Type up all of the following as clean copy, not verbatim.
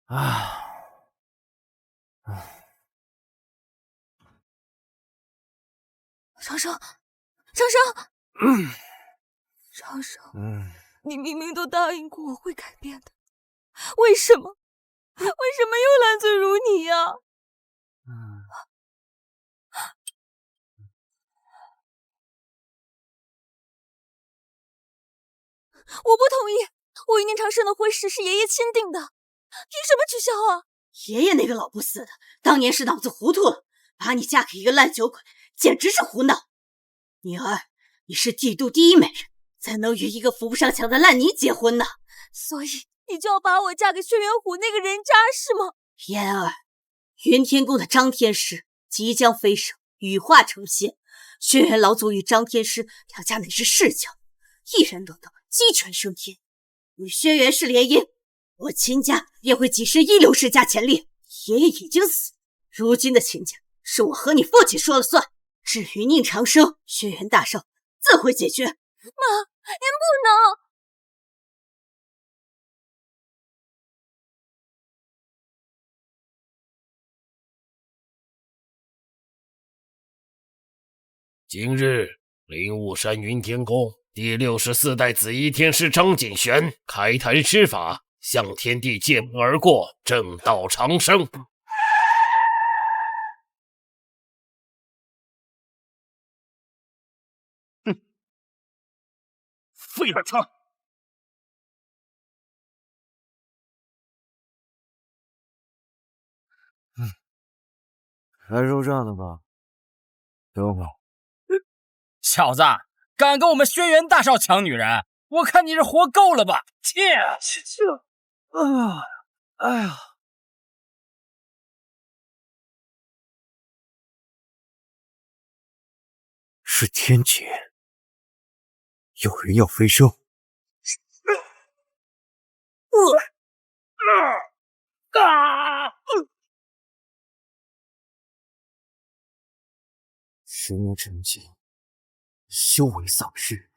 啊，长生，长生，长生，你明明都答应过我会改变的，为什么又烂醉如泥呀？我不同意，我与宁长生的婚事是爷爷签订的，凭什么取消啊？爷爷那个老不死的，当年是脑子糊涂了，把你嫁给一个烂酒鬼，简直是胡闹。宁儿，你是帝都第一美人，怎能与一个扶不上墙的烂泥结婚呢？所以你就要把我嫁给轩辕虎那个人渣是吗？嫣儿，云天宫的张天师即将飞升，羽化成仙。轩辕老祖与张天师两家乃是世交，一人能到鸡犬升天。与轩辕氏联姻，我秦家便会跻身一流世家前列。爷爷已经死，如今的秦家是我和你父亲说了算。至于宁长生，轩辕大少自会解决。妈，您不能！今日灵雾山云天宫第64代紫衣天师张景玄开坛施法，向天地界门而过，正道长生。废了他！来收账的吧，等会。小子，敢跟我们轩辕大少抢女人，我看你是活够了吧！切！哎呀！是天劫，有人要飞升。10年沉寂，修为丧失，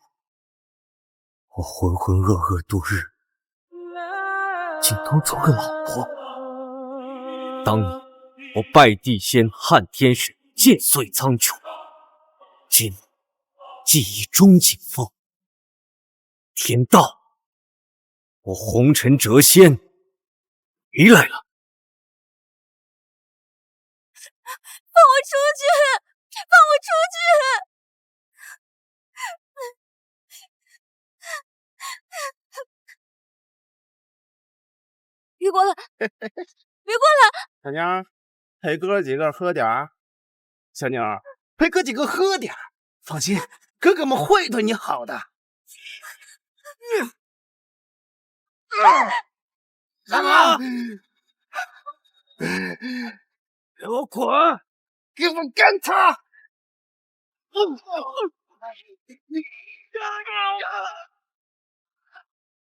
我浑浑噩噩度日，竟当做个老婆。当年我拜地仙撼天使，剑碎苍穹，今记忆终景风。天道，我红尘谪仙回来了。放我出去！放我出去！别过来！别过来！小妞，陪哥几个喝点儿。小妞，陪哥几个喝点儿。放心，哥哥们会对你好的。干嘛？给我滚！给我干他！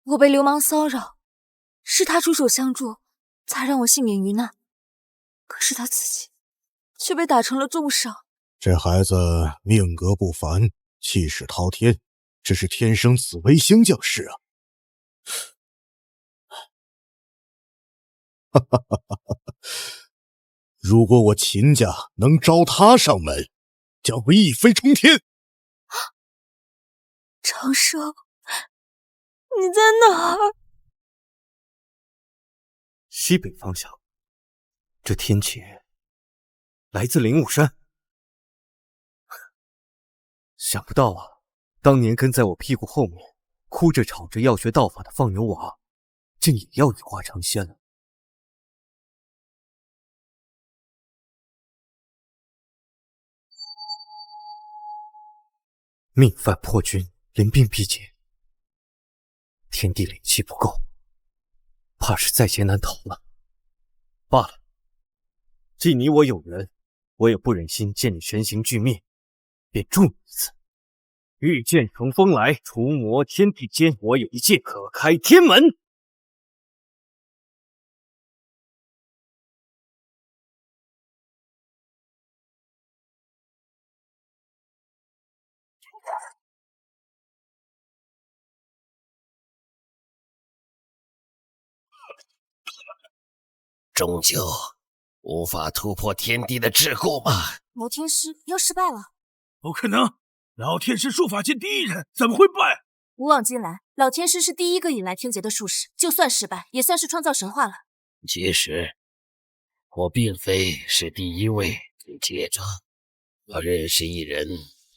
我被流氓骚扰，是他出手相助，才让我幸免于难。可是他自己却被打成了重伤。这孩子命格不凡，气势滔天，这是天生紫微星将士啊！哈哈哈哈哈！如果我秦家能招他上门，将会一飞冲天。长生，你在哪儿？西北方向，这天劫来自灵雾山。想不到啊，当年跟在我屁股后面哭着吵着要学道法的放牛娃，竟也要羽化成仙了。命犯破军，临兵逼劫，天地灵气不够，怕是在劫难逃了。罢了，既你我有缘，我也不忍心见你身形俱灭，便助你一次。御剑乘风来，除魔天地间，我有一剑可开天门。终究无法突破天地的桎梏嘛。老天师要失败了。不可能，老天师术法界第一人，怎么会败？古往今来，老天师是第一个引来天劫的术士，就算失败，也算是创造神话了。其实，我并非是第一位劫者，我认识一人，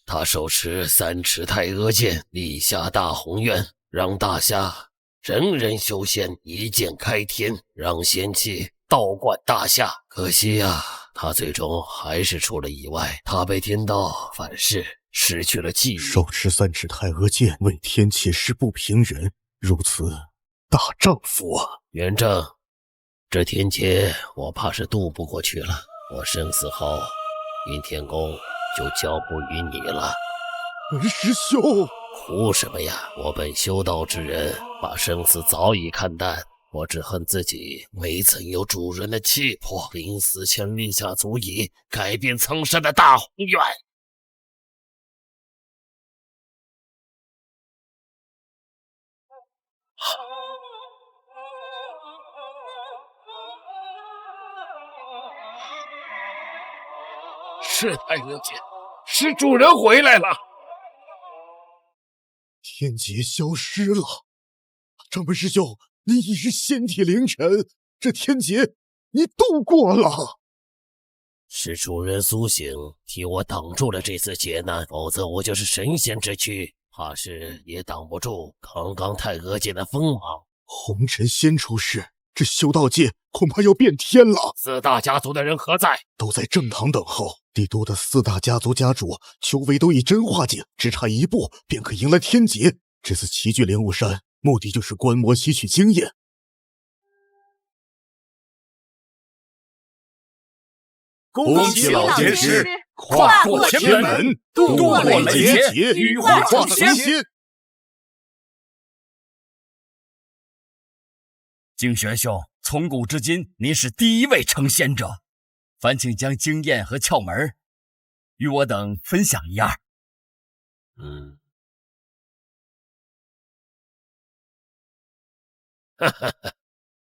他手持3尺太阿剑，立下大宏愿，让大夏人人修仙，一剑开天，让仙气道贯大夏。可惜呀，他最终还是出了意外，他被天道反噬，失去了记忆。手持3尺太阿剑，为天起誓不平人，如此大丈夫啊！元正，这天劫我怕是渡不过去了，我生死后，云天宫就交付于你了。师兄，哭什么呀？我本修道之人，把生死早已看淡。我只恨自己没曾有主人的气魄，临死前立下足以改变苍生的大宏愿。是太阿剑，是主人回来了。天劫消失了，掌门师兄，你已是仙体凌晨，这天劫你度过了。是主人苏醒，替我挡住了这次劫难，否则我就是神仙之躯，怕是也挡不住刚刚太阿剑的锋芒。红尘仙出世，这修道界恐怕要变天了。4大家族的人何在？都在正堂等候。帝都的4大家族家主修为都已真化境，只差一步便可迎来天劫。这次齐聚灵雾山，目的就是观摩吸取经验。恭喜老天师跨过天门，渡过雷劫，羽化成仙。景玄兄，从古至今，您是第一位成仙者，烦请将经验和窍门与我等分享一二。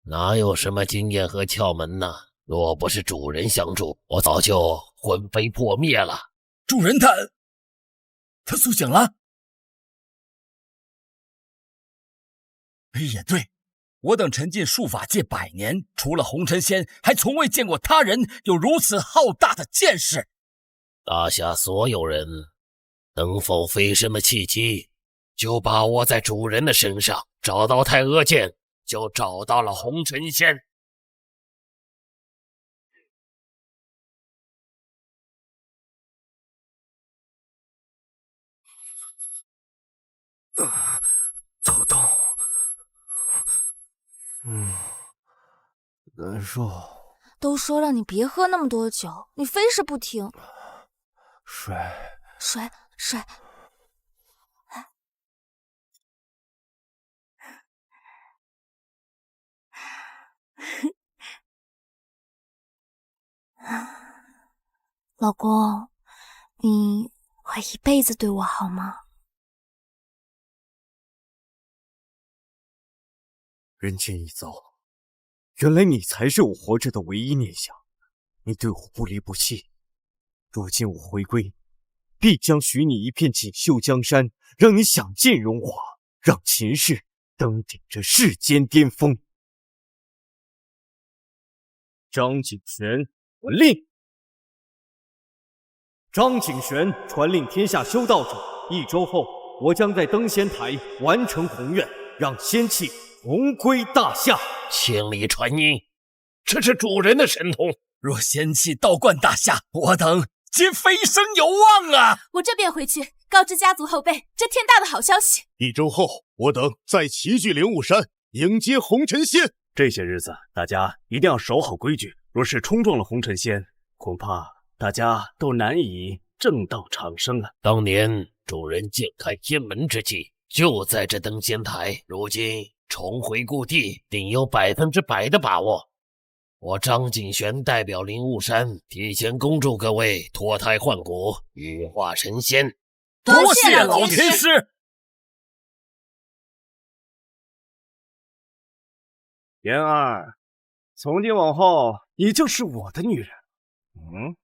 哪有什么经验和窍门呢？若不是主人相助，我早就魂飞魄灭了。主人他苏醒了。也对，我等沉浸术法界100年，除了红尘仙，还从未见过他人有如此浩大的见识。大夏所有人能否费什么契机，就把握在主人的身上，找到太阿剑，就找到了红尘仙。头痛，难受。都说让你别喝那么多酒，你非是不听。水。老公，你会一辈子对我好吗？人间已遭，原来你才是我活着的唯一念想。你对我不离不弃，如今我回归，必将许你一片锦绣江山，让你享尽荣华，让秦氏登顶这世间巅峰。张景玄传令，张景玄传令天下修道者，1周后，我将在登仙台完成宏愿，让仙气重归大夏。千里传音，这是主人的神通。若仙气道贯大夏，我等皆飞升有望啊！我这便回去告知家族后辈这天大的好消息。1周后，我等再齐聚灵雾山，迎接红尘仙。这些日子，大家一定要守好规矩。若是冲撞了红尘仙，恐怕大家都难以正道长生了。当年主人剑开天门之际，就在这登仙台，如今重回故地，定有100%的把握。我张景玄代表灵雾山，提前恭祝各位脱胎换骨，羽化成仙。多谢老天师。言儿，从今往后，你就是我的女人。嗯。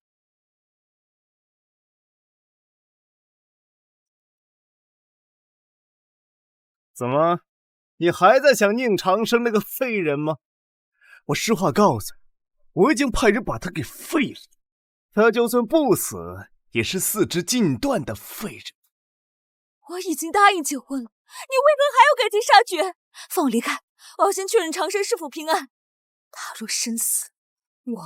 怎么，你还在想宁长生那个废人吗？我实话告诉你，我已经派人把他给废了。他就算不死，也是四肢尽断的废人。我已经答应结婚了，你为何还要赶尽杀绝？放我离开！我要先确认长生是否平安。他若身死，我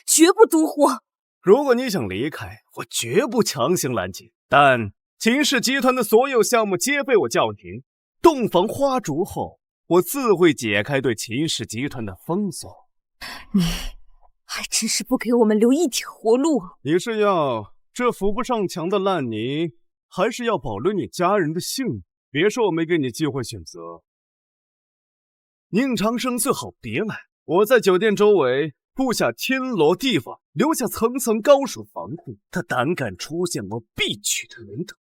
绝不独活。如果你想离开，我绝不强行拦截。但秦氏集团的所有项目皆被我叫停。洞房花烛后，我自会解开对秦氏集团的封锁。你还真是不给我们留一点活路。你是要这扶不上墙的烂泥，还是要保留你家人的性命？别说我没给你机会选择。宁长生最好别来，我在酒店周围布下天罗地网，留下层层高手防护。他胆敢出现，我必取他人头。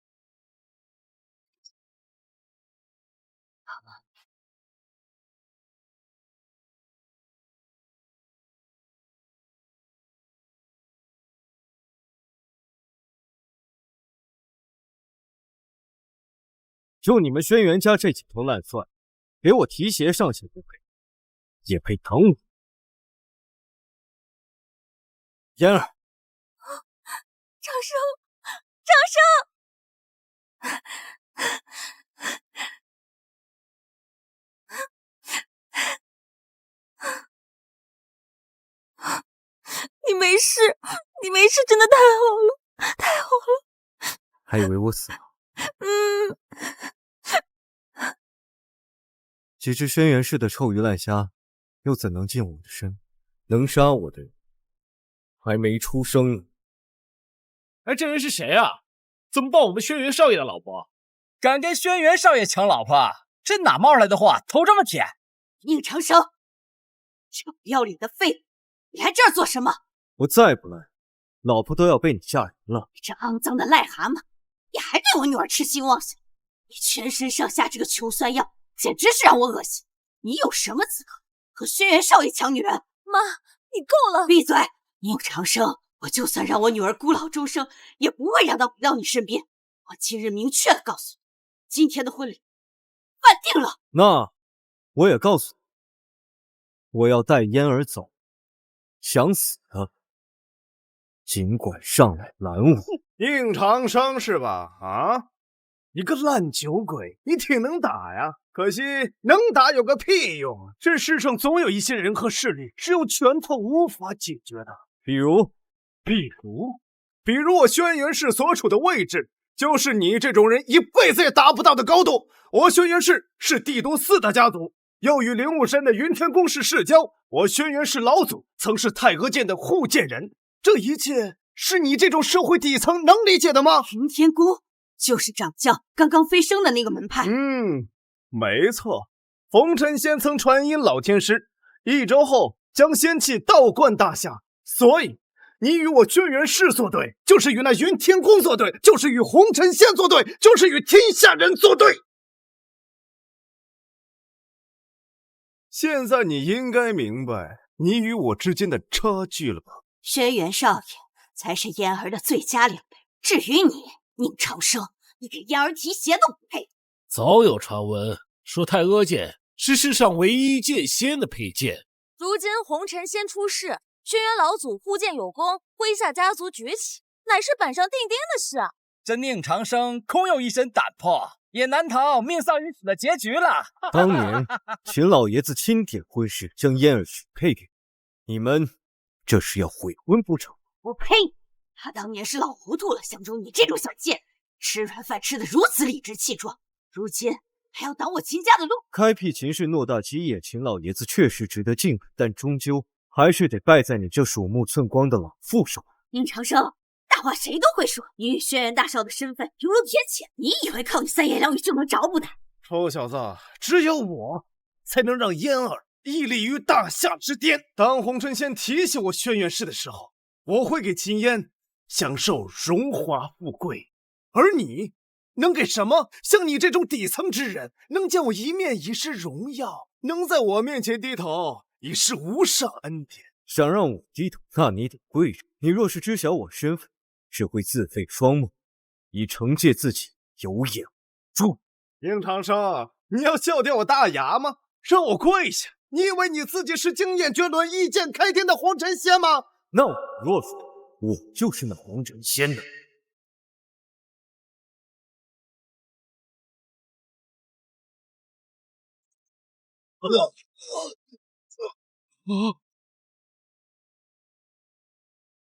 就你们轩辕家这几头烂蒜，给我提鞋上鞋不配，也配当我？嫣儿，长生，长生，你没事，你没事，真的太好了，太好了！还以为我死了。几只轩辕氏的臭鱼烂虾，又怎能近我的身？能杀我的人，还没出生呢。哎，这人是谁啊？怎么抱我们轩辕少爷的老婆？敢跟轩辕少爷抢老婆，这哪冒出来的话，头这么甜？宁长生，这不要脸的废物，你来这儿做什么？我再不来，老婆都要被你吓人了。你这肮脏的癞蛤蟆，你还对我女儿痴心妄想？你全身上下这个穷酸样，简直是让我恶心！你有什么资格和轩辕少爷抢女人？妈，你够了！闭嘴！宁长生，我就算让我女儿孤老终生，也不会让她回到你身边。我今日明确的告诉你，今天的婚礼办定了。那我也告诉你，我要带嫣儿走，想死的尽管上来拦我。宁长生是吧？啊，你个烂酒鬼，你挺能打呀！可惜能打有个屁用啊！这世上总有一些人和势力，只有拳头无法解决的。比如我轩辕氏所处的位置，就是你这种人一辈子也达不到的高度。我轩辕氏是帝都四大家族，又与灵武山的云天宫氏世交。我轩辕氏老祖曾是太阿剑的护剑人，这一切是你这种社会底层能理解的吗？云天宫就是掌教刚刚飞升的那个门派。没错。冯晨仙曾传音老天师，1周后将仙气倒灌大夏。所以你与我轩辕氏作对，就是与那云天宫作对，就是与红尘仙作对，就是与天下人作对。现在你应该明白你与我之间的差距了吧？轩辕少爷才是嫣儿的最佳良配，至于你宁长生，你给嫣儿提鞋都不配。早有传闻说太阿剑是世上唯一剑仙的佩剑，如今红尘仙出世，轩辕老祖护剑有功，麾下家族崛起，乃是板上钉钉的事啊！这宁长生空有一身胆魄，也难逃命丧于此的结局了。当年秦老爷子钦点婚事，将嫣儿许配给你们，这是要悔婚不成？我呸！他当年是老糊涂了，相中你这种小贱，吃软饭吃得如此理直气壮，如今还要挡我秦家的路。开辟秦氏诺大基业，秦老爷子确实值得敬佩，但终究还是得败在你这鼠目寸光的老妇手。宁长生，大话谁都会说，你与轩辕大少的身份犹如天堑，你以为靠你3言2语就能找补他？臭小子，只有我才能让嫣儿屹立于大夏之巅。当红尘仙提起我轩辕氏的时候，我会给秦嫣享受荣华富贵，而你能给什么？像你这种底层之人，能见我一面已是荣耀，能在我面前低头，已是无上恩典。想让我低头，那你得跪着。你若是知晓我身份，只会自废双目，以惩戒自己有眼无珠。应长生，你要笑掉我大牙吗？让我跪下？你以为你自己是经验绝伦、一剑开天的红尘仙吗？那我若说，我就是那红尘仙的。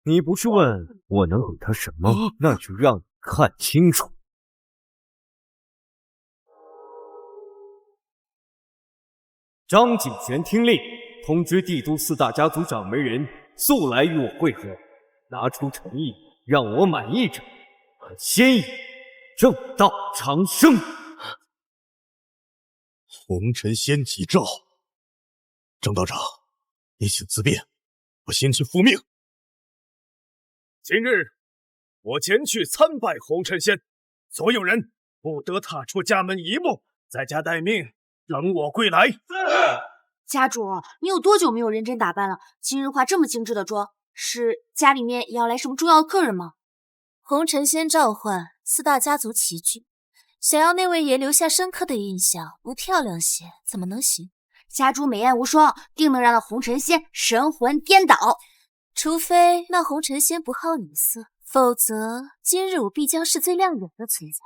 你不是问我能给他什么，那就让你看清楚。张景玄听令，通知帝都四大家族掌门人速来与我会合，拿出诚意，让我满意者，可先以正道长生。红尘仙几兆，郑道长，你请自便，我先去复命。今日我前去参拜红尘仙，所有人不得踏出家门一步，在家待命，等我归来。家主，你有多久没有认真打扮了？今日化这么精致的妆，是家里面也要来什么重要的客人吗？红尘仙召唤，四大家族齐聚，想要那位爷留下深刻的印象，不漂亮些怎么能行？家主美艳无双，定能让那红尘仙神魂颠倒。除非那红尘仙不好女色，否则今日我必将是最亮眼的存在。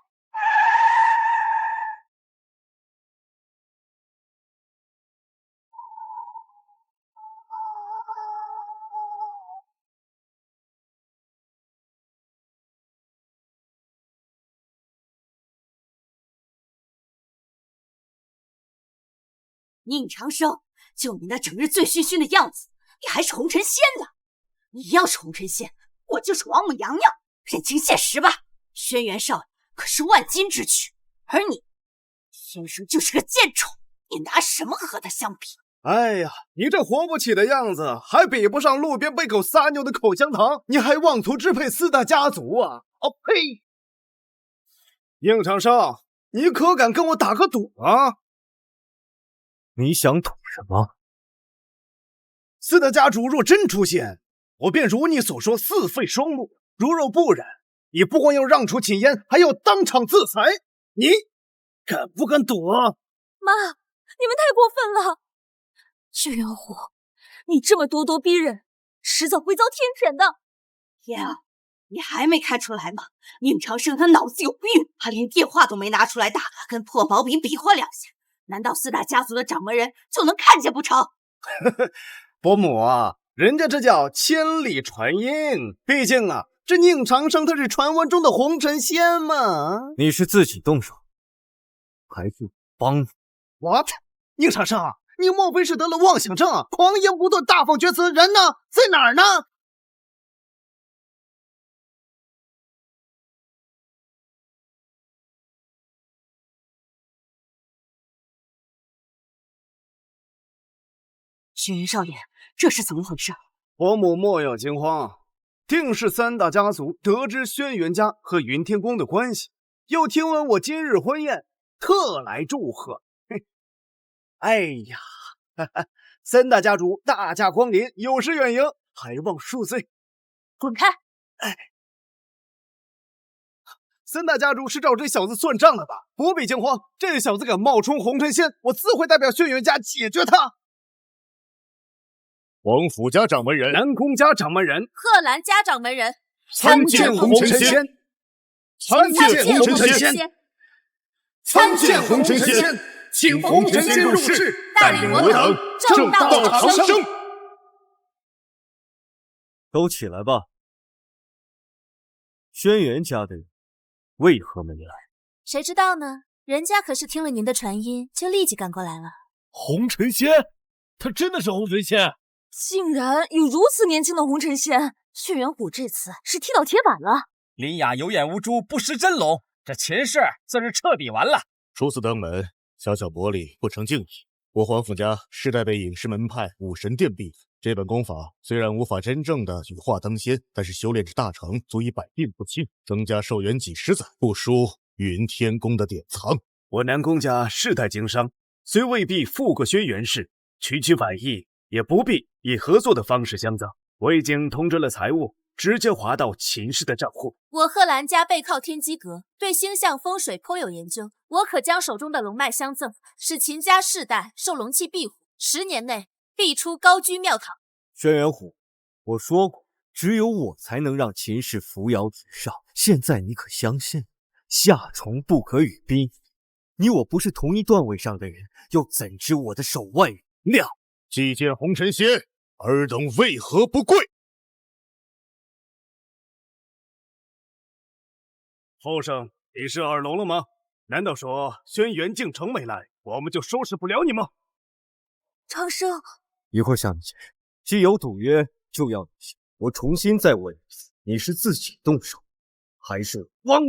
宁长生，就你那整日醉醺醺的样子，你还是红尘仙呢？你要是红尘仙，我就是王母娘娘，认清现实吧。轩辕少爷可是万金之躯，而你天生就是个贱种，你拿什么和他相比？哎呀，你这活不起的样子，还比不上路边被狗撒尿的口香糖，你还妄图支配四大家族啊！哦呸！应长生，你可敢跟我打个赌啊？你想赌什么？四大家主若真出现，我便如你所说四废双目；若不然，你不光要让出寝烟，还要当场自裁。你敢不敢赌啊？妈，你们太过分了！轩辕虎，你这么咄咄逼人，迟早会遭天谴的。天啊，你还没看出来吗？宁长生他脑子有病，他连电话都没拿出来打，跟破毛笔比划两下。难道四大家族的掌门人就能看见不成？伯母啊，人家这叫千里传音。毕竟啊，这宁长生他是传闻中的红尘仙嘛。你是自己动手，还是帮？What？ 宁长生，你莫非是得了妄想症，狂言不断，大放厥词？人呢？在哪儿呢？轩辕少爷，这是怎么回事？伯母莫要惊慌，定是三大家族得知轩辕家和云天宫的关系，又听闻我今日婚宴，特来祝贺。哎呀，三大家族大驾光临，有失远迎，还望恕罪。滚开！三大家族是找这小子算账的吧？不必惊慌，这小子敢冒充红尘仙，我自会代表轩辕家解决他。王府家掌门人，南宫家掌门人，贺兰家掌门人，参见红尘仙，参见红尘仙，参见红尘仙，请红尘仙入室，带领我等正道长生。都起来吧。轩辕家的人为何没来？谁知道呢？人家可是听了您的传音，就立即赶过来了。红尘仙，他真的是红尘仙？竟然有如此年轻的红尘仙，轩辕虎这次是踢到铁板了。林雅有眼无珠，不识真龙，这秦氏算是彻底完了。初次登门，小小薄礼不成敬意。我皇府家世代被隐士门派武神殿庇护，这本功法虽然无法真正的羽化登仙，但是修炼至大成，足以百变不侵，增加寿元几十载，不输云天宫的典藏。我南宫家世代经商，虽未必富过轩辕氏，区区百亿也不必以合作的方式相赠。我已经通知了财务，直接划到秦氏的账户。我贺兰家背靠天机阁，对星象风水颇有研究，我可将手中的龙脉相赠，使秦家世代受龙气庇护，10年内必出高居庙堂。轩辕虎，我说过，只有我才能让秦氏扶摇直上。现在你可相信，夏虫不可语冰。你我不是同一段位上的人，又怎知我的手腕与量？祭见红尘仙，尔等为何不跪？后生，你是耳聋了吗？难道说轩辕敬城没来，我们就收拾不了你吗？长生，一会儿向你解释。既有赌约，就要履行。我重新再问一次，你是自己动手，还是汪？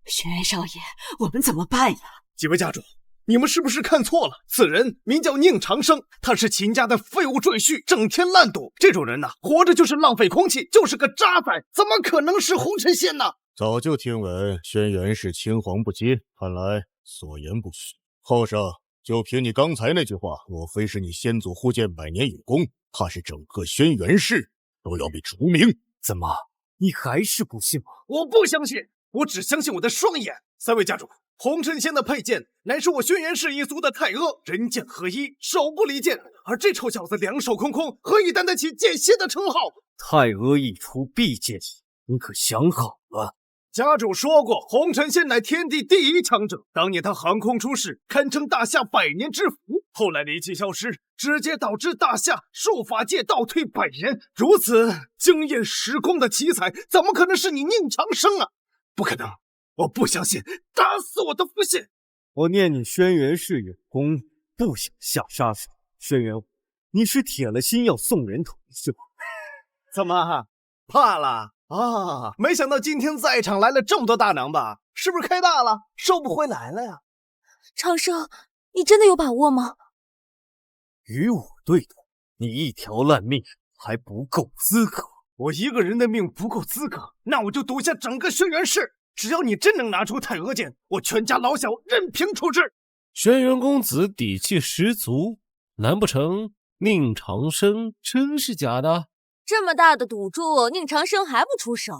轩辕少爷，我们怎么办呀？几位家主，你们是不是看错了？此人名叫宁长生，他是秦家的废物赘婿，整天烂赌。这种人活着就是浪费空气，就是个渣仔，怎么可能是红尘仙呢？早就听闻轩辕氏青黄不接，看来所言不虚。后生，就凭你刚才那句话，若非是你先祖护剑百年有功，怕是整个轩辕氏都要被除名。怎么，你还是不信吗？我不相信，我只相信我的双眼。三位家主，红尘仙的佩剑乃是我轩辕氏一族的太阿，人剑合一，手不离剑，而这臭小子两手空空，何以担得起剑仙的称号？太阿一出必见血，你可想好了？家主说过，红尘仙乃天地第一强者。当年他横空出世，堪称大夏百年之福。后来离奇消失，直接导致大夏术法界倒退100年。如此惊艳时空的奇才，怎么可能是你宁长生啊？不可能！我不相信，打死我都不信！我念你轩辕氏有功，不想下杀手。轩辕，你是铁了心要送人头是吧？怎么怕了啊？没想到今天在场来了这么多大囊吧？是不是开大了，收不回来了呀？长生，你真的有把握吗？与我对赌，你一条烂命还不够资格。我一个人的命不够资格，那我就赌下整个轩辕氏。只要你真能拿出太阿剑，我全家老小任凭处置。轩辕公子底气十足，难不成宁长生真是假的？这么大的赌注，宁长生还不出手，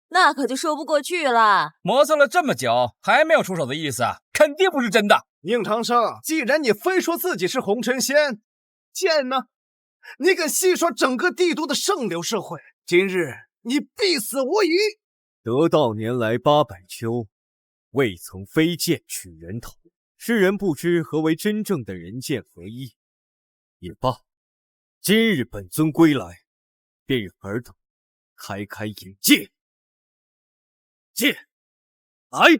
那可就说不过去了。磨蹭了这么久，还没有出手的意思，肯定不是真的。宁长生，既然你非说自己是红尘仙，剑呢？你敢戏耍整个帝都的上流社会，今日你必死无疑。得道年来800秋，未曾飞剑取人头。世人不知何为真正的人剑合一。也罢，今日本尊归来，便让尔等开开眼界。剑来！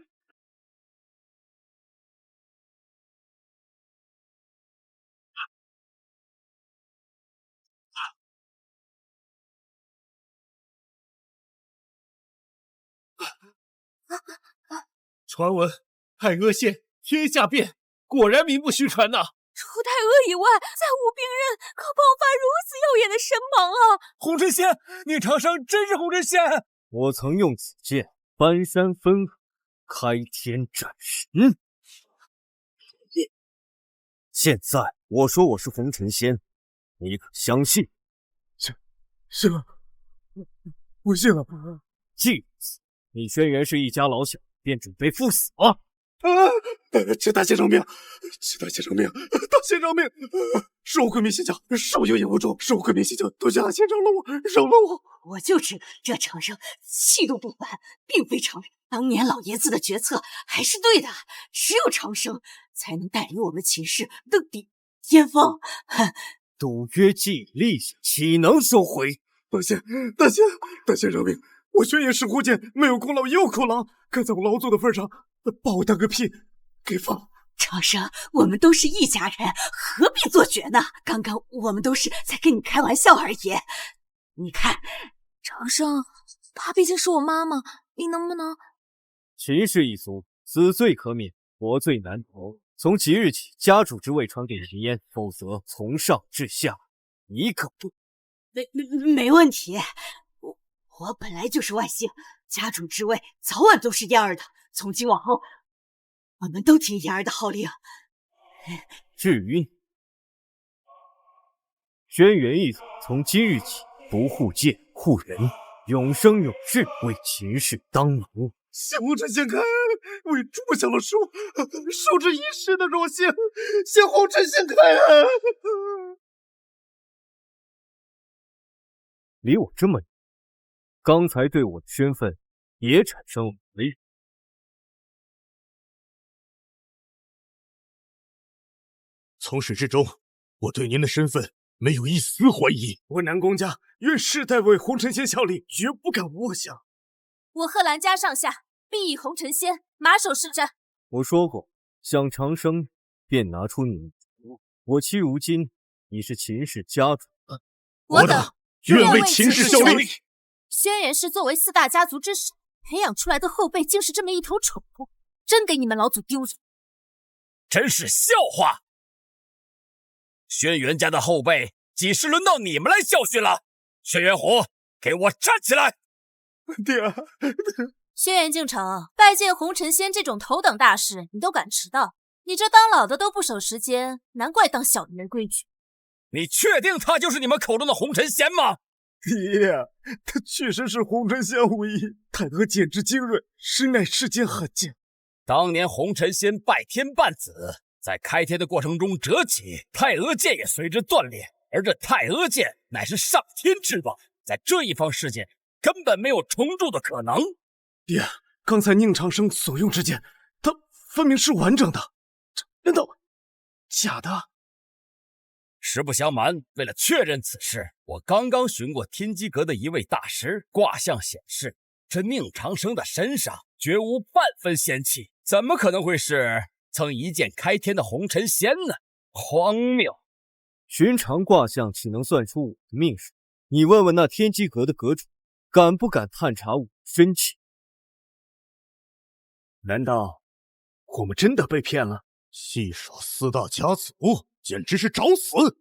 传闻太阿剑天下变，果然名不虚传呐！除太阿以外，再无兵刃可爆发如此耀眼的神芒啊！红尘仙，宁长生真是红尘仙！我曾用此剑搬山分海，开天斩神。现在我说我是红尘仙，你可相信？信了，我信了。既如此，你轩辕氏一家老小便准备赴死了。请大仙饶命！请大仙饶命！大仙饶命！是我鬼迷心窍，是我有眼无珠，是我鬼迷心窍，多谢大仙饶了我，饶了我！我就知道这长生气度不凡，并非常人。当年老爷子的决策还是对的，只有长生才能带领我们秦氏登顶巅峰。赌约既立下，岂能收回？大仙饶命！我轩辕氏护剑没有功劳也有苦劳，看在我老祖的份上，把我当个屁给放。长生，我们都是一家人，何必做绝呢？刚刚我们都是在跟你开玩笑而已。你看，长生，她毕竟是我妈妈，你能不能……秦氏一族死罪可免，活罪难逃。从即日起，家主之位传给云烟，否则从上至下，你可不。没问题。我本来就是外姓，家主之位早晚都是燕儿的。从今往后，我们都听燕儿的号令。至于你，轩辕一族从今日起不护剑护人，永生永世为秦氏当奴。向红尘先开，为主享了受之一世的荣幸，向红尘先开啊！离我这么远，刚才对我的身份也产生了怀疑。从始至终，我对您的身份没有一丝怀疑。我南宫家愿世代为红尘仙效力，绝不敢妄想。我贺兰家上下必以红尘仙马首是瞻。我说过，想长生便拿出你的主。我妻如今已是秦氏家主了。我等愿为秦氏效力。轩辕氏作为4大家族之首，培养出来的后辈竟是这么一头丑物，真给你们老祖丢人！真是笑话！轩辕家的后辈几时轮到你们来教训了？轩辕虎，给我站起来！爹，轩辕敬城，拜见红尘仙这种头等大事，你都敢迟到？你这当老的都不守时间，难怪当小的没规矩。你确定他就是你们口中的红尘仙吗？爹，他确实是红尘仙无疑，太阿剑之精锐，实乃世间罕见。当年红尘仙拜天半子，在开天的过程中折起，太阿剑也随之断裂，而这太阿剑乃是上天之宝，在这一方世界根本没有重铸的可能。爹，刚才宁长生所用之剑，它分明是完整的，这难道假的？实不相瞒，为了确认此事，我刚刚询过天机阁的一位大师，卦象显示，这宁长生的身上绝无半分仙气，怎么可能会是曾一剑开天的红尘仙呢？荒谬！寻常卦象岂能算出我的命数？你问问那天机阁的阁主，敢不敢探查我身气？难道我们真的被骗了？戏耍4大家族，简直是找死！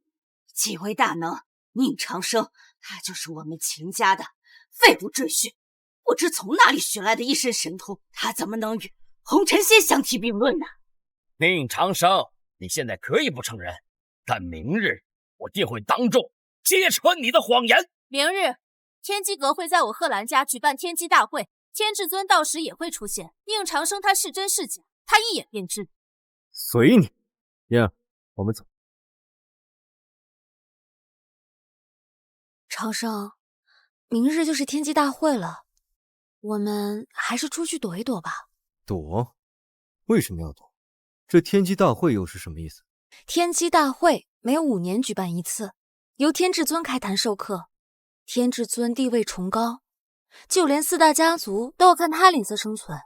几位大能，宁长生，他就是我们秦家的废物赘婿，不知从哪里学来的一身神通，他怎么能与红尘仙相提并论呢？宁长生，你现在可以不承认，但明日我定会当众揭穿你的谎言。明日，天机阁会在我贺兰家举办天机大会，天至尊到时也会出现。宁长生他是真是假，他一眼便知。随你。燕儿，我们走。长生，明日就是天机大会了，我们还是出去躲一躲吧。躲？为什么要躲？这天机大会又是什么意思？天机大会每5年举办一次，由天至尊开坛授课。天至尊地位崇高，就连4大家族都要看他脸色生存。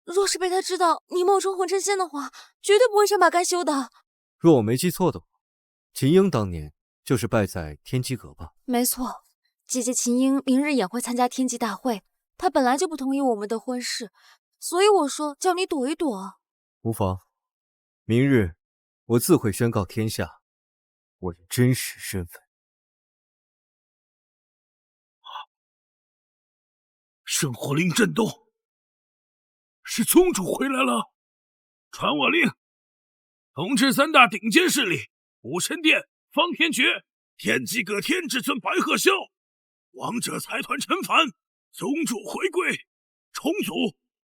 若是被他知道你冒充红尘仙的话，绝对不会善罢甘休的。若我没记错的话，秦英当年就是拜在天机阁吧？没错，姐姐秦英明日也会参加天机大会，她本来就不同意我们的婚事，所以我说叫你躲一躲。无妨，明日我自会宣告天下我的真实身份。圣火令震动，是宗主回来了。传我令，统治3大顶尖势力：武神殿、方天诀、天机阁天至尊白鹤啸，王者财团陈凡，宗主回归，重组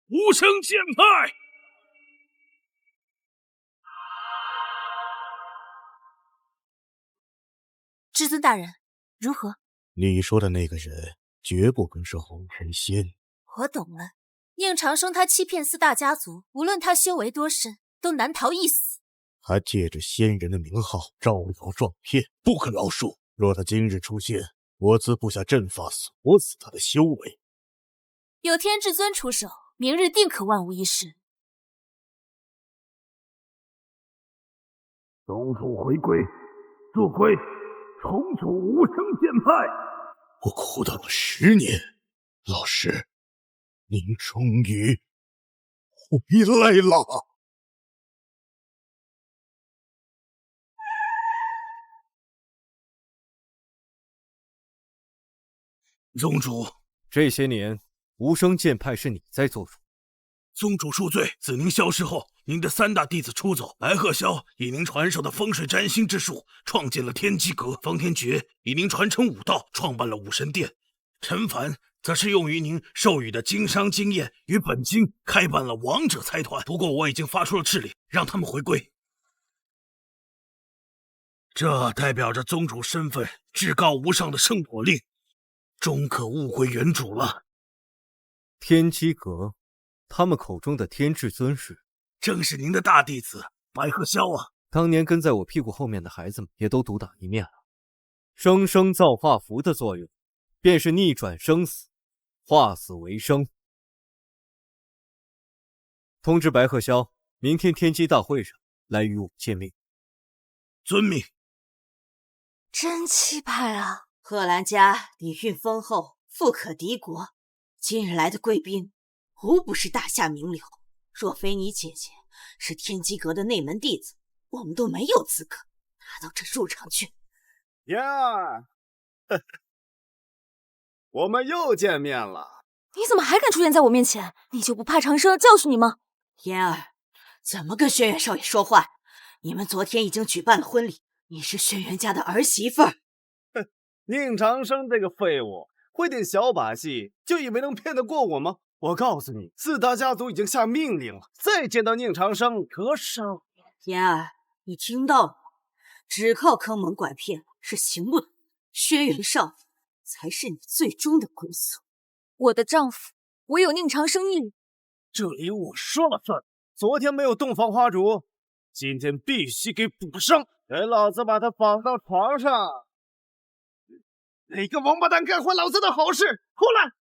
无声剑派。至尊大人，如何？你说的那个人绝不跟是红尘仙。我懂了，宁长生他欺骗4大家族，无论他修为多深，都难逃一死。还借着仙人的名号招摇撞骗，不可饶恕。若他今日出现，我自布下阵法锁死他的修为。有天至尊出手，明日定可万无一失。宗主回归，祝辉重组无声剑派。我苦等了10年，老师，您终于回来了。宗主，这些年无声剑派是你在做主。宗主恕罪，自您消失后，您的3大弟子出走，白鹤霄以您传授的风水占星之术创建了天机阁，方天觉以您传承武道创办了武神殿，陈凡则是用于您授予的经商经验与本经开办了王者财团。不过我已经发出了敕令，让他们回归。这代表着宗主身份至高无上的圣火令，终可物归原主了。天机阁，他们口中的天至尊是？正是您的大弟子白鹤霄啊！当年跟在我屁股后面的孩子们也都独当一面了。生生造化符的作用，便是逆转生死，化死为生。通知白鹤霄，明天天机大会上来与我见面。遵命。真气派啊！贺兰家底蕴丰厚，富可敌国。今日来的贵宾，无不是大夏名流。若非你姐姐是天机阁的内门弟子，我们都没有资格拿到这入场券。燕儿，我们又见面了。你怎么还敢出现在我面前？你就不怕长生教训你吗？燕儿，怎么跟轩辕少爷说话？你们昨天已经举办了婚礼，你是轩辕家的儿媳妇儿。哼，宁长生这个废物，会点小把戏就以为能骗得过我吗？我告诉你，4大家族已经下命令了，再见到宁长生可少。燕儿，你听到了吗？只靠坑蒙拐骗是行不通，轩辕少爷才是你最终的归宿。我的丈夫唯有宁长生一人，这里我说了算。昨天没有洞房花烛，今天必须给补上，给老子把他绑到床上。哪个王八蛋干坏老子的好事，出来！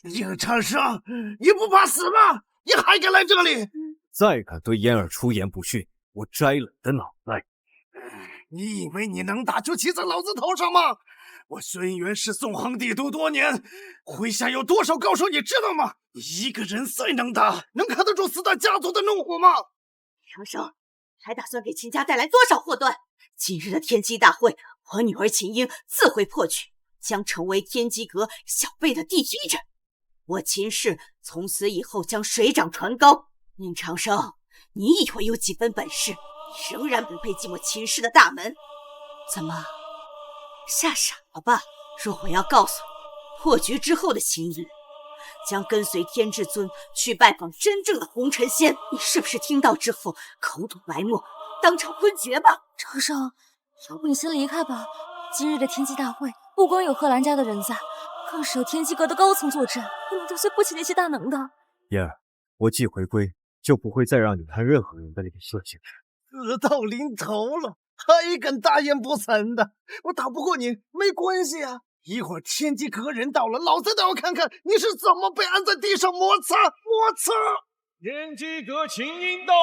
宁长生，你不怕死吗？你还敢来这里？再敢对嫣儿出言不逊，我摘了你的脑袋！你以为你能打就骑在老子头上吗？我轩辕氏纵横帝都多年，麾下有多少高手你知道吗？你一个人再能打，能扛得住4大家族的怒火吗？长生，还打算给秦家带来多少祸端？今日的天机大会，我女儿秦英自会破局，将成为天机阁小辈的第一人。我秦氏从此以后将水涨船高。宁长生，你以为有几分本事，你仍然不配进我秦氏的大门。怎么，吓傻了吧？若我要告诉你，破局之后的秦英将跟随天至尊去拜访真正的红尘仙，你是不是听到之后口吐白沫，当场昏厥吧？长生，要不你先离开吧。今日的天机大会不光有贺兰家的人在，更是有天机阁的高层坐镇，不能得罪不起那些大能的。嫣儿，我既回归，就不会再让你看任何人的脸色行事。死到临头了，还敢大言不惭的？我打不过你没关系啊，一会儿天机阁人到了，老子都要看看你是怎么被按在地上摩擦摩擦。天机阁秦英到。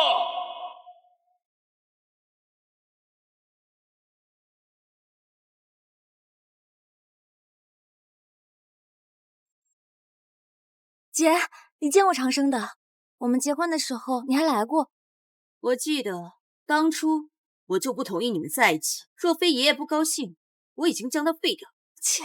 姐，你见过长生的？我们结婚的时候你还来过。我记得当初我就不同意你们在一起，若非爷爷不高兴，我已经将他废掉。姐，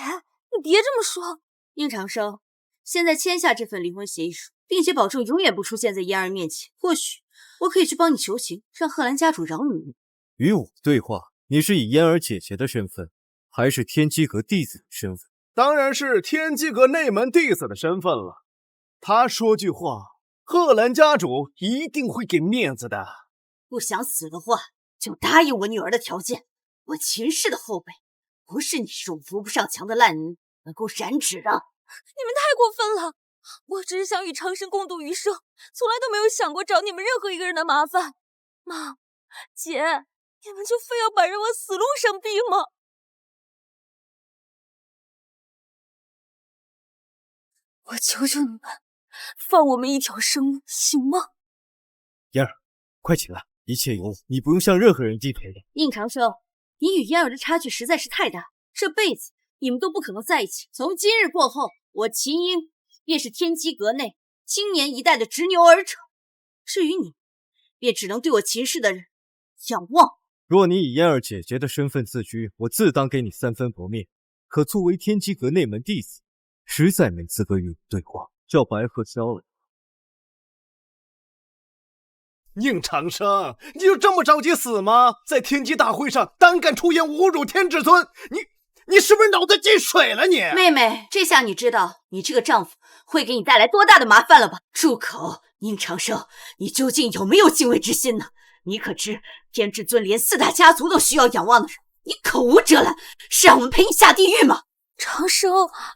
你别这么说。宁长生，现在签下这份离婚协议书，并且保证永远不出现在嫣儿面前。或许我可以去帮你求情，让贺兰家主饶你。与我对话，你是以嫣儿姐姐的身份，还是天机阁弟子的身份？当然是天机阁内门弟子的身份了。他说句话，贺兰家主一定会给面子的。不想死的话，就答应我女儿的条件。我秦氏的后辈，不是你这种扶不上墙的烂泥能够染指的。你们太过分了！我只是想与长生共度余生，从来都没有想过找你们任何一个人的麻烦。妈，姐，你们就非要把人往死路上逼吗？我求求你们，放我们一条生路，行吗？嫣儿，快起来，一切由我，你不用向任何人低头的。宁长生，你与嫣儿的差距实在是太大，这辈子你们都不可能在一起。从今日过后，我秦英便是天机阁内青年一代的执牛耳者。至于你，便只能对我秦氏的人仰望。若你以嫣儿姐姐的身份自居，我自当给你3分薄面；可作为天机阁内门弟子，实在没资格与我对话，叫白鹤交了。宁长生，你就这么着急死吗？在天机大会上胆敢出言侮辱天至尊，你是不是脑子进水了你？妹妹，这下你知道你这个丈夫会给你带来多大的麻烦了吧？住口！宁长生，你究竟有没有敬畏之心呢？你可知天至尊连4大家族都需要仰望的人，你口无遮拦，是让我们陪你下地狱吗？长生，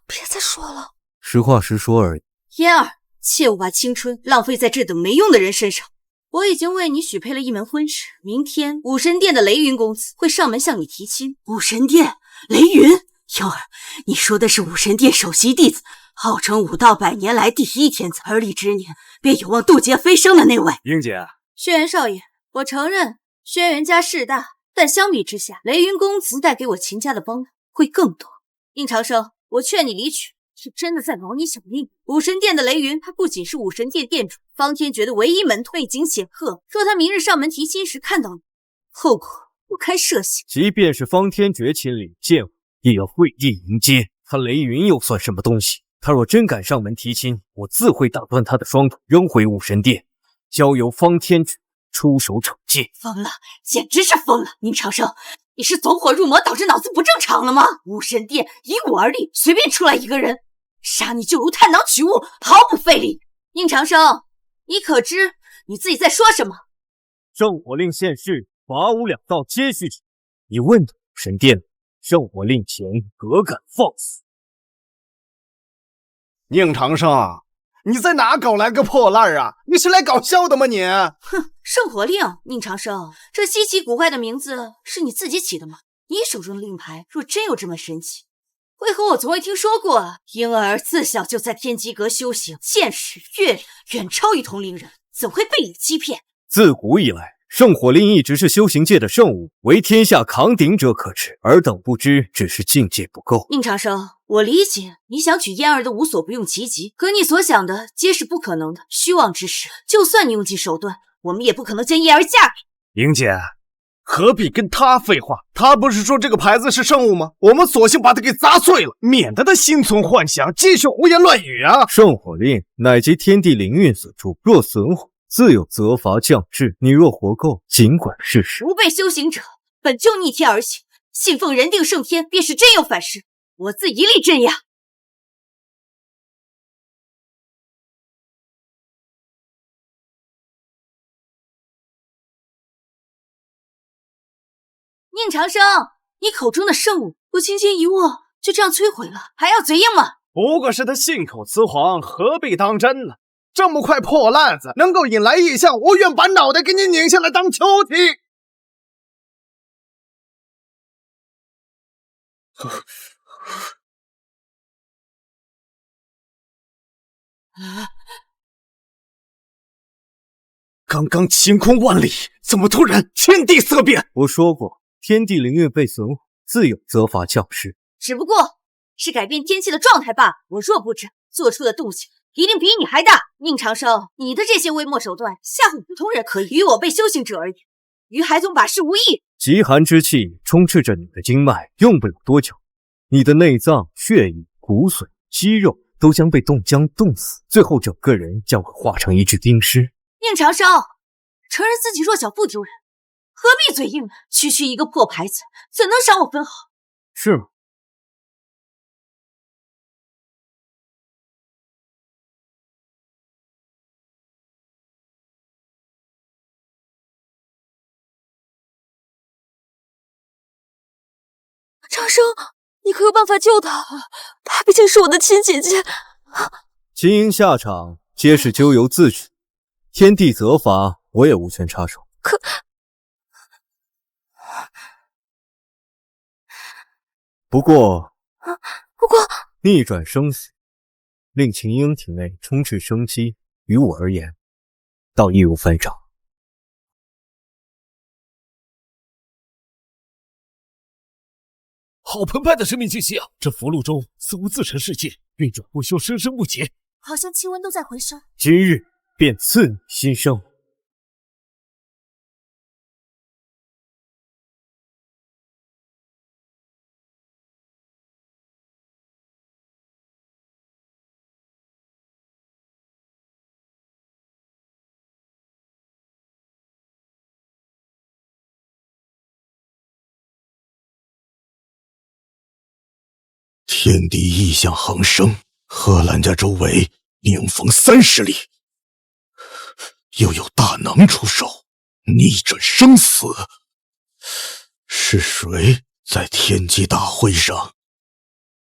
别再说了，实话实说而已。嫣儿，切勿把青春浪费在这等没用的人身上。我已经为你许配了一门婚事，明天武神殿的雷云公子会上门向你提亲。武神殿？雷云？嫣儿，你说的是武神殿首席弟子，号称武道100年来第一天才，而立之年便有望渡劫飞升的那位。英姐，轩辕少爷，我承认轩辕家势大，但相比之下，雷云公子带给我秦家的帮助会更多。宁长生，我劝你离去，是真的在劳你小命。武神殿的雷云，他不仅是武神殿殿主方天诀的唯一门徒，背景显赫。若他明日上门提亲时看到你，后果不堪设想。即便是方天诀亲临见我，也要跪地迎接。他雷云又算什么东西？他若真敢上门提亲，我自会打断他的双腿，扔回武神殿，交由方天诀出手惩戒。疯了，简直是疯了！宁长生，你是走火入魔导致脑子不正常了吗？武神殿以我而立，随便出来一个人，杀你就如探囊取物，毫不费力。宁长生，你可知你自己在说什么？圣火令现世，法武两道皆虚指。你问的武神殿，圣火令前何敢放肆？宁长生，你在哪搞来个破烂啊？你是来搞笑的吗你？哼，圣火令，宁长生，这稀奇古怪的名字是你自己起的吗？你手中的令牌若真有这么神奇，为何我从未听说过啊？婴儿自小就在天机阁修行，见识阅历远超于同龄人，怎会被你欺骗？自古以来，圣火令一直是修行界的圣物，为天下扛鼎者可持。尔等不知，只是境界不够。宁长生，我理解你想取嫣儿的无所不用其极，可你所想的皆是不可能的虚妄之事。就算你用尽手段，我们也不可能将嫣儿嫁给莹姐。何必跟他废话？他不是说这个牌子是圣物吗？我们索性把它给砸碎了，免得他心存幻想，继续胡言乱语啊！圣火令乃即天地灵运所铸，若损毁，自有责罚降至。你若活够，尽管试试。吾辈修行者本就逆天而行，信奉人定胜天，便是真有反噬，我自一力镇压。宁长生，你口中的圣物，我轻轻一握，就这样摧毁了，还要嘴硬吗？不过是他信口雌黄，何必当真呢？这么块破烂子能够引来异象，我愿把脑袋给你拧下来当球踢。刚刚晴空万里，怎么突然天地色变？我说过，天地灵运被损毁，自有责罚降世。只不过是改变天气的状态罢了。我若不知，做出的动静一定比你还大。宁长生，你的这些微末手段吓唬普通人可以，与我辈修行者而言，与海总把事无异。极寒之气充斥着你的经脉，用不了多久，你的内脏、血液、骨髓、肌肉都将被冻僵冻死，最后整个人将会化成一具冰尸。宁长生，承认自己弱小不丢人，何必嘴硬呢？区区一个破牌子，怎能赏我分毫？是吗？长生，你可有办法救她？她毕竟是我的亲姐姐。金鹰下场，皆是咎由自取，天地责罚，我也无权插手。不过，逆转生死，令秦鹰体内充斥生机，于我而言，倒易如反掌。好澎湃的生命气息啊！这符箓中似乎自成世界，运转不休，生生不竭。好像气温都在回升。今日便赐你新生。天地异象横生，贺兰家周围宁风30里，又有大能出手，逆转生死。是谁在天机大会上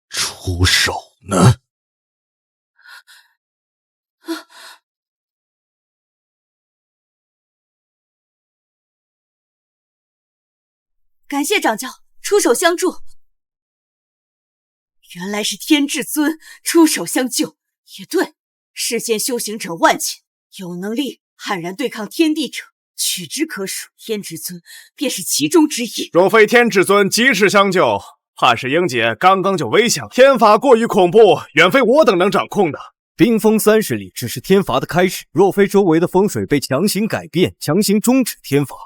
出手呢？感谢掌教出手相助。原来是天至尊出手相救，也对，世间修行者万千，有能力悍然对抗天地者屈指可数，天至尊便是其中之一。若非天至尊及时相救，怕是英姐刚刚就危险。天罚过于恐怖，远非我等能掌控的。冰封30里只是天罚的开始，若非周围的风水被强行改变，强行终止天罚，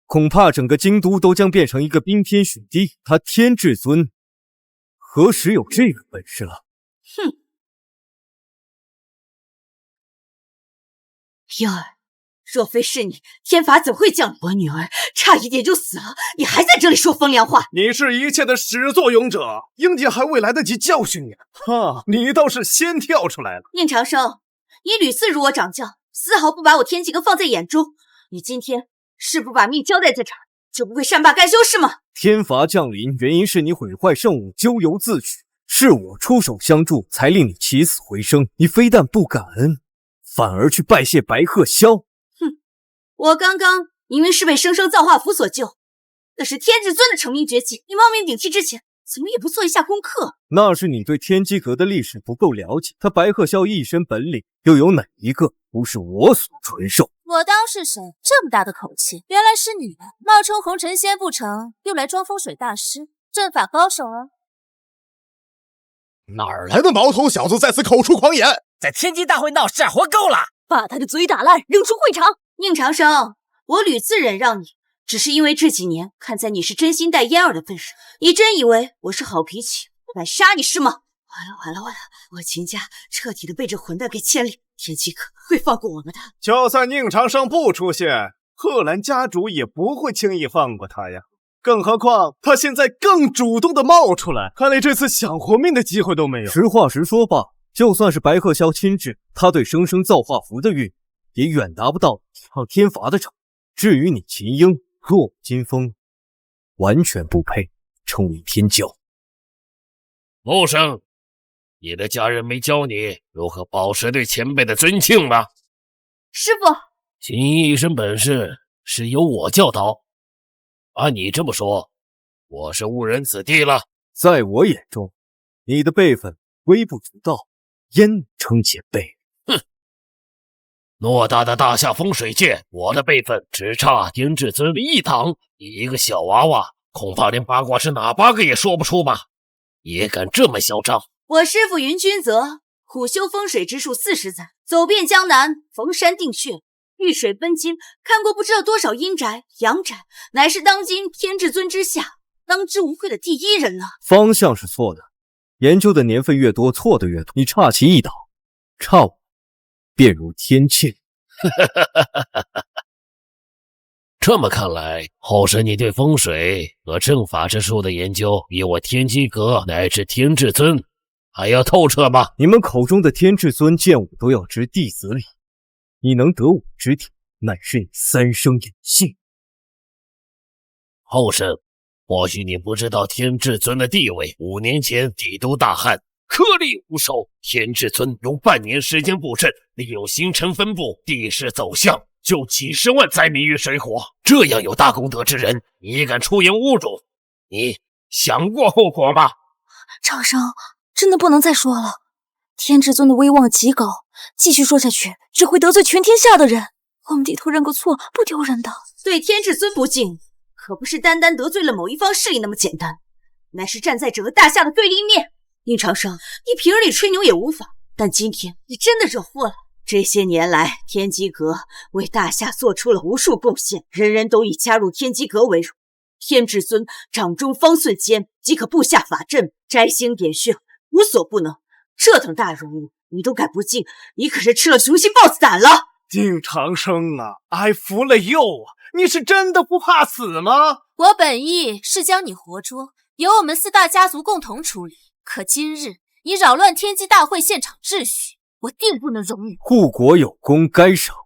恐怕整个京都都将变成一个冰天雪地。他天至尊何时有这个本事了？哼！婴儿，若非是你，天罚怎会降临？我女儿差一点就死了，你还在这里说风凉话！你是一切的始作俑者，英姐还未来得及教训你。哈，你倒是先跳出来了。宁长生，你屡次辱我掌教，丝毫不把我天机阁放在眼中。你今天是不把命交代在这儿，就不会善罢甘休是吗？天罚降临，原因是你毁坏圣物，咎由自取。是我出手相助，才令你起死回生。你非但不感恩，反而去拜谢白鹤霄。哼，我刚刚明明是被生生造化符所救，那是天至尊的成名绝技。你冒名顶替之前，怎么也不做一下功课？那是你对天机阁的历史不够了解。他白鹤霄一身本领，又有哪一个不是我所传授？我当是谁？这么大的口气，原来是你，冒充红尘仙不成，又来装风水大师，阵法高手啊！哪儿来的毛头小子在此口出狂言？在天机大会闹事，活够了！把他的嘴打烂，扔出会场！宁长生，我屡次忍让你，只是因为这几年看在你是真心待嫣儿的份上，你真以为我是好脾气来杀你是吗？完了！我秦家彻底的被这混蛋给牵连，天机阁会放过我们的。就算宁长生不出现，贺兰家主也不会轻易放过他呀。更何况他现在更主动的冒出来，看来这次想活命的机会都没有。实话实说吧，就算是白鹤霄亲至，他对生生造化符的运也远达不到抗天罚的程度。至于你秦英、弱金风，完全不配称为天骄。陆生，你的家人没教你如何保持对前辈的尊敬吗？师父，秦英一身本事是由我教导，按你这么说，我是误人子弟了。在我眼中，你的辈分微不足道，焉能称前辈？哼！偌大的大夏风水界，我的辈分只差天至尊一档。你一个小娃娃，恐怕连八卦是哪8个也说不出吧？也敢这么嚣张？我师父云君泽苦修风水之术40载，走遍江南，逢山定穴，遇水分金，看过不知道多少阴宅、阳宅，乃是当今天至尊之下当之无愧的第一人了。方向是错的，研究的年份越多，错的越多。你差其一档，差我便如天堑。这么看来，后生你对风水和正法之术的研究，比我天机阁乃至天至尊还要透彻吗？你们口中的天至尊见我都要知弟子礼，你能得我之体，乃是你3生有幸。后生，或许你不知道天至尊的地位。5年前帝都大旱，颗粒无收，天至尊用半年时间布阵，利用星辰分布、地势走向，救几10万灾民于水火。这样有大功德之人，你敢出言侮辱？你想过后果吗？长生，真的不能再说了。天至尊的威望极高，继续说下去只会得罪全天下的人。我们低头认个错不丢人的。对天至尊不敬，可不是单单得罪了某一方势力那么简单，乃是站在整个大夏的对立面。宁长生，你平日里吹牛也无妨，但今天你真的惹祸了。这些年来，天机阁为大夏做出了无数贡献，人人都以加入天机阁为荣。天至尊掌中方寸间即可布下法阵，摘星点穴，无所不能。这等大荣誉，你都敢不敬，你可是吃了雄心豹子胆了。宁长生啊，哀服了又啊！你是真的不怕死吗？我本意是将你活捉，由我们4大家族共同处理。可今日你扰乱天机大会现场秩序，我定不能容你。护国有功该赏，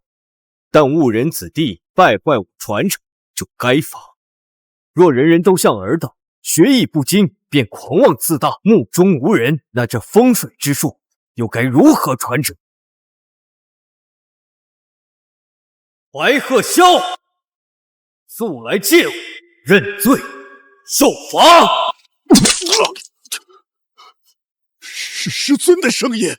但误人子弟，败坏我传承，就该罚。若人人都像尔等，学艺不精，便狂妄自大，目中无人，那这风水之术又该如何传承？白鹤霄，速来见我，认罪受罚。是师尊的声音。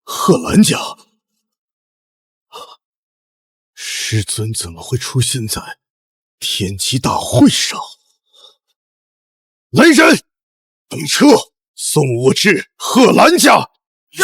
贺兰家，师尊怎么会出现在天机大会上？来人，登车，送我至贺兰家。是。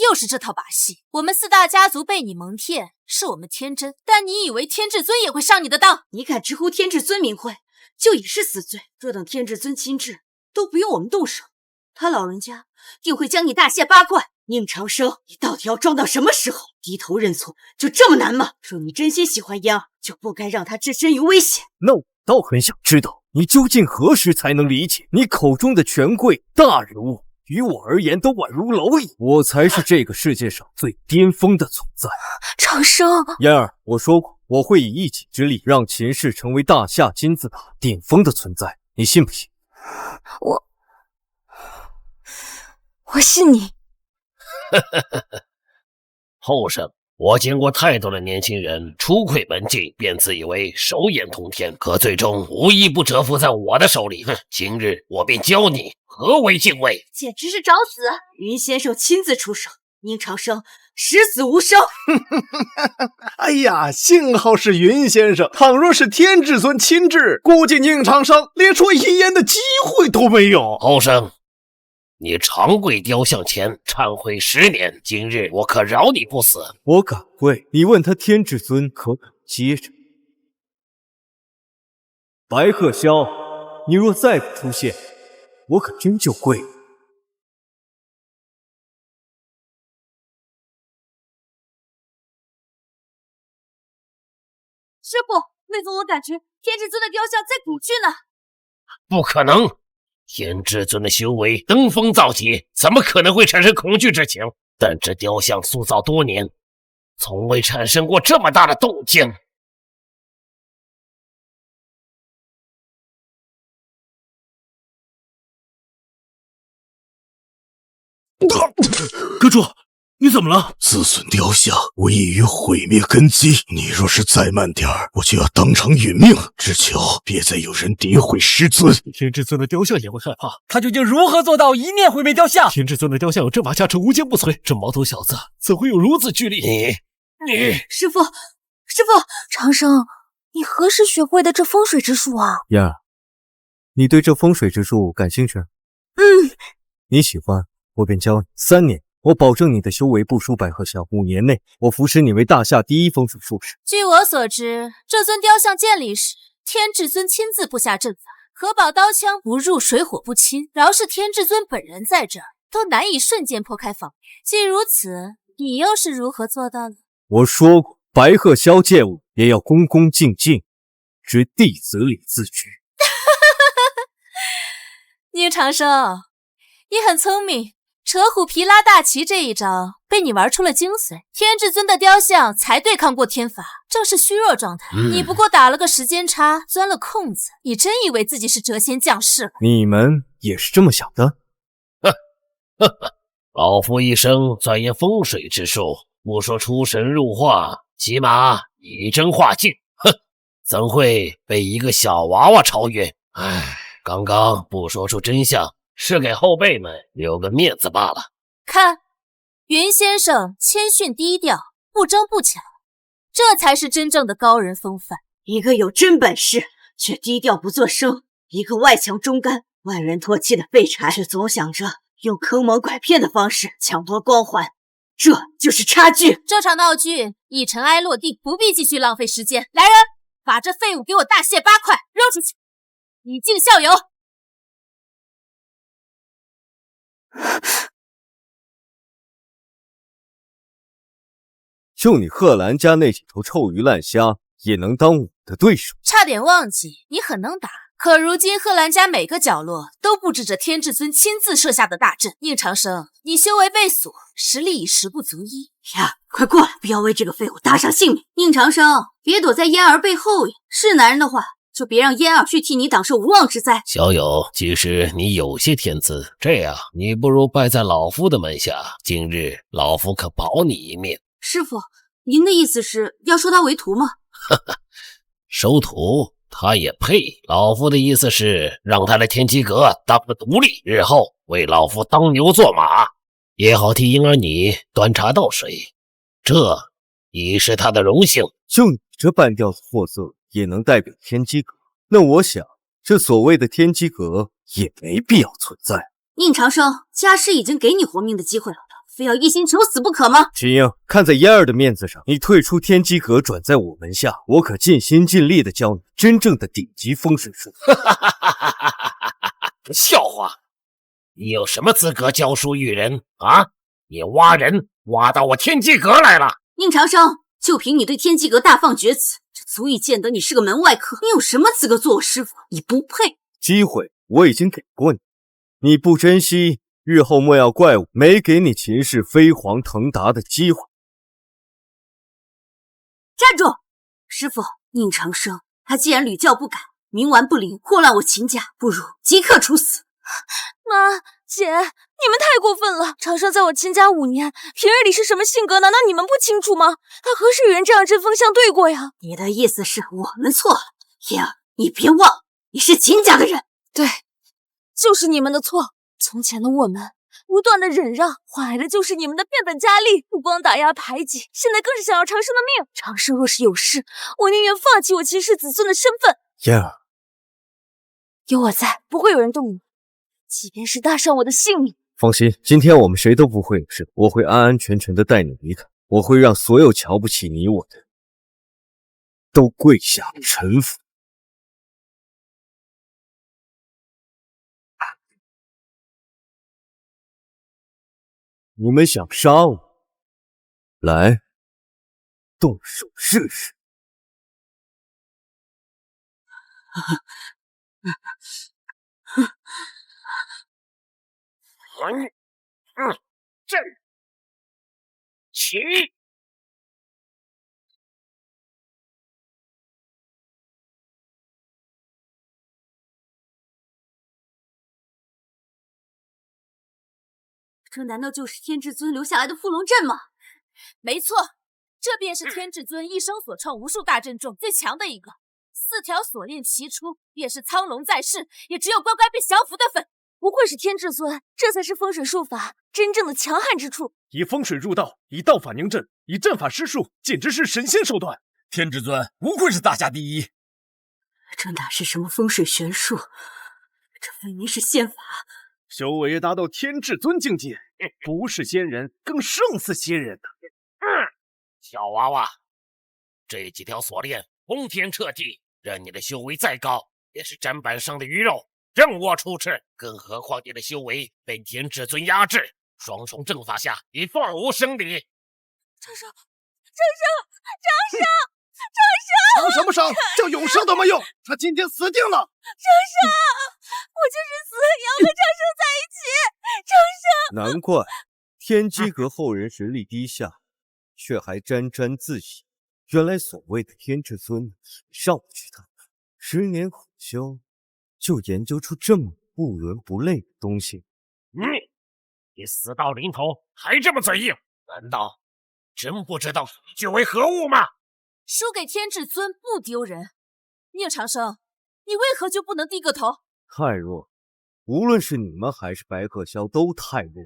又是这套把戏，我们4大家族被你蒙骗，是我们天真，但你以为天至尊也会上你的当？你敢直呼天至尊名讳，就已是死罪。若等天至尊亲至，都不用我们动手，他老人家定会将你大卸8块。宁长生，你到底要装到什么时候？低头认错就这么难吗？若你真心喜欢嫣儿，就不该让她置身于危险。那我倒很想知道，你究竟何时才能理解，你口中的权贵大人物于我而言都宛如蝼蚁，我才是这个世界上最巅峰的存在。长生，嫣儿，我说过，我会以一己之力让秦氏成为大夏金字塔顶峰的存在，你信不信？我信你。后生，我见过太多的年轻人初窥门径，便自以为手眼通天，可最终无一不折服在我的手里。哼！今日我便教你何为敬畏，简直是找死！云先生亲自出手，宁长生十死无生。哎呀，幸好是云先生，倘若是天至尊亲至，估计宁长生连说遗言的机会都没有。后生，你长跪雕像前忏悔10年，今日我可饶你不死。我敢跪，你问他天至尊可肯接着？白鹤霄，你若再不出现，我可真就跪了。师傅，为何我感觉天至尊的雕像在古巨呢？不可能！天至尊的修为登峰造极，怎么可能会产生恐惧之情？但这雕像塑造多年，从未产生过这么大的动静。阁主，你怎么了？自损雕像，无异于毁灭根基。你若是再慢点儿，我就要当场殒命。只求别再有人诋毁师尊。天至尊的雕像也会害怕，他究竟如何做到一念毁灭雕像？天至尊的雕像有这把加持，无坚不摧。这毛头小子怎会有如此巨力？你师傅，长生，你何时学会的这风水之术啊？嫣儿，你对这风水之术感兴趣？你喜欢，我便教你。3年。我保证你的修为不输白鹤霄，5年内我扶持你为大夏第一风水术士。据我所知，这尊雕像建立时，天至尊亲自布下阵法，可保刀枪不入，水火不侵。饶是天至尊本人在这儿，都难以瞬间破开防御。既如此，你又是如何做到的？我说过，白鹤霄见我也要恭恭敬敬，知弟子礼自居。宁长生，你很聪明。扯虎皮拉大旗这一招被你玩出了精髓，天至尊的雕像才对抗过天罚，正是虚弱状态。你不过打了个时间差，钻了空子，你真以为自己是谪仙降世了？你们也是这么想的？老夫一生钻研风水之术，不说出神入化，起码以真化境。怎会被一个小娃娃超越？刚刚不说出真相，是给后辈们留个面子罢了。看，云先生谦逊低调，不争不抢，这才是真正的高人风范。一个有真本事却低调不作声，一个外强中干、万人唾弃的废柴，却总想着用坑蒙拐骗的方式抢夺光环，这就是差距。这场闹剧已尘埃落定，不必继续浪费时间。来人，把这废物给我大卸8块，扔出去，以儆效尤。就你贺兰家那几头臭鱼烂虾，也能当我的对手？差点忘记，你很能打。可如今贺兰家每个角落都布置着天至尊亲自设下的大阵。宁长生，你修为被锁，实力已时不足一呀！快过来，不要为这个废物搭上性命。宁长生，别躲在嫣儿背后呀！是男人的话，就别让嫣儿去替你挡受无妄之灾。小友，即使你有些天资，这样你不如拜在老夫的门下，今日老夫可保你一命。师傅，您的意思是要收他为徒吗？哈哈，收徒？他也配？老夫的意思是让他来天机阁当个独立，日后为老夫当牛做马，也好替婴儿你端茶倒水，这已是他的荣幸。就你这半吊子货色也能代表天机阁，那我想这所谓的天机阁也没必要存在。宁长生，家师已经给你活命的机会了，非要一心求死不可吗？秦英，看在嫣儿的面子上，你退出天机阁，转在我门下，我可尽心尽力的教你真正的顶级风水术。笑话！你有什么资格教书育人啊？你挖人挖到我天机阁来了！宁长生，就凭你对天机阁大放厥词，这足以见得你是个门外客。你有什么资格做我师傅？你不配！机会我已经给过你，你不珍惜，日后莫要怪我没给你秦氏飞黄腾达的机会。站住！师傅，宁长生，他既然屡教不改，冥顽不灵，祸乱我秦家，不如即刻处死。妈，姐，你们太过分了！长生在我秦家5年，平日里是什么性格，难道你们不清楚吗？他何时与人这样针锋相对过呀？你的意思是我们错了？嫣儿，你别忘，你是秦家的人。对，就是你们的错。从前的我们不断的忍让，换来的就是你们的变本加厉，不光打压排挤，现在更是想要长生的命。长生若是有事，我宁愿放弃我秦氏子孙的身份。嫣儿，有我在，不会有人动你，即便是搭上我的性命。放心，今天我们谁都不会有事，我会安安全全的带你离开，我会让所有瞧不起你我的都跪下臣服。你们想杀我？来，动手试试。阵起！这难道就是天至尊留下来的伏龙阵吗？没错，这便是天至尊一生所创无数大阵中最强的一个。4条锁链齐出，便是苍龙在世，也只有乖乖被降服的份。不愧是天至尊，这才是风水术法真正的强悍之处。以风水入道，以道法凝阵，以阵法施术，简直是神仙手段。天至尊无愧是大家第一。这哪是什么风水玄术，这分明是仙法。修为达到天至尊境界，不是仙人，更胜似仙人的。小娃娃，这几条锁链轰天彻地，任你的修为再高，也是砧板上的鱼肉，任我出斥。更何况你的修为被天至尊压制，双重阵法下已放无生理。长生，伤什么伤？叫永生都没用，他今天死定了。长生，我就是死也要和长生在一起。长生，难怪天机阁后人实力低下，却还沾沾自喜。原来所谓的天至尊上不去他10年苦修，就研究出这么不伦不类的东西。你死到临头还这么嘴硬，难道真不知道究为何物吗？输给天至尊不丢人。宁长生，你为何就不能低个头？太弱，无论是你们还是白鹤霄都太弱。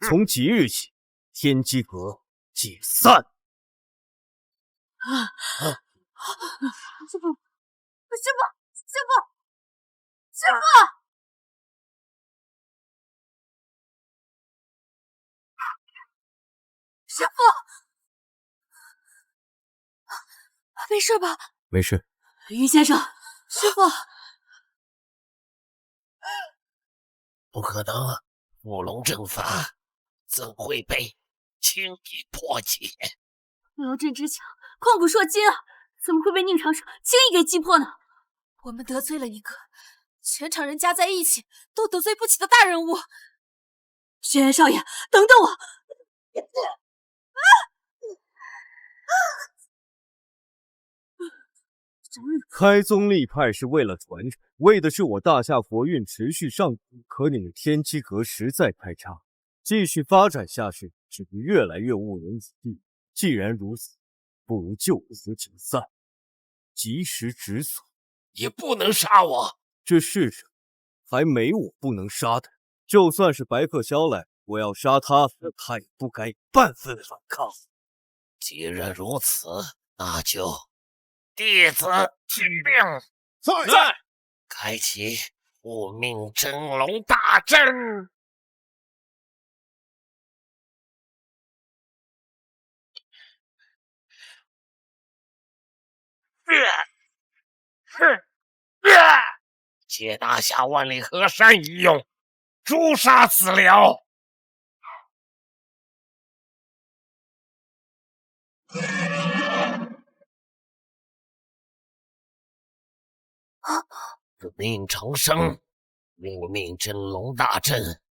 从即日起，天机阁解散。师傅，没事吧？没事。云先生，师傅，不可能，伏龙阵法怎会被轻易破解？瑶阵之强，旷古烁今啊，怎么会被宁长生轻易给击破呢？我们得罪了一个全场人加在一起都得罪不起的大人物。轩辕少爷，等等我！开宗立派是为了传承，为的是我大夏佛运持续上古。可你们天机阁实在太差，继续发展下去只会越来越误人子弟。既然如此，不如就此解散，及时止损。也不能杀我，这世上还没我不能杀的。就算是白鹤萧来，我要杀他，他也不该半分反抗。既然如此，那就弟子听令，在，开启护命真龙大阵。借大夏万里河山一用，诛杀此僚。宁长生，护命真龙大阵，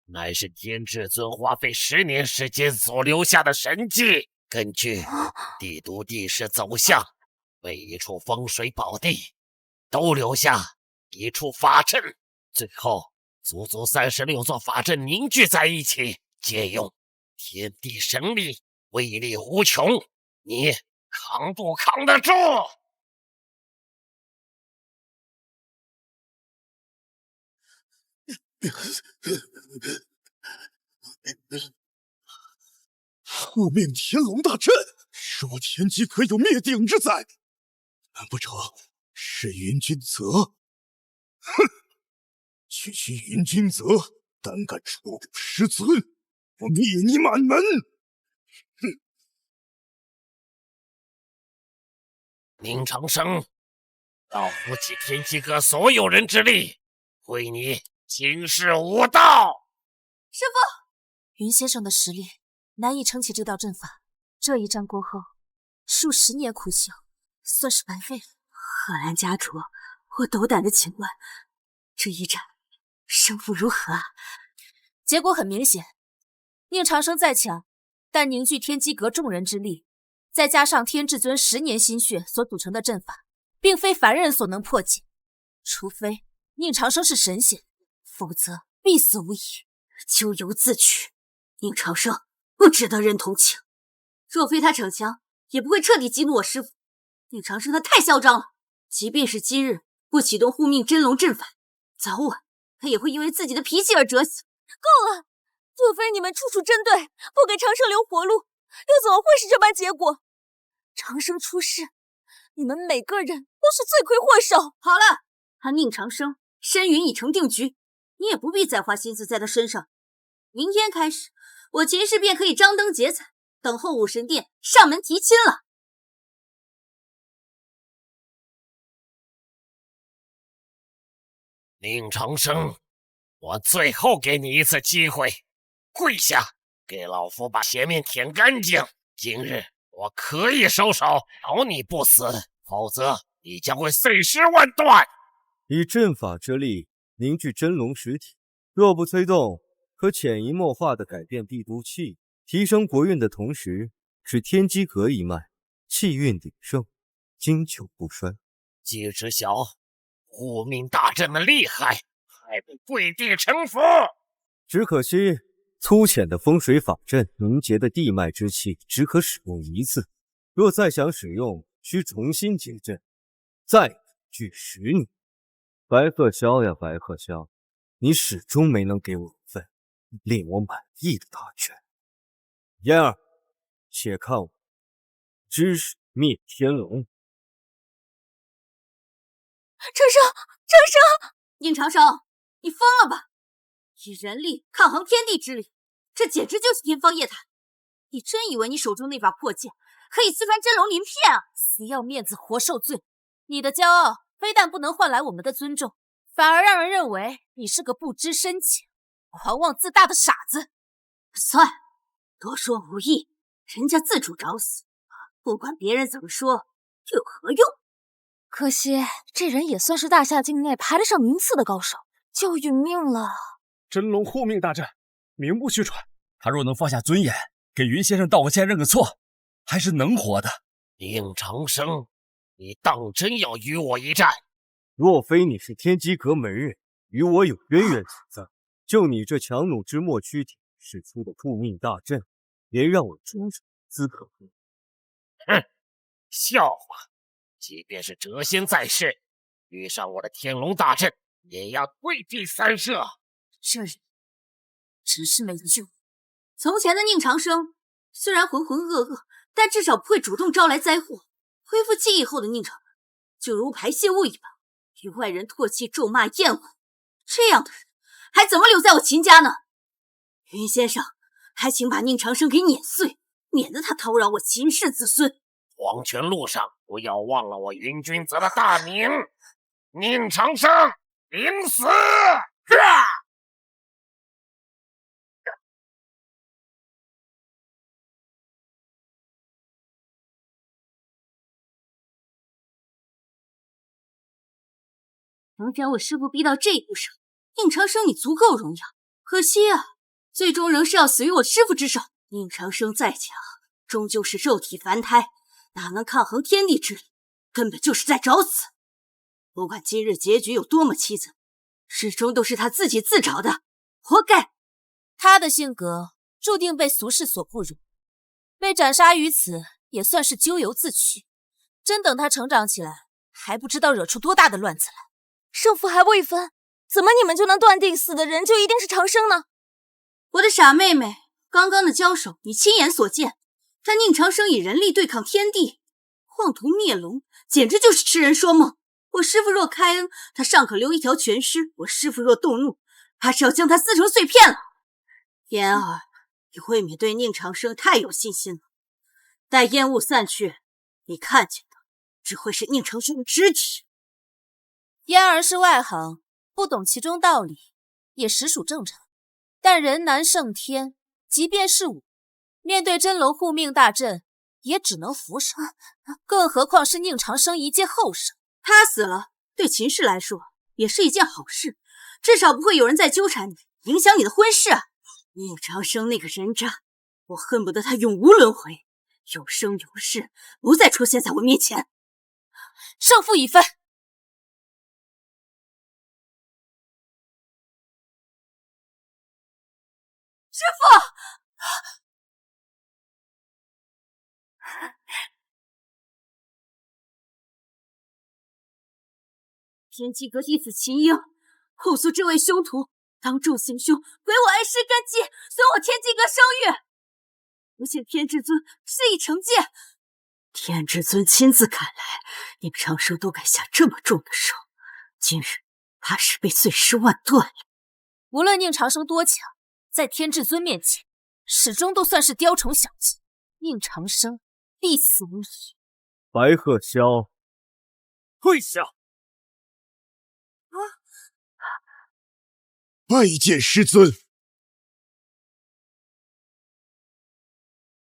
乃是天至尊花费10年时间所留下的神迹。根据帝都地势走向，每一处风水宝地都留下一处法阵，最后足足36座法阵凝聚在一起，借用天地神力，威力无穷。你扛不扛得住？护命天龙大阵，是我天机阁有灭顶之灾，难不成是云君泽？哼！区区云君泽，胆敢出古师尊，我灭你满门！哼！宁长生，要扶起天机阁所有人之力，为你惊世无道。师父，云先生的实力难以撑起这道阵法，这一战过后，数十年苦修算是白费了。贺兰家主，我斗胆的请问，这一战胜负如何啊？结果很明显，宁长生再强，但凝聚天机阁众人之力，再加上天至尊10年心血所组成的阵法，并非凡人所能破解。除非宁长生是神仙，否则必死无疑。咎由自取，宁长生不值得人同情。若非他逞强，也不会彻底激怒我师父。宁长生他太嚣张了，即便是今日不启动护命真龙阵法，早晚他也会因为自己的脾气而折死。够了！若非你们处处针对，不给长生留活路，又怎么会是这般结果？长生出事，你们每个人都是罪魁祸首。好了，他宁长生身云已成定局，你也不必再花心思在他身上。明天开始，我秦氏便可以张灯结彩，等候武神殿上门提亲了。宁长生，我最后给你一次机会，跪下，给老夫把鞋面舔干净。今日我可以收手，饶你不死，否则你将会碎尸万段。以阵法之力凝聚真龙实体，若不催动，可潜移默化地改变帝都气，提升国运的同时，使天机阁一脉气运鼎盛，经久不衰。既知晓护命大阵的厉害，还不跪地臣服？只可惜粗浅的风水法阵凝结的地脉之气只可使用一次，若再想使用，需重新结阵，再聚10年。白鹤萧呀，白鹤萧，你始终没能给我一份令我满意的大权。嫣儿，且看我知识灭天龙。长生，宁长生，你疯了吧？以人力抗衡天地之力，这简直就是天方夜谭。你真以为你手中那把破剑可以刺穿真龙鳞片啊？死要面子活受罪！你的骄傲非但不能换来我们的尊重，反而让人认为你是个不知深浅、狂妄自大的傻子。算了，多说无益，人家自主找死，不管别人怎么说有何用？可惜这人也算是大夏境内排得上名次的高手，就殒命了。真龙护命大阵，名不虚传。他若能放下尊严，给云先生道个歉认个错，还是能活的。宁长生，你当真要与我一战？若非你是天机阁门人，与我有渊源存在，就你这强弩之末躯体使出的护命大阵，连让我出手资格没有。哼，笑话！即便是谪仙在世，遇上我的天龙大阵，也要跪地三舍。这人真是没救。从前的宁长生虽然浑浑噩噩，但至少不会主动招来灾祸。恢复记忆后的宁长就如排泄物一般，与外人唾弃、咒骂、厌恶。这样的人还怎么留在我秦家呢？云先生，还请把宁长生给碾碎，免得他叨扰我秦氏子孙。黄泉路上，不要忘了我云君泽的大名，宁长生，领死！能将我师父逼到这一步上，宁长生你足够荣耀。可惜啊，最终仍是要死于我师父之手。宁长生再强，终究是肉体凡胎，哪能抗衡天地之力？根本就是在找死。不管今日结局有多么凄惨，始终都是他自己自找的，活该。他的性格注定被俗世所不容，被斩杀于此也算是咎由自取。真等他成长起来，还不知道惹出多大的乱子来。胜负还未分，怎么你们就能断定死的人就一定是长生呢？我的傻妹妹，刚刚的交手你亲眼所见，但宁长生以人力对抗天地，妄图灭龙，简直就是痴人说梦。我师父若开恩，他尚可留一条全尸；我师父若动怒，怕是要将他撕成碎片了。嫣儿，你未免对宁长生太有信心了。待烟雾散去，你看见的只会是宁长生的肢体。嫣儿是外行，不懂其中道理，也实属正常。但人难胜天，即便是我，面对真龙护命大阵，也只能俯首。更何况是宁长生一介后生，他死了，对秦氏来说也是一件好事，至少不会有人再纠缠你，影响你的婚事啊。宁长生那个人渣，我恨不得他永无轮回，有生有世，不再出现在我面前。胜负已分。师父！天机阁弟子秦英，后诉这位凶徒当众行凶，毁我恩师根基，损我天机阁声誉。不信天至尊施以惩戒。天至尊亲自赶来，宁长生都敢下这么重的手，今日怕是被碎尸万段了。无论宁长生多强，在天至尊面前，始终都算是雕虫小技。宁长生必死无疑。白鹤霄，跪下！拜见师尊。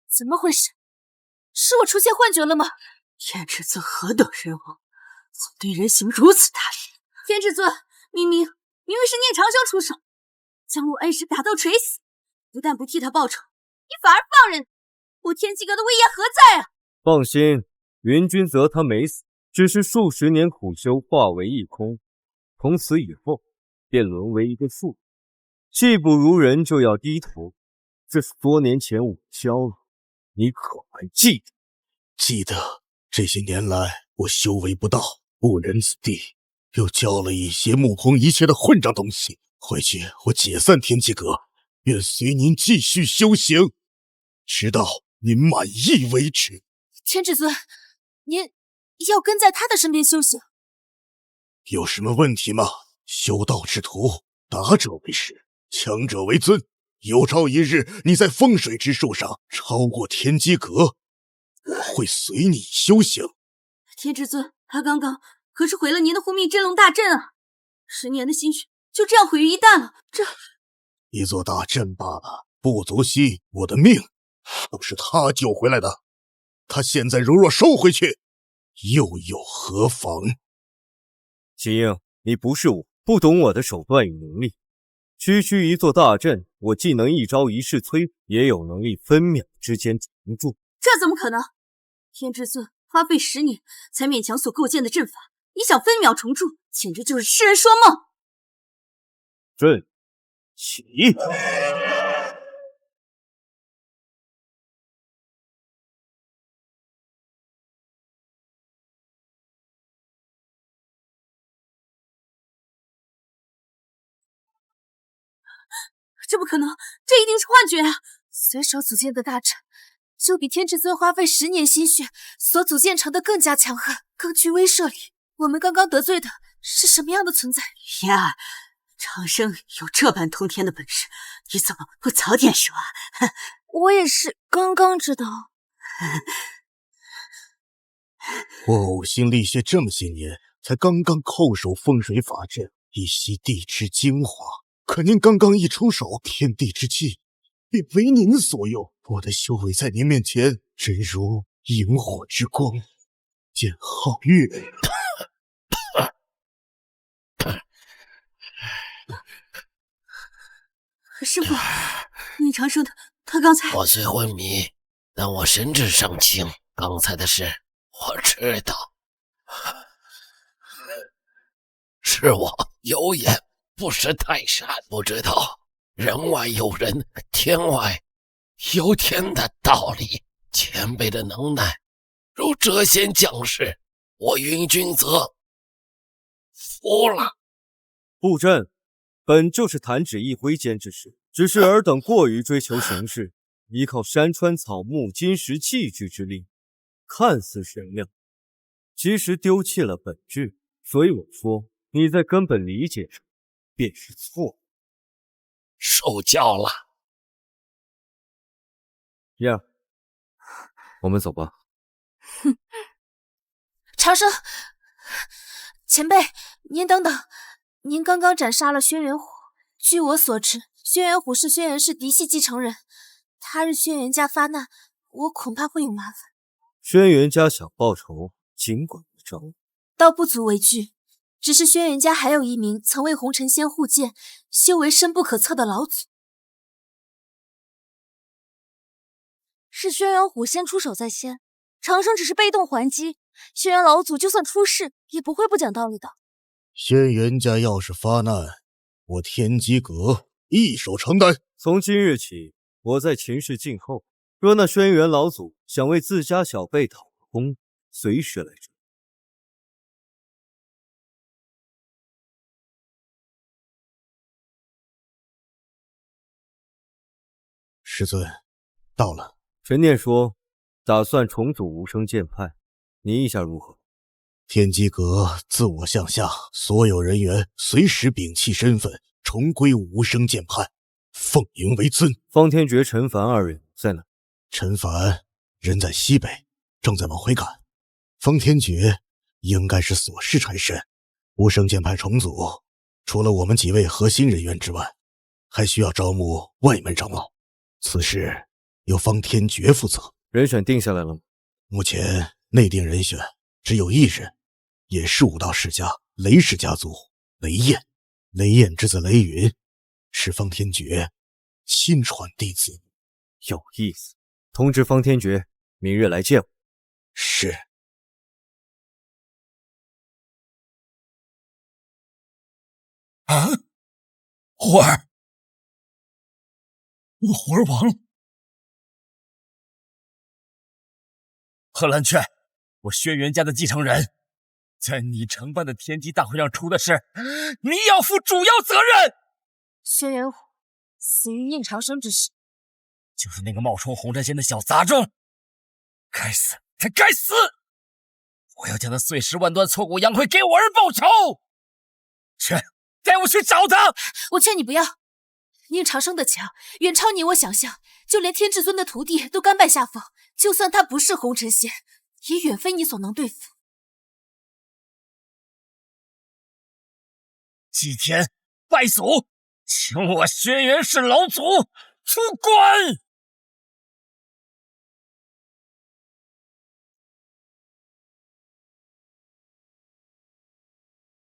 怎么回事？是我出现幻觉了吗？天至尊何等人王，怎对人行如此大礼？天至尊，明明是宁长生出手，将我恩师打到垂死，不但不替他报仇，你反而放任，我天机阁的威严何在啊？放心，云君泽他没死，只是数十年苦修化为一空，从此以后便沦为一个术，技不如人就要低头，这是多年前我教了你，可还记得？记得，这些年来我修为不到，误人子弟，又教了一些目空一切的混账东西。回去我解散天机阁，愿随您继续修行，直到您满意为止。天至尊，您要跟在他的身边修行？有什么问题吗？修道之途，达者为师，强者为尊。有朝一日你在风水之术上超过天机阁，我会随你修行。天至尊，他刚刚可是毁了您的护命真龙大阵啊！10年的心血就这样毁于一旦了，这一座大阵罢了，不足惜我的命。都是他救回来的。他现在如若收回去，又有何妨？秦英，你不是我，不懂我的手段与能力。区区一座大阵，我既能一招一式摧，也有能力分秒之间重铸。这怎么可能？天至尊花费10年才勉强所构建的阵法，你想分秒重铸，简直就是痴人说梦。阵起！这不可能，这一定是幻觉啊！随手组建的大阵，就比天至尊花费10年心血所组建成的更加强悍，更具威慑力。我们刚刚得罪的是什么样的存在？妍儿，长生有这般通天的本事，你怎么不早点说啊？我也是刚刚知道。我呕心沥血这么些年，才刚刚叩首风水法阵，以吸地之精华。可您刚刚一出手，天地之气便为您所用。我的修为在您面前，真如萤火之光，见皓月。师父，宁长生他刚才……我虽昏迷，但我神志尚清。刚才的事我知道，是我有眼不识泰山，不知道人外有人，天外有天的道理。前辈的能耐如谪仙降世，我云君则服了。布阵本就是弹指一挥间之事，只是尔等过于追求形式，依靠山川草木、金石器具之力，看似玄妙，其实丢弃了本质。所以我说，你在根本理解上便是错。受教了。燕儿，我们走吧。哼，长生前辈，您等等，您刚刚斩杀了轩辕虎。据我所知，轩辕虎是轩辕氏嫡系继承人，他日轩辕家发难，我恐怕会有麻烦。轩辕家想报仇，尽管找我，倒不足为惧。只是轩辕家还有一名曾为红尘仙护剑、修为深不可测的老祖。是轩辕虎先出手在先，长生只是被动还击，轩辕老祖就算出事，也不会不讲道理的。轩辕家要是发难，我天机阁一手承担。从今日起，我在秦氏静候。若那轩辕老祖想为自家小辈讨个功，随时来这。师尊，到了。陈念说，打算重组无声剑派，你意下如何？天机阁自我向下，所有人员随时摒弃身份，重归无声剑派，奉迎为尊。方天觉、陈凡二人在哪？陈凡人在西北，正在往回赶。方天觉应该是所事缠身。无声剑派重组，除了我们几位核心人员之外，还需要招募外门长老。此事由方天觉负责。人选定下来了吗？目前内定人选只有一人，也是武道世家雷氏家族雷燕。雷燕之子雷云是方天觉亲传弟子。有意思，通知方天觉明日来见我。是。啊，虎儿，我虎儿亡了。贺兰雀，我轩辕家的继承人，在你承办的天机大会上出的事，你要负主要责任。轩辕虎死于宁长生之事，就是那个冒充红尘仙的小杂种，该死，他该死！我要将他碎尸万段、挫骨扬灰，给我儿报仇！去，带我去找他！我劝你不要。宁长生的强远超你我想象，就连天至尊的徒弟都甘拜下风，就算他不是红尘仙，也远非你所能对付。祭天拜祖，请我轩辕氏老祖出关！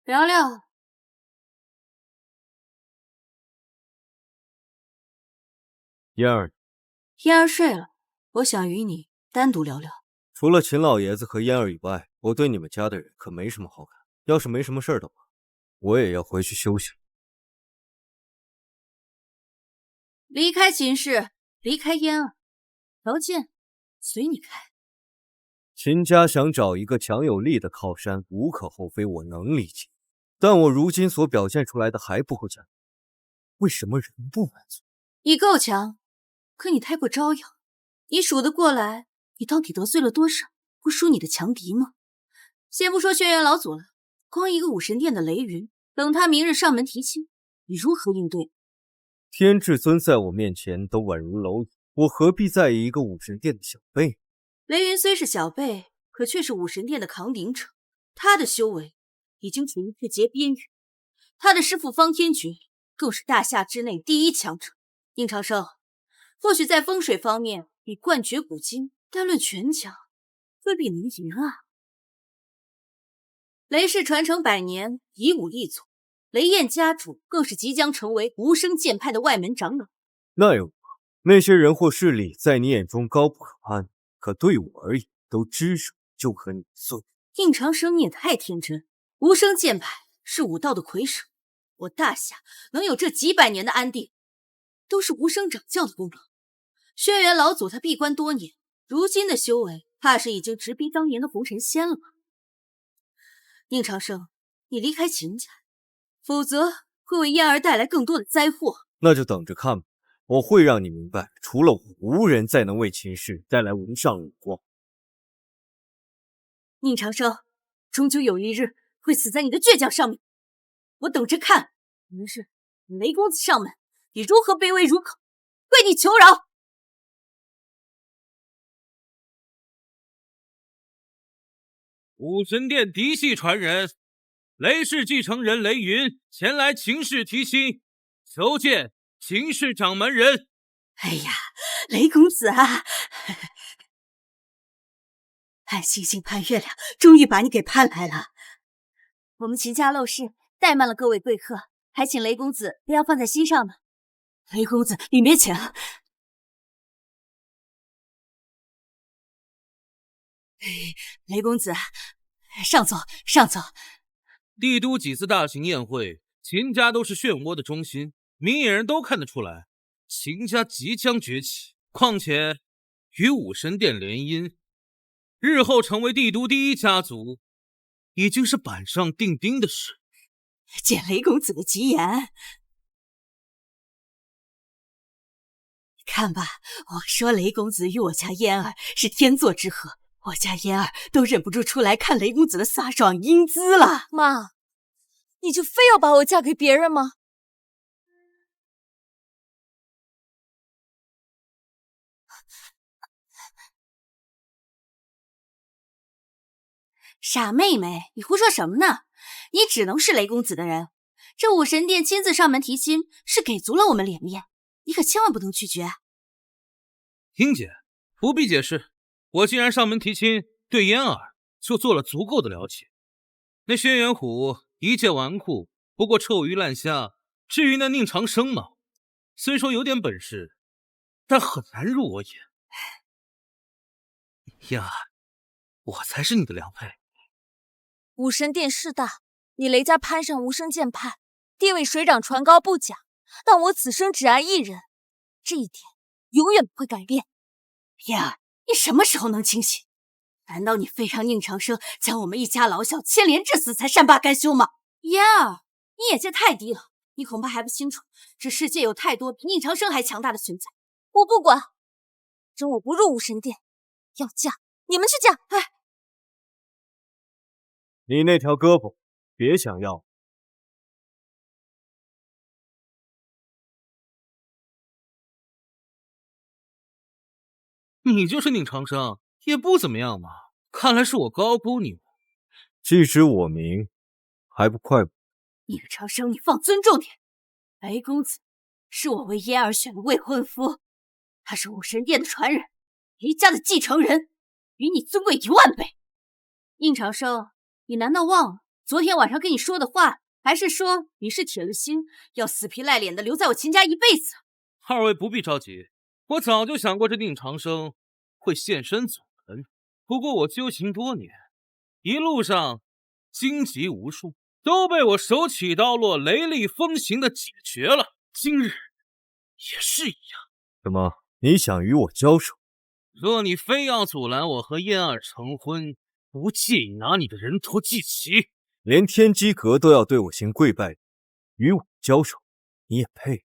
聊聊。嫣儿，嫣儿睡了，我想与你单独聊聊。除了秦老爷子和嫣儿以外，我对你们家的人可没什么好感。要是没什么事儿的话，我也要回去休息了。离开秦氏，离开嫣儿，条件随你开。秦家想找一个强有力的靠山，无可厚非，我能理解。但我如今所表现出来的还不够强，为什么人不满足？你够强，可你太过招摇。你数得过来，你到底得罪了多少不输你的强敌吗？先不说轩辕老祖了，光一个武神殿的雷云，等他明日上门提亲，你如何应对？天至尊在我面前都稳如蝼蚁，我何必在意一个武神殿的小辈？雷云虽是小辈，可却是武神殿的扛鼎者，他的修为已经处于至劫边缘，他的师父方天觉更是大夏之内第一强者。宁长生，或许在风水方面你冠绝古今，但论拳脚，未必能赢啊。雷氏传承100年，以武立宗，雷燕家主更是即将成为无声剑派的外门长老。那又如何？那些人或势力在你眼中高不可攀，可对我而言，都只手就可碾碎。宁长生，你也太天真。无声剑派是武道的魁首，我大夏能有这几百年的安定，都是无声掌教的功劳。轩辕老祖他闭关多年，如今的修为怕是已经直逼当年的红尘仙了吧？宁长生，你离开秦家，否则会为嫣儿带来更多的灾祸。那就等着看吧，我会让你明白，除了我，无人再能为秦氏带来无上荣光。宁长生，终究有一日会死在你的倔强上面，我等着看。明日雷公子上门，你如何卑微如狗，跪地求饶！武神殿嫡系传人，雷氏继承人雷云前来秦氏提亲，求见秦氏掌门人。哎呀，雷公子啊，盼星星盼月亮，终于把你给盼来了。我们秦家陋室怠慢了各位贵客，还请雷公子不要放在心上呢。雷公子，你别请。雷公子，上座，上座。帝都几次大型宴会，秦家都是漩涡的中心，明眼人都看得出来，秦家即将崛起。况且与武神殿联姻，日后成为帝都第一家族，已经是板上钉钉的事。见雷公子的吉言。看吧，我说雷公子与我家嫣儿是天作之合，我家嫣儿都忍不住出来看雷公子的飒爽英姿了。妈，你就非要把我嫁给别人吗？傻妹妹，你胡说什么呢？你只能是雷公子的人。这武神殿亲自上门提亲，是给足了我们脸面，你可千万不能拒绝。英姐，不必解释，我既然上门提亲，对嫣儿就做了足够的了解。那轩辕虎一介纨绔，不过臭鱼烂虾。至于那宁长生嘛，虽说有点本事，但很难入我眼。嫣儿，我才是你的良配。武神殿势大，你雷家攀上无声剑派，地位水涨船高不假，但我此生只爱一人，这一点永远不会改变。嫣儿，你什么时候能清醒？难道你非让宁长生将我们一家老小牵连致死才善罢甘休吗？嫣儿，你眼界太低了，你恐怕还不清楚，这世界有太多比宁长生还强大的存在。我不管，整我不入武神殿，要嫁你们去嫁。哎，你那条胳膊别想要。你就是宁长生，也不怎么样嘛。看来是我高估你。既知我名，还不快步？宁长生，你放尊重点。雷公子是我为嫣儿选的未婚夫，他是武神殿的传人，雷家的继承人，比你尊贵10000倍。宁长生，你难道忘了昨天晚上跟你说的话，还是说你是铁了心要死皮赖脸的留在我秦家一辈子？二位不必着急，我早就想过这宁长生会现身阻拦。不过我修行多年，一路上荆棘无数，都被我手起刀落、雷厉风行的解决了。今日也是一样。什么？你想与我交手？若你非要阻拦我和嫣儿成婚，不介意拿你的人头祭旗？连天机阁都要对我行跪拜，与我交手，你也配？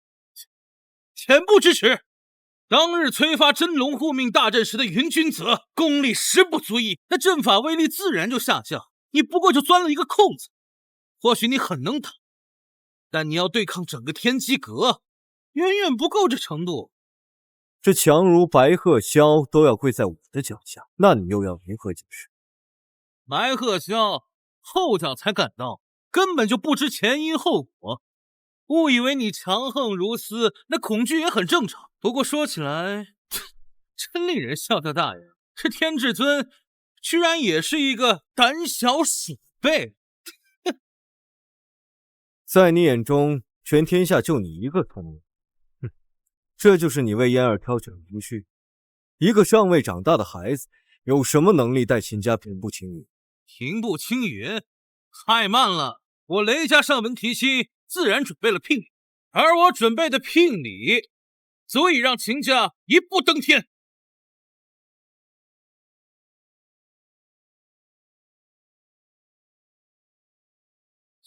恬不知耻！当日催发真龙护命大阵时的云君子，功力实不足以，那阵法威力自然就下降。你不过就钻了一个空子。或许你很能打，但你要对抗整个天机阁，远远不够这程度。这强如白鹤霄都要跪在我的脚下，那你又要如何解释？白鹤霄后脚才赶到，根本就不知前因后果，误以为你强横如斯，那恐惧也很正常。不过说起来，真令人笑掉大牙。这天至尊居然也是一个胆小鼠辈。在你眼中，全天下就你一个聪明。这就是你为嫣儿挑选的无序。一个尚未长大的孩子，有什么能力带秦家平步青云？平步青云？太慢了！我雷家上门提亲，自然准备了聘礼，而我准备的聘礼，足以让秦家一步登天。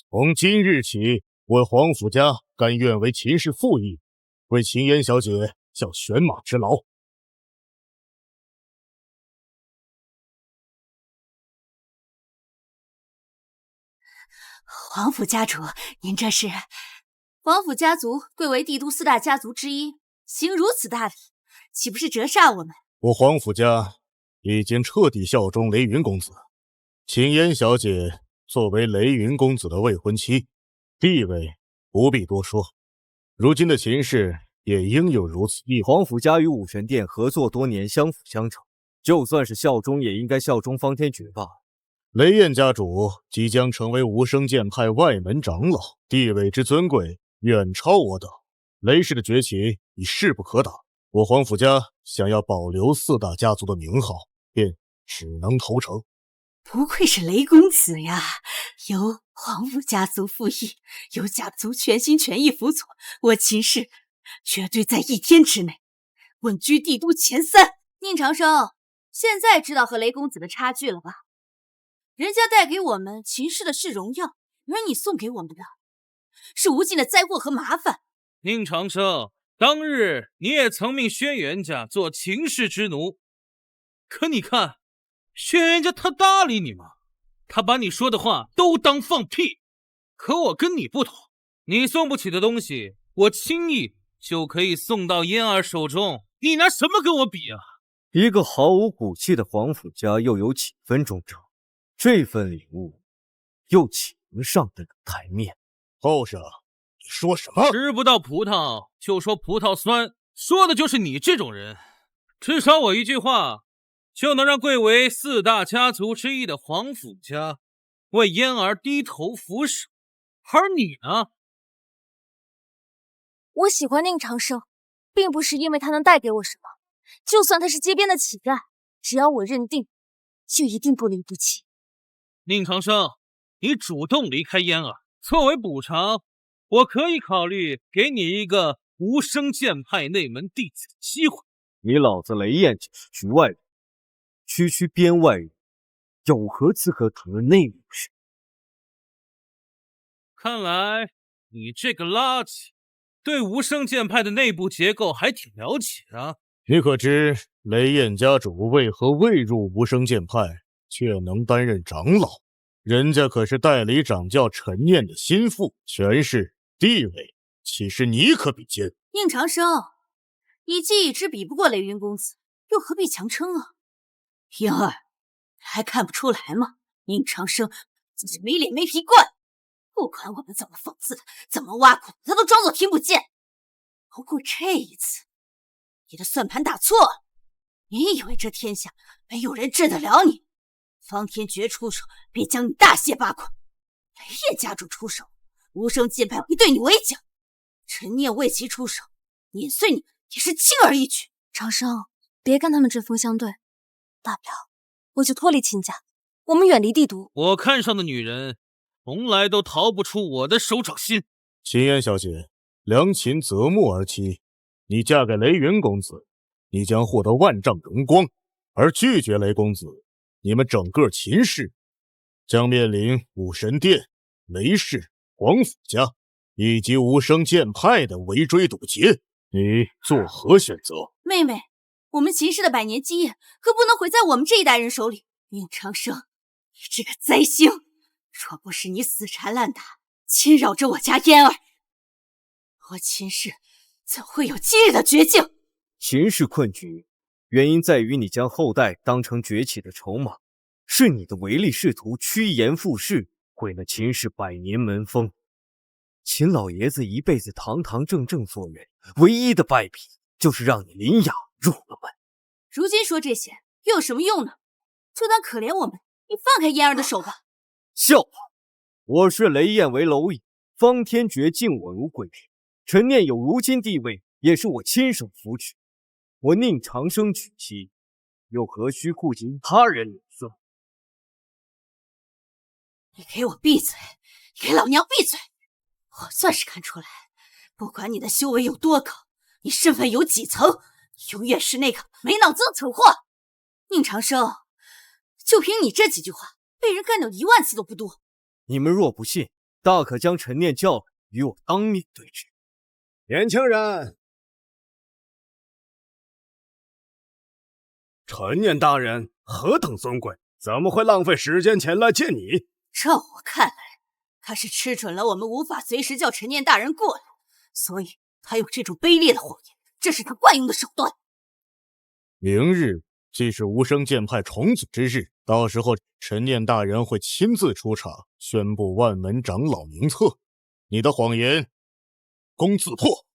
从今日起，我皇甫家甘愿为秦氏附议，为秦嫣小姐效犬马之劳。皇甫家主，您这是？皇甫家族贵为帝都4大家族之一，行如此大礼，岂不是折煞我们？我皇甫家已经彻底效忠雷云公子，秦嫣小姐作为雷云公子的未婚妻，地位不必多说。如今的秦氏也应有如此地位。皇甫家与武神殿合作多年，相辅相成，就算是效忠，也应该效忠方天诀罢了。雷燕家主即将成为无声剑派外门长老，地位之尊贵远超我等。雷氏的崛起已势不可挡，我皇甫家想要保留4大家族的名号，便只能投诚。不愧是雷公子呀！由皇甫家族附议，由家族全心全意辅佐，我秦氏绝对在1天之内稳居帝都前3。宁长生，现在知道和雷公子的差距了吧？人家带给我们秦氏的是荣耀，而你送给我们的是无尽的灾祸和麻烦。宁长生，当日你也曾命轩辕家做秦氏之奴，可你看，轩辕家他搭理你吗？他把你说的话都当放屁。可我跟你不同，你送不起的东西，我轻易就可以送到嫣儿手中，你拿什么跟我比啊？一个毫无骨气的皇甫家又有几分忠诚？这份礼物又岂能上得了台面？后生，你说什么？吃不到葡萄就说葡萄酸，说的就是你这种人。至少我一句话就能让贵为4大家族之一的皇甫家为嫣儿低头俯首，而你呢？我喜欢宁长生，并不是因为他能带给我什么，就算他是街边的乞丐，只要我认定，就一定不离不弃。宁长生，你主动离开嫣儿，作为补偿，我可以考虑给你一个无声剑派内门弟子的机会。你老子雷燕只是局外人，区边外人，有何资格谈论内幕事？看来你这个垃圾对无声剑派的内部结构还挺了解啊。你可知雷燕家主为何未入无声剑派，却能担任长老？人家可是代理掌教陈念的心腹，权势地位岂是你可比肩？宁长生，你既已知比不过雷云公子，又何必强撑啊？嫣儿，还看不出来吗？宁长生自己没脸没皮惯，不管我们怎么讽刺他，怎么挖苦他，都装作听不见。不过这一次，你的算盘打错了。你以为这天下没有人治得了你？方天诀出手，便将你大卸八块。雷燕家主出手，无声剑派会对你围剿；陈念为其出手，碾碎你也是轻而易举。长生，别跟他们针锋相对，大不了我就脱离秦家，我们远离帝都。我看上的女人，从来都逃不出我的手掌心。秦嫣小姐，良禽择木而栖，你嫁给雷云公子，你将获得万丈荣光；而拒绝雷公子，你们整个秦氏将面临武神殿、雷氏、皇甫家以及无声剑派的围追堵截，你作何选择？妹妹，我们秦氏的百年基业可不能毁在我们这一代人手里。宁长生，你这个灾星，若不是你死缠烂打，侵扰着我家嫣儿，我秦氏怎会有今日的绝境？秦氏困局，原因在于你将后代当成崛起的筹码，是你的唯利是图趋炎附势，毁了秦氏百年门风。秦老爷子一辈子堂堂正正做人，唯一的败笔就是让你林雅入了门。如今说这些又有什么用呢？就当可怜我们，你放开嫣儿的手吧。笑话！我视雷燕为蝼蚁，方天觉敬我如贵人。陈念有如今地位，也是我亲手扶持。我宁长生娶妻，又何须顾及他人脸色？你给我闭嘴！你给老娘闭嘴！我算是看出来，不管你的修为有多高，你身份有几层，你永远是那个没脑子的蠢货。宁长生，就凭你这几句话，被人干掉10000次都不多。你们若不信，大可将陈念叫来与我当面对质。年轻人，陈念大人何等尊贵，怎么会浪费时间前来见你？照我看来，他是吃准了我们无法随时叫陈念大人过来，所以他用这种卑劣的谎言，这是他惯用的手段。明日既是无声剑派重组之日，到时候陈念大人会亲自出场，宣布万门长老名册。你的谎言攻自破。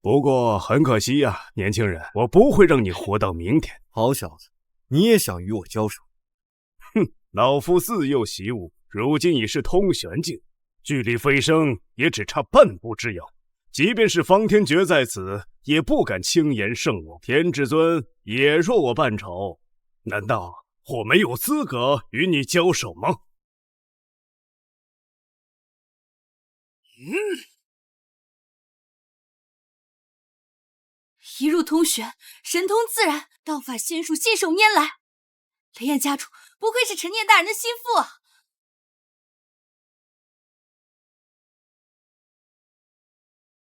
不过很可惜呀，年轻人，我不会让你活到明天。好小子，你也想与我交手？哼，老夫自幼习武，如今已是通玄境，距离飞升也只差半步之遥。即便是方天觉在此，也不敢轻言胜我。天至尊也弱我半筹，难道我没有资格与你交手吗？一入通玄，神通自然，道法仙术信手拈来。雷燕家主不愧是陈念大人的心腹啊！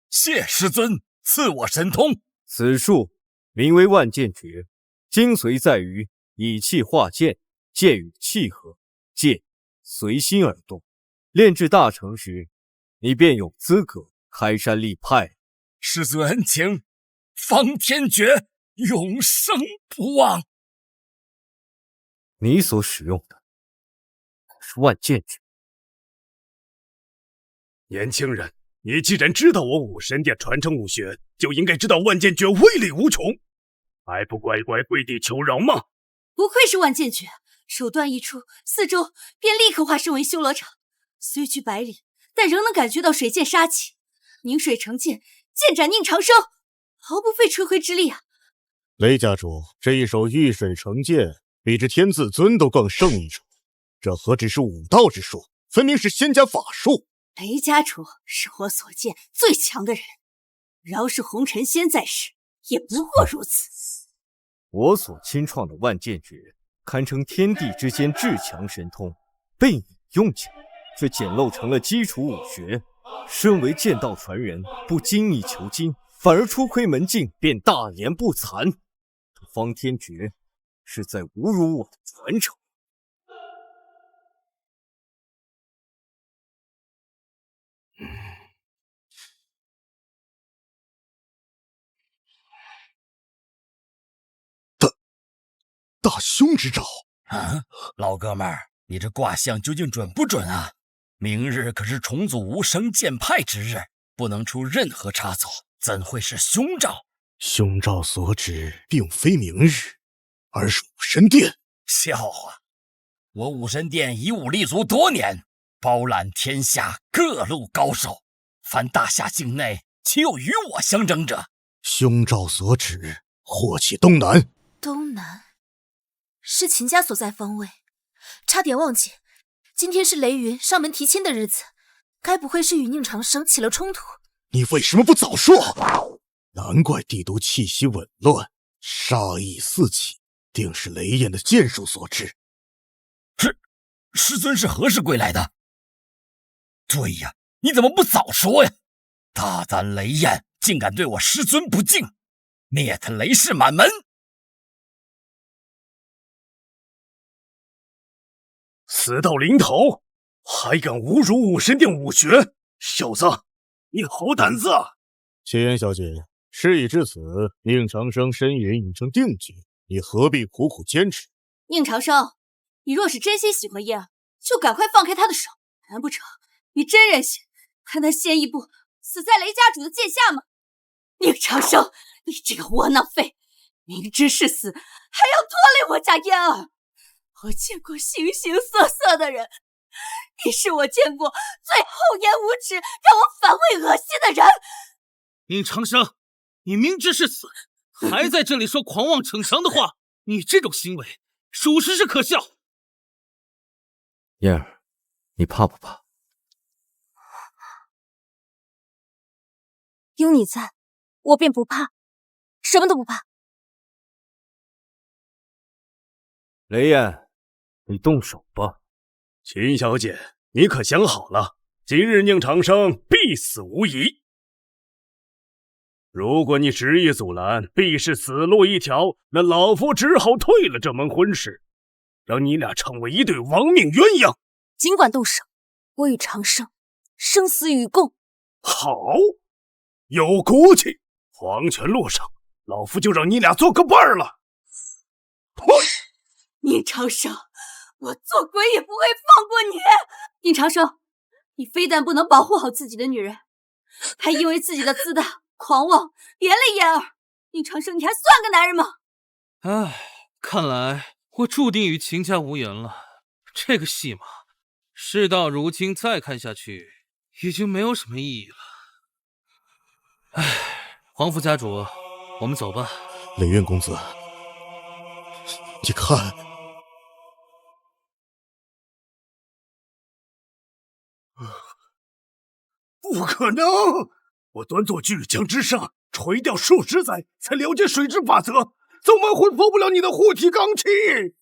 谢师尊赐我神通。此术名为万剑诀，精髓在于以气化剑，剑与气合，剑随心而动。炼至大成时，你便有资格开山立派。师尊恩情，方天诀永生不忘。你所使用的可是万剑诀。年轻人，你既然知道我武神殿传承武学，就应该知道万剑诀威力无穷，还不乖乖跪地求饶吗？不愧是万剑诀，手段一出，四周便立刻化身为修罗场。虽距百里，但仍能感觉到水剑杀气。凝水成剑，剑斩宁长生，毫不费吹灰之力啊！雷家主，这一手遇水成剑，比之天字尊都更胜一筹。这何止是武道之术，分明是仙家法术。雷家主是我所见最强的人，饶是红尘仙在世，也不过如此。我所亲创的万剑诀，堪称天地之间至强神通，被你用起来，却简陋成了基础武学。身为剑道传人，不精益求精，反而初窥门径，便大言不惭。这方天诀是在侮辱我的传承。大凶之兆啊！老哥们儿，你这卦象究竟准不准啊？明日可是重组无声剑派之日，不能出任何差错，怎会是凶兆？凶兆所指并非明日，而是武神殿。笑话！我武神殿以武立足多年，包揽天下各路高手，凡大夏境内，岂有与我相争者？兄兆所指，祸起东南。东南是秦家所在方位，差点忘记，今天是雷云上门提亲的日子，该不会是与宁长生起了冲突？你为什么不早说？难怪帝都气息紊乱，杀意四起，定是雷焰的剑术所致。师尊是何时归来的？对呀，你怎么不早说呀？大胆雷焰，竟敢对我师尊不敬，灭他雷氏满门！死到临头，还敢侮辱武神殿武学，小子，你好胆子啊！千言小姐，事已至此，宁长生身陨已成定局，你何必苦苦坚持？宁长生，你若是真心喜欢燕儿，就赶快放开他的手。难不成你真忍心看他先一步死在雷家主的剑下吗？宁长生，你这个窝囊废，明知是死还要拖累我家燕儿。我见过形形色色的人，你是我见过最厚颜无耻、让我反胃恶心的人。宁长生，你明知是死，还在这里说狂妄逞强的话，你这种行为属实是可笑。燕儿，你怕不怕？有你在，我便不怕，什么都不怕。雷焰，你动手吧。秦小姐，你可想好了，今日宁长生必死无疑。如果你执意阻拦，必是死路一条，那老夫只好退了这门婚事，让你俩成为一对亡命鸳鸯。尽管动手，我与长生生死与共。好，有骨气！黄泉路上，老夫就让你俩做个伴儿了。宁长生，我做鬼也不会放过你！宁长生，你非但不能保护好自己的女人，还因为自己的自大狂妄连累燕儿。宁长生，你还算个男人吗？唉，看来我注定与秦家无缘了。这个戏码，事到如今再看下去，已经没有什么意义了。唉，皇甫家主，我们走吧。雷渊公子，你看。不可能！我端坐巨江之上，垂钓数十载，才了解水之法则，怎么会破不了你的护体罡气？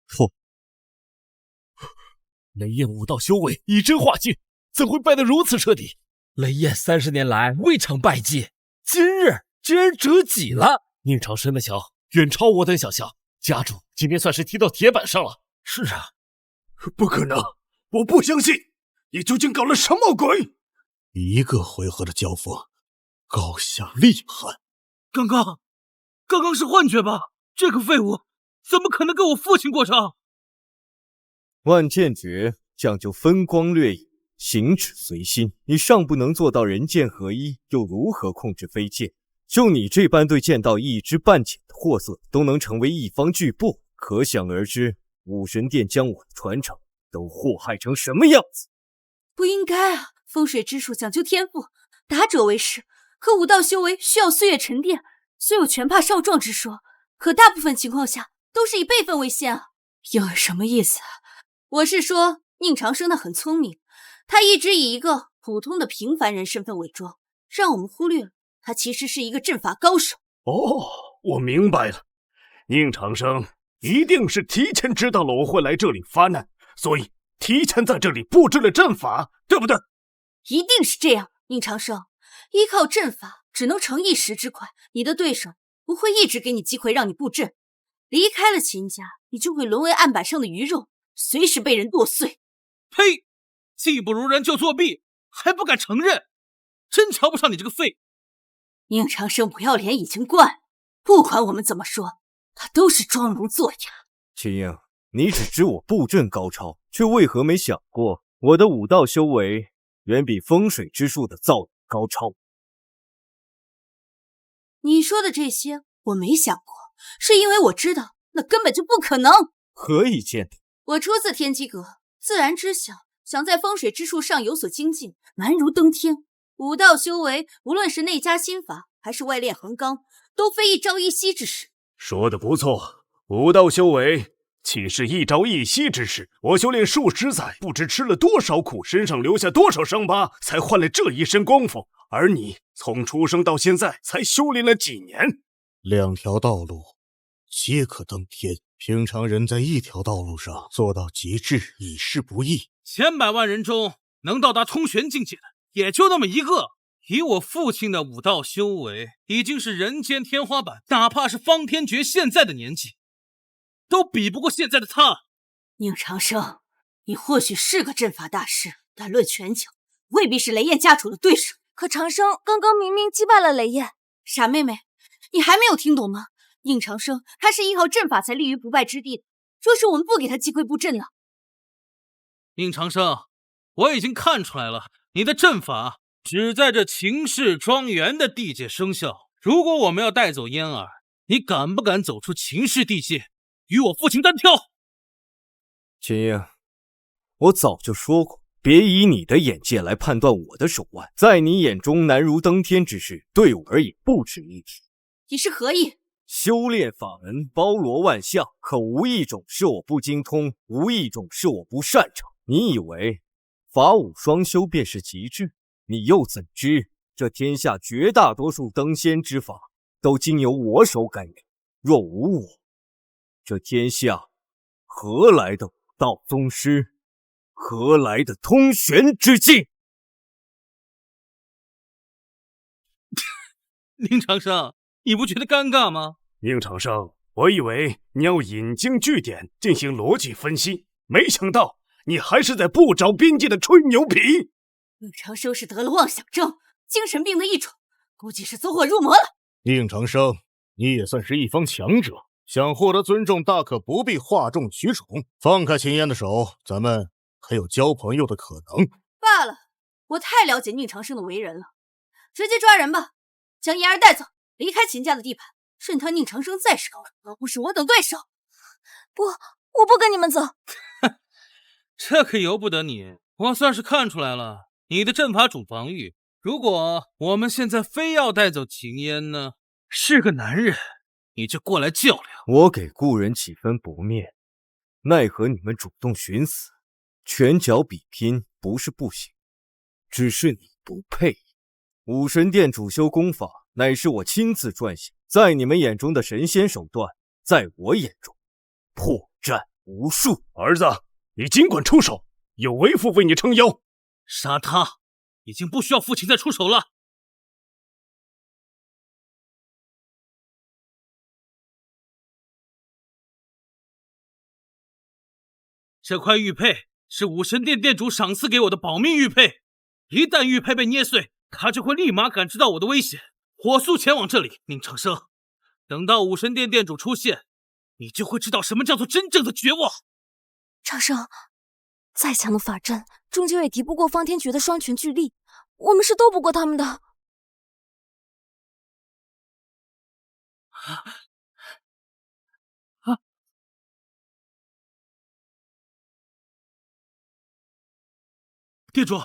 错！雷焰武道修为以真化境，怎会败得如此彻底？雷焰30年来未尝败绩，今日竟然折戟了。宁长生的桥远超我等想象，家主今天算是踢到铁板上了。是啊，不可能！我不相信！你究竟搞了什么鬼？一个回合的交锋，高下立判。刚刚是幻觉吧？这个废物怎么可能跟我父亲过招？万剑诀讲究分光掠影，行止随心。你尚不能做到人剑合一，又如何控制飞剑？就你这般对剑道一知半解的货色，都能成为一方巨擘，可想而知，武神殿将我的传承都祸害成什么样子？不应该啊！风水之术讲究天赋，达者为师，可武道修为需要岁月沉淀，虽有拳怕少壮之说，可大部分情况下都是以辈分为先啊。又是什么意思啊？我是说，宁长生他很聪明，他一直以一个普通的平凡人身份伪装，让我们忽略了他其实是一个阵法高手。哦，我明白了，宁长生一定是提前知道了我会来这里发难，所以提前在这里布置了阵法，对不对？一定是这样，宁长生，依靠阵法只能成一时之快，你的对手不会一直给你机会让你布阵，离开了秦家，你就会沦为案板上的鱼肉，随时被人剁碎。呸！技不如人就作弊，还不敢承认，真瞧不上你这个废。宁长生不要脸已经惯了，不管我们怎么说，他都是装聋作哑。秦英，你只知我布阵高超，却为何没想过我的武道修为远比风水之术的造诣高超？你说的这些我没想过，是因为我知道那根本就不可能。何以见得？我出自天机阁，自然知晓，想在风水之术上有所精进，难如登天。武道修为，无论是内家心法，还是外练横纲，都非一朝一夕之事。说得不错，武道修为岂是一朝一夕之事？我修炼数十载，不知吃了多少苦，身上留下多少伤疤，才换来这一身功夫。而你从出生到现在，才修炼了几年？两条道路皆可登天，平常人在一条道路上做到极致，已是不易。千百万人中，能到达通玄境界的，也就那么一个。以我父亲的武道修为，已经是人间天花板，哪怕是方天爵现在的年纪，都比不过现在的他。宁长生，你或许是个阵法大师，但论拳脚，未必是雷燕家主的对手。可长生刚刚明明击败了雷燕。傻妹妹，你还没有听懂吗？宁长生他是依靠阵法才立于不败之地的，若是我们不给他机会布阵了。宁长生，我已经看出来了，你的阵法只在这秦氏庄园的地界生效。如果我们要带走嫣儿，你敢不敢走出秦氏地界，与我父亲单挑？秦英，我早就说过，别以你的眼界来判断我的手腕，在你眼中难如登天之事，对我而言不值一提。你是何意？修炼法门包罗万象，可无一种是我不精通，无一种是我不擅长。你以为法武双修便是极致？你又怎知这天下绝大多数登仙之法都经由我手感应？若无我，这天下何来的武道宗师？何来的通玄之境？宁长生，你不觉得尴尬吗？宁长生，我以为你要引经据典进行逻辑分析，没想到你还是在不着边际的吹牛皮。宁长生是得了妄想症，精神病的一种，估计是走火入魔了。宁长生，你也算是一方强者，想获得尊重，大可不必哗众取宠。放开秦嫣的手，咱们还有交朋友的可能。罢了，我太了解宁长生的为人了，直接抓人吧，将嫣儿带走，离开秦家的地盘。任他宁长生再是高手，都不是我等对手。不，我不跟你们走。这可由不得你，我算是看出来了，你的阵法主防御。如果我们现在非要带走秦嫣呢？是个男人，你就过来较量。我给故人几分薄面，奈何你们主动寻死，拳脚比拼不是不行，只是你不配。武神殿主修功法乃是我亲自撰写，在你们眼中的神仙手段，在我眼中破绽无数。儿子，你尽管出手，有为父为你撑腰。杀他，已经不需要父亲再出手了。这块玉佩是武神殿殿主赏赐给我的保命玉佩，一旦玉佩被捏碎，他就会立马感知到我的危险，火速前往这里。宁长生，等到武神殿殿主出现，你就会知道什么叫做真正的绝望。长生，再强的法阵，终究也敌不过方天诀的双拳巨力，我们是斗不过他们的。店主，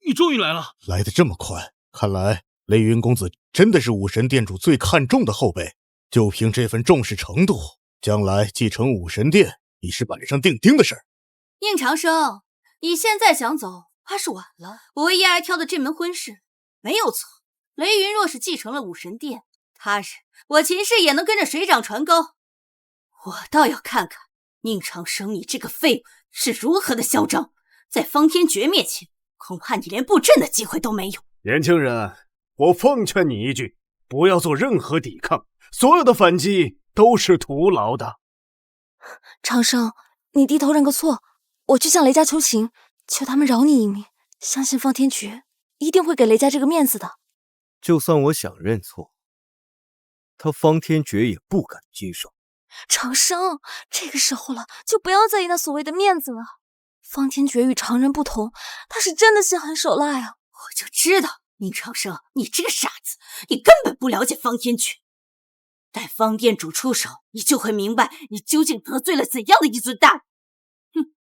你终于来了！来得这么快，看来雷云公子真的是武神殿主最看重的后辈。就凭这份重视程度，将来继承武神殿已是板上钉钉的事儿。宁长生，你现在想走，怕是晚了。我为嫣儿挑的这门婚事没有错。雷云若是继承了武神殿，他日我秦氏也能跟着水涨船高。我倒要看看宁长生你这个废物是如何的嚣张，在方天诀面前，恐怕你连布阵的机会都没有。年轻人，我奉劝你一句，不要做任何抵抗，所有的反击都是徒劳的。长生，你低头认个错，我去向雷家求情，求他们饶你一命。相信方天诀一定会给雷家这个面子的。就算我想认错，他方天诀也不敢接受。长生，这个时候了，就不要在意那所谓的面子了。方天诀与常人不同，他是真的心狠手辣呀！我就知道，宁长生，你这个傻子，你根本不了解方天诀。待方店主出手，你就会明白你究竟得罪了怎样的一尊大人。哼，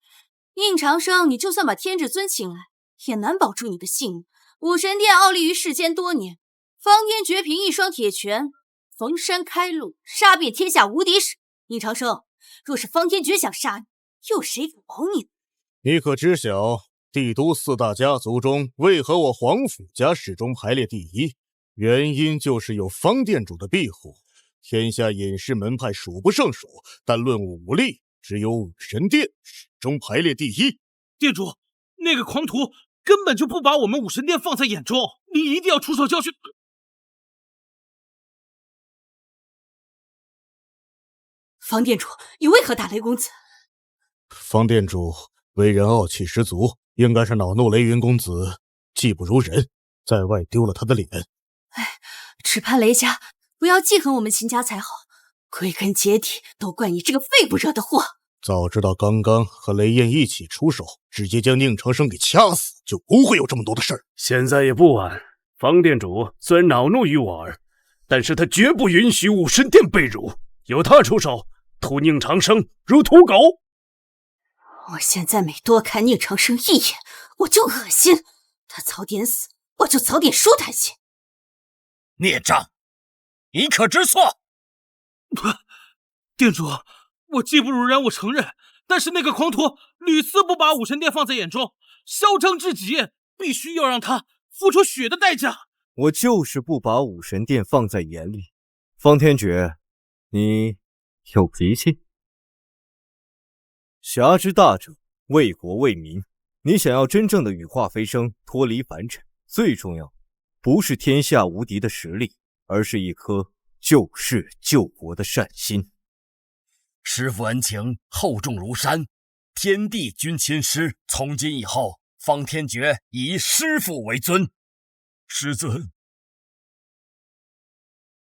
宁长生，你就算把天至尊请来，也难保住你的性命。武神殿傲立于世间多年，方天绝凭一双铁拳，逢山开路，杀遍天下无敌手。宁长生，若是方天绝想杀你，又谁敢保你？你可知晓帝都4大家族中，为何我皇甫家始终排列第一？原因就是有方店主的庇护。天下隐士门派数不胜数，但论武力，只有武神殿始终排列第一。店主，那个狂徒根本就不把我们武神殿放在眼中，你一定要出手教训。方店主，你为何打雷公子？方店主为人傲气十足，应该是恼怒雷云公子技不如人，在外丢了他的脸。哎，只盼雷家不要记恨我们秦家才好，归根结底都怪你这个肺不热的货。早知道刚刚和雷燕一起出手，直接将宁长生给掐死，就不会有这么多的事儿。现在也不晚。方店主虽然恼怒于我儿，但是他绝不允许武神殿被辱，由他出手，屠宁长生如屠狗。我现在每多看宁长生一眼，我就恶心。他早点死，我就早点舒坦些。孽障，你可知错？店主，我技不如人，我承认。但是那个狂徒屡次不把武神殿放在眼中，嚣张至极，必须要让他付出血的代价。我就是不把武神殿放在眼里。方天觉，你有脾气？侠之大者，为国为民。你想要真正的羽化飞升，脱离凡尘，最重要不是天下无敌的实力，而是一颗救世救国的善心。师父恩情厚重如山，天地均亲师。从今以后，方天觉以师父为尊。师尊，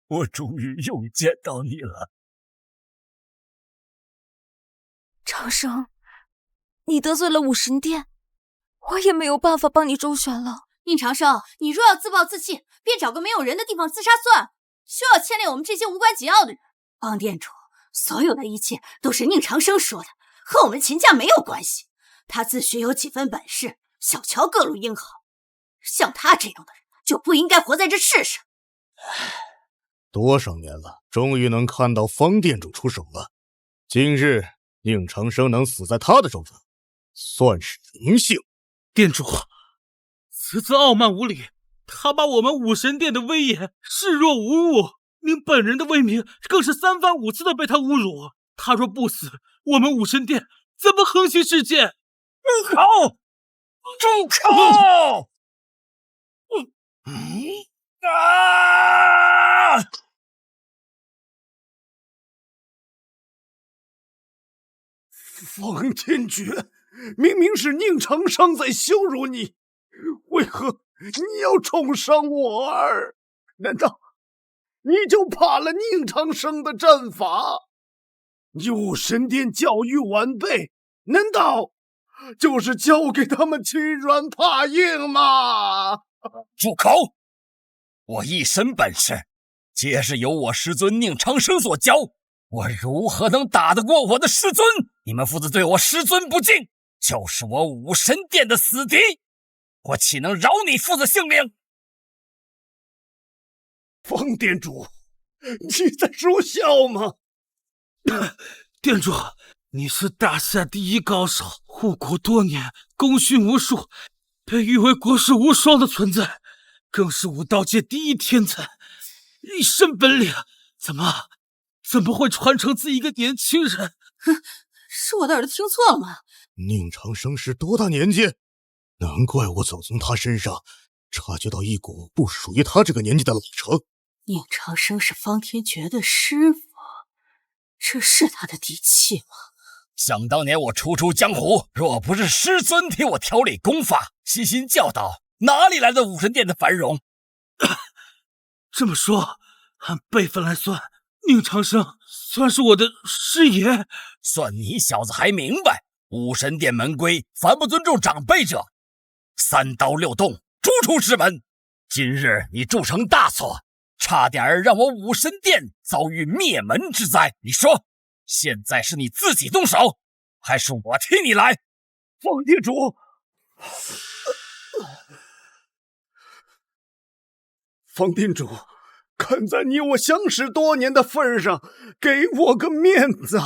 我终于又见到你了。长生，你得罪了武神殿，我也没有办法帮你周旋了。宁长生，你若要自暴自弃，便找个没有人的地方自杀算了，需要牵连我们这些无关紧要的人。方店主，所有的一切都是宁长生说的，和我们秦家没有关系。他自诩有几分本事，小瞧各路英豪，像他这样的人就不应该活在这世上。多少年了，终于能看到方店主出手了。今日宁长生能死在他的手上，算是荣幸。店主，此次傲慢无礼，他把我们武神殿的威严视若无物，您本人的威名更是3番5次的被他侮辱。他若不死，我们武神殿怎么横行世界？住口！住口！方天觉，明明是宁长生在羞辱你，为何你要重伤我儿？难道你就怕了宁长生的阵法？你武神殿教育晚辈，难道就是教给他们欺软怕硬吗？住口！我一身本事，皆是由我师尊宁长生所教，我如何能打得过我的师尊？你们父子对我师尊不敬，就是我武神殿的死敌，我岂能饶你父子性命？方店主，你在说笑吗？店主，你是大夏第一高手，护国多年，功勋无数，被誉为国士无双的存在，更是武道界第一天才，一身本领，怎么会传承自一个年轻人？哼，是我的耳朵听错了吗？宁长生是多大年纪？难怪我早从他身上察觉到一股不属于他这个年纪的老成。宁长生是方天觉的师傅，这是他的底气吗？想当年我初出江湖，若不是师尊替我调理功法，悉心教导，哪里来的武神殿的繁荣？这么说，按辈分来算，宁长生算是我的师爷。算你小子还明白，武神殿门规，凡不尊重长辈者，3刀6洞，逐出师门。今日你铸成大错，差点让我武神殿遭遇灭门之灾。你说，现在是你自己动手，还是我替你来？方店主，方店主，看在你我相识多年的份上，给我个面子。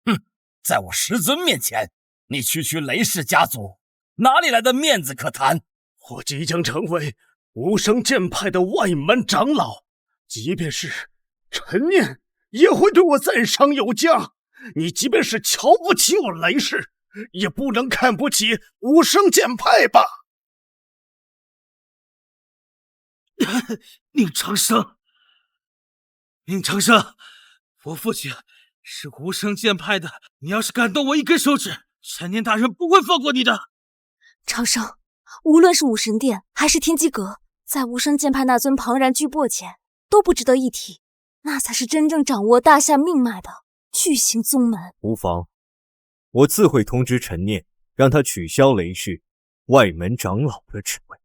哼，在我师尊面前，你区雷氏家族，哪里来的面子可谈？我即将成为无声剑派的外门长老，即便是陈念也会对我赞赏有加。你即便是瞧不起我雷氏，也不能看不起无声剑派吧？宁长生，宁长生，我父亲是无声剑派的，你要是敢动我一根手指，陈年大人不会放过你的。长生，无论是武神殿还是天机阁，在无声剑派那尊庞然巨擘前都不值得一提，那才是真正掌握大夏命脉的巨型宗门。无妨，我自会通知陈念，让他取消雷氏外门长老的职位。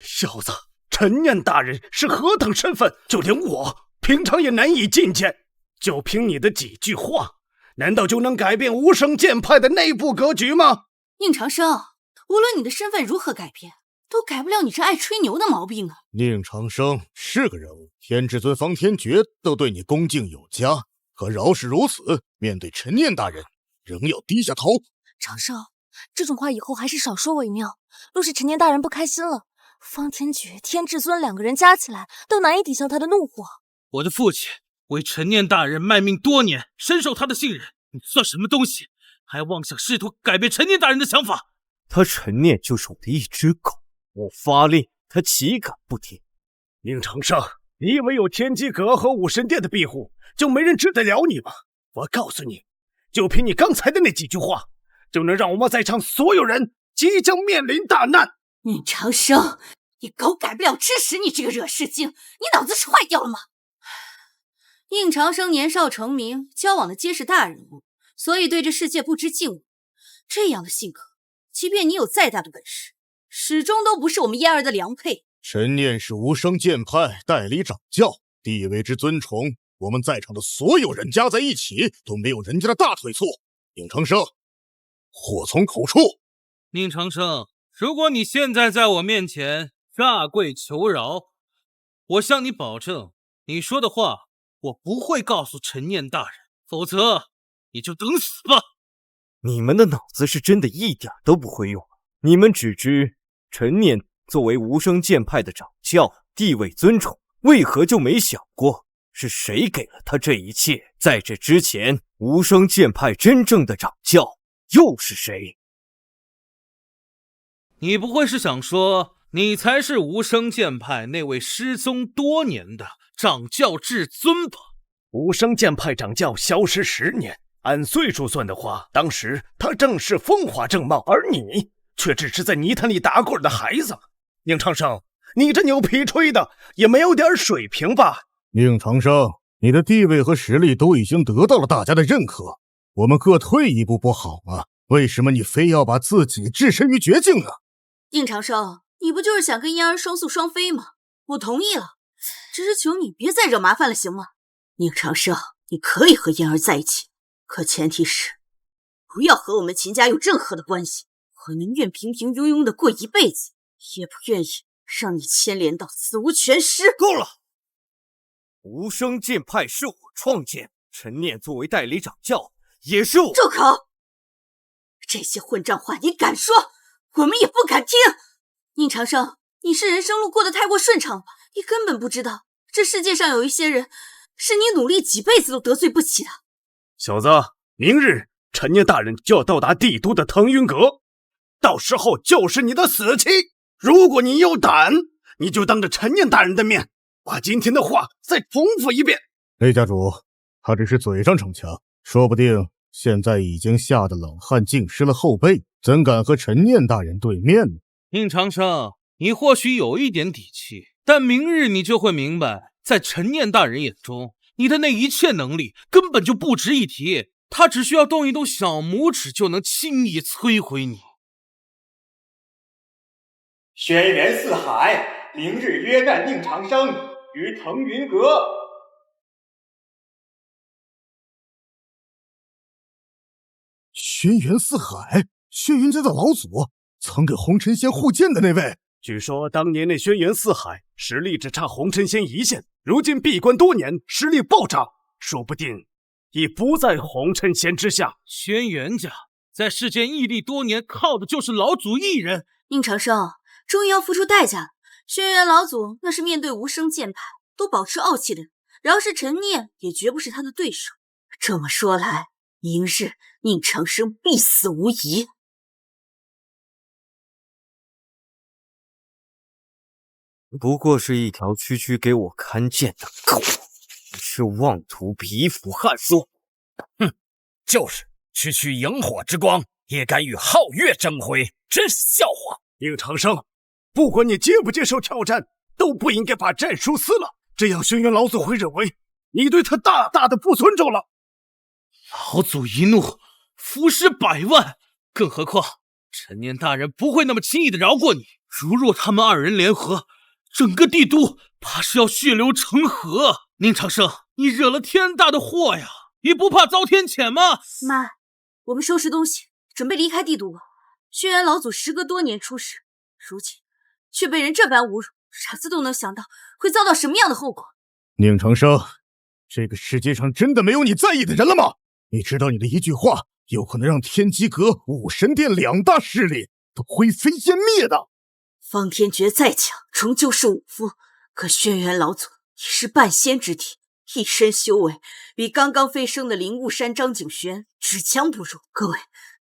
小子，陈念大人是何等身份，就连我平常也难以觐见。就凭你的几句话，难道就能改变无声剑派的内部格局吗？宁长生，无论你的身份如何改变，都改不了你这爱吹牛的毛病啊！宁长生是个人物，天至尊方天觉都对你恭敬有加，可饶是如此，面对陈念大人，仍要低下头。长生，这种话以后还是少说为妙。若是陈念大人不开心了，方天觉、天至尊两个人加起来都难以抵消他的怒火。我的父亲为陈念大人卖命多年，深受他的信任，你算什么东西？还妄想试图改变陈念大人的想法？他陈念就是我的一只狗，我发令，他岂敢不听？宁长生，你以为有天机阁和武神殿的庇护，就没人治得了你吗？我告诉你，就凭你刚才的那几句话，就能让我们在场所有人即将面临大难。宁长生，你狗改不了吃屎，你这个惹事精，你脑子是坏掉了吗？宁长生年少成名，交往的皆是大人物，所以对这世界不知敬畏。这样的性格，即便你有再大的本事，始终都不是我们燕儿的良配。陈念是无声剑派代理掌教，地位之尊崇，我们在场的所有人加在一起都没有人家的大腿粗。宁长生，祸从口出。宁长生，如果你现在在我面前下跪求饶，我向你保证，你说的话我不会告诉陈念大人，否则你就等死吧。你们的脑子是真的一点都不会用，你们只知陈念作为无声剑派的掌教，地位尊崇，为何就没想过是谁给了他这一切？在这之前，无声剑派真正的掌教又是谁？你不会是想说，你才是无声剑派那位失踪多年的掌教至尊吧？无声剑派掌教消失10年，按岁数算的话，当时他正是风华正茂，而你却只是在泥潭里打滚的孩子。宁长生，你这牛皮吹的也没有点水平吧？宁长生，你的地位和实力都已经得到了大家的认可，我们各退一步不好吗？为什么你非要把自己置身于绝境呢？宁长生，你不就是想跟燕儿双宿双飞吗？我同意了，只是求你别再惹麻烦了，行吗？宁长生，你可以和燕儿在一起，可前提是不要和我们秦家有任何的关系。我宁愿平平庸庸的过一辈子，也不愿意让你牵连到死无全尸。够了！无声剑派是我创建，陈念作为代理掌教也是我。住口！这些混账话你敢说，我们也不敢听。宁长生，你是人生路过得太过顺畅了吧？你根本不知道，这世界上有一些人是你努力几辈子都得罪不起的。小子，明日陈念大人就要到达帝都的腾云阁，到时候就是你的死期。如果你有胆，你就当着陈念大人的面，把今天的话再重复一遍。雷家主，他只是嘴上逞强，说不定现在已经吓得冷汗浸湿了后背，怎敢和陈念大人对面呢？宁长生，你或许有一点底气，但明日你就会明白，在陈念大人眼中，你的那一切能力根本就不值一提，他只需要动一动小拇指就能轻易摧毁你。轩辕四海，明日约战宁长生于腾云阁。轩辕四海，轩辕家的老祖，曾给红尘仙护剑的那位。据说当年那轩辕四海实力只差红尘仙一线，如今闭关多年，实力暴涨，说不定已不在红尘仙之下。轩辕家在世间屹立多年，靠的就是老祖一人。宁长生终于要付出代价了。轩辕老祖那是面对无声剑派都保持傲气的人，饶是陈念也绝不是他的对手。这么说来，明日宁长生必死无疑。不过是一条区区给我看剑的狗，是妄图比附汉说。哼，就是区区萤火之光也敢与皓月争辉，真是笑话。宁长生，不管你接不接受挑战，都不应该把战书撕了，这样轩辕老祖会认为你对他大大的不尊重了。老祖一怒，伏尸100万，更何况陈年大人不会那么轻易的饶过你。如若他们二人联合，整个帝都怕是要血流成河。宁长生，你惹了天大的祸呀，也不怕遭天谴吗？妈，我们收拾东西，准备离开帝都吧。轩辕老祖时隔多年出世，如今却被人这般侮辱，傻子都能想到会遭到什么样的后果。宁长生，这个世界上真的没有你在意的人了吗？你知道你的一句话有可能让天机阁、武神殿2大势力都灰飞烟灭的。方天诀再强，终究是武夫，可轩辕老祖也是半仙之体，一身修为比刚刚飞升的灵雾山张景轩只强不弱。各位，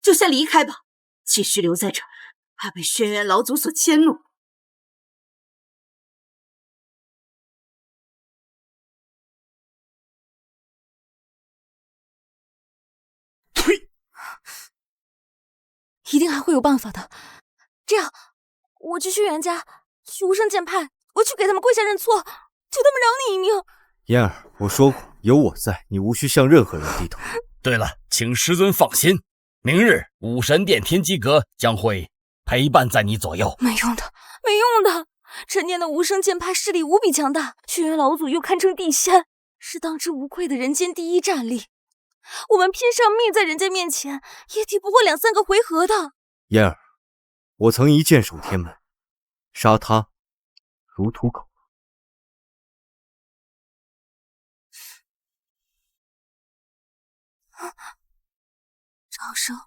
就先离开吧，继续留在这儿，怕被轩辕老祖所迁怒。一定还会有办法的。这样，我去轩辕家，去无声剑派，我去给他们跪下认错，求他们饶你一命。嫣儿，我说过，有我在，你无需向任何人低头。对了，请师尊放心，明日武神殿天机阁将会陪伴在你左右。没用的，没用的。陈年的无声剑派势力无比强大，轩辕老祖又堪称地仙，是当之无愧的人间第一战力。我们拼上命在人家面前，也抵不过2、3个回合的。嫣儿，我曾一剑守天门，杀他如屠狗。长生，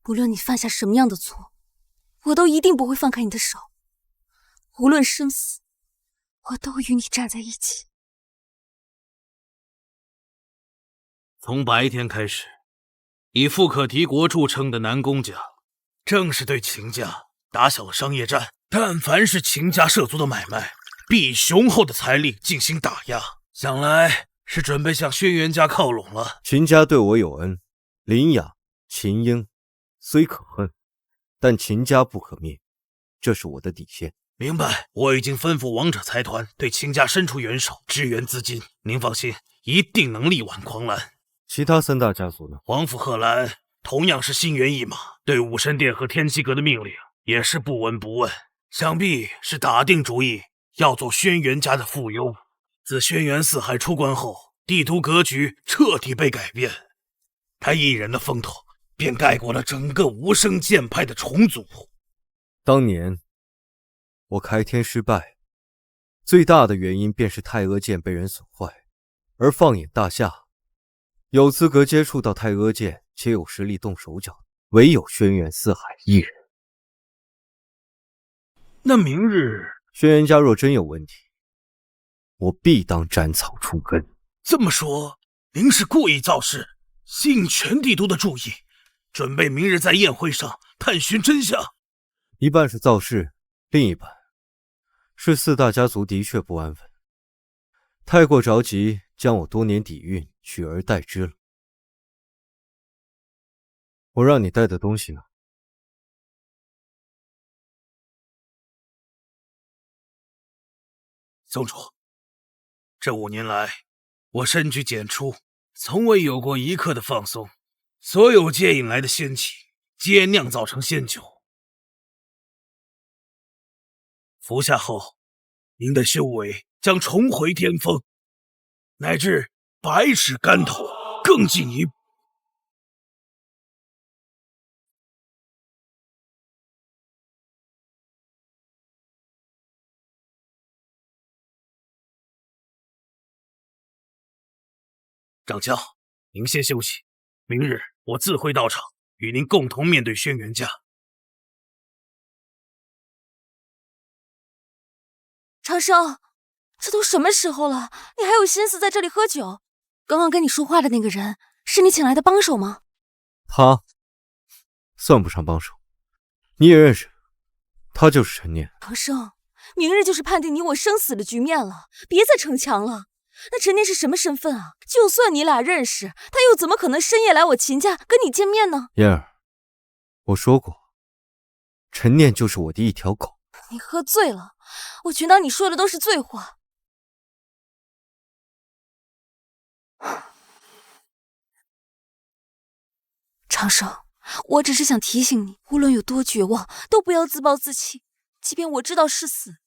不论你犯下什么样的错，我都一定不会放开你的手。无论生死，我都与你站在一起。从白天开始，以富可敌国著称的南宫家，正是对秦家打响了商业战。但凡是秦家涉足的买卖，必以雄厚的财力进行打压。想来是准备向轩辕家靠拢了。秦家对我有恩，林雅、秦英虽可恨，但秦家不可灭，这是我的底线。明白，我已经吩咐王者财团对秦家伸出援手，支援资金。您放心，一定能力挽狂澜。其他3大家族呢？王府贺兰同样是心猿意马，对武神殿和天机阁的命令也是不闻不问，想必是打定主意要做轩辕家的附庸。自轩辕四海出关后，帝都格局彻底被改变，他一人的风头便盖过了整个无声剑派的重组。当年我开天失败，最大的原因便是太阿剑被人损坏，而放眼大夏，有资格接触到太阿剑且有实力动手脚，唯有轩辕四海一人。那明日轩辕家若真有问题，我必当斩草除根。这么说，您是故意造势，吸引全帝都的注意，准备明日在宴会上探寻真相？一半是造势，另一半是4大家族的确不安分，太过着急将我多年底蕴取而代之了。我让你带的东西呢？宗主，这5年来，我深居简出，从未有过一刻的放松。所有借引来的仙气，皆酿造成仙酒。服下后，您的修为将重回巅峰，乃至百尺竿头更进一步。掌教，您先休息，明日我自会到场，与您共同面对轩辕家。长生，这都什么时候了，你还有心思在这里喝酒？刚刚跟你说话的那个人是你请来的帮手吗？他算不上帮手，你也认识，他就是陈念。长生，明日就是判定你我生死的局面了，别再逞强了。那陈念是什么身份啊？就算你俩认识，他又怎么可能深夜来我秦家跟你见面呢？嫣儿，我说过，陈念就是我的一条狗。你喝醉了，我全当你说的都是醉话。长生，我只是想提醒你，无论有多绝望，都不要自暴自弃。即便我知道是死，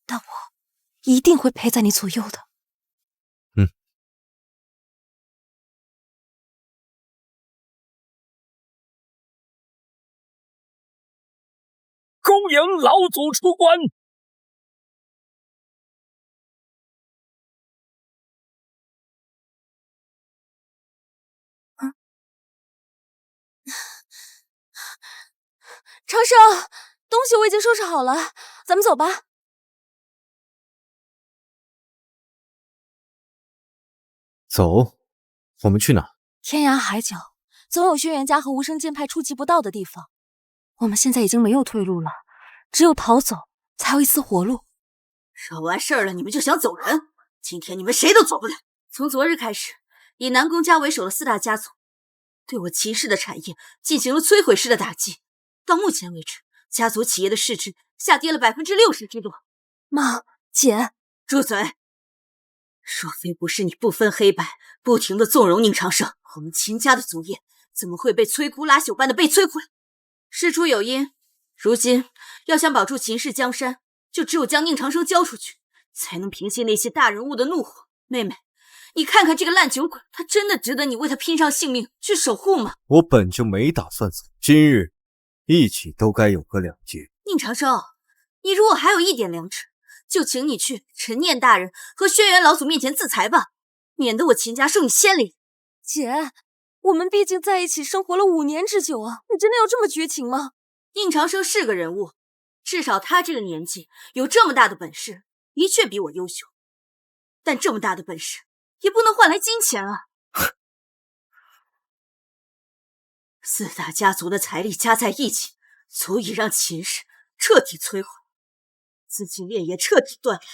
但我一定会陪在你左右的。恭迎老祖出关。长生，东西我已经收拾好了，咱们走吧。走，我们去哪？天涯海角，总有轩辕家和无声剑派触及不到的地方。我们现在已经没有退路了，只有逃走才有一丝活路。惹完事儿了，你们就想走人？今天你们谁都走不了。从昨日开始，以南宫家为首的4大家族对我秦氏的产业进行了摧毁式的打击。到目前为止，家族企业的市值下跌了60%之多。妈，姐，住嘴！若非不是你不分黑白，不停的纵容宁长生，我们秦家的祖业怎么会被摧枯拉朽般的被摧毁？事出有因，如今要想保住秦氏江山，就只有将宁长生交出去，才能平息那些大人物的怒火。妹妹，你看看这个烂酒鬼，他真的值得你为他拼上性命去守护吗？我本就没打算走，今日一起都该有个了结。宁长生，你如果还有一点良知，就请你去陈念大人和轩辕老祖面前自裁吧，免得我秦家受你牵连。姐，我们毕竟在一起生活了5年之久啊，你真的有这么绝情吗？宁长生是个人物，至少他这个年纪有这么大的本事，的确比我优秀。但这么大的本事也不能换来金钱啊！4大家族的财力加在一起，足以让秦氏彻底摧毁，资金链也彻底断裂。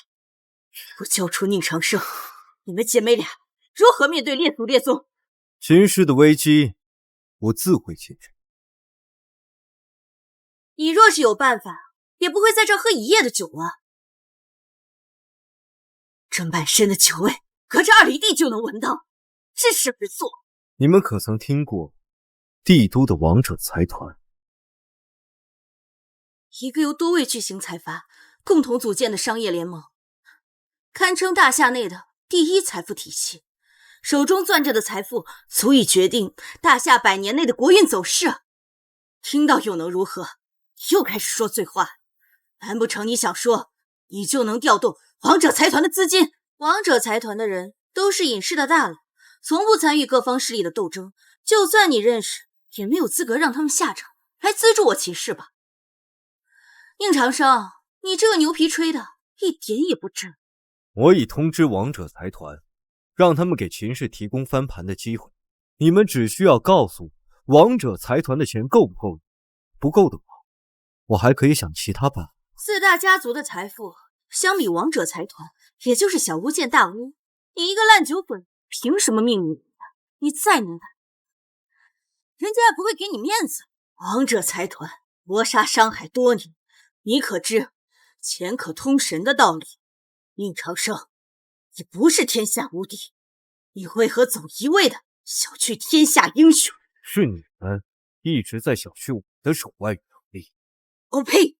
不交出宁长生，你们姐妹俩如何面对列祖列宗？秦氏的危机，我自会解决。你若是有办法，也不会在这儿喝1夜的酒啊！这满身的酒味，隔着2里地就能闻到，是什么做？你们可曾听过帝都的王者财团？一个由多位巨型财阀共同组建的商业联盟，堪称大夏内的第一财富体系，手中攥着的财富足以决定大夏100年内的国运走势啊！听到又能如何？又开始说醉话，难不成你想说你就能调动王者财团的资金？王者财团的人都是隐世的大佬，从不参与各方势力的斗争，就算你认识，也没有资格让他们下场来资助我秦氏吧？宁长生，你这个牛皮吹的一点也不真。我已通知王者财团，让他们给秦氏提供翻盘的机会。你们只需要告诉王者财团的钱够不够，不够的话，我还可以想其他办法。4大家族的财富相比王者财团，也就是小巫见大巫。你一个烂酒鬼，凭什么命令你再能干，人家也不会给你面子。王者财团搏杀伤海多年，你可知钱可通神的道理？宁长生，你不是天下无敌，你为何总一味的小觑天下英雄？是你们一直在小觑我的手腕与能力。哦呸！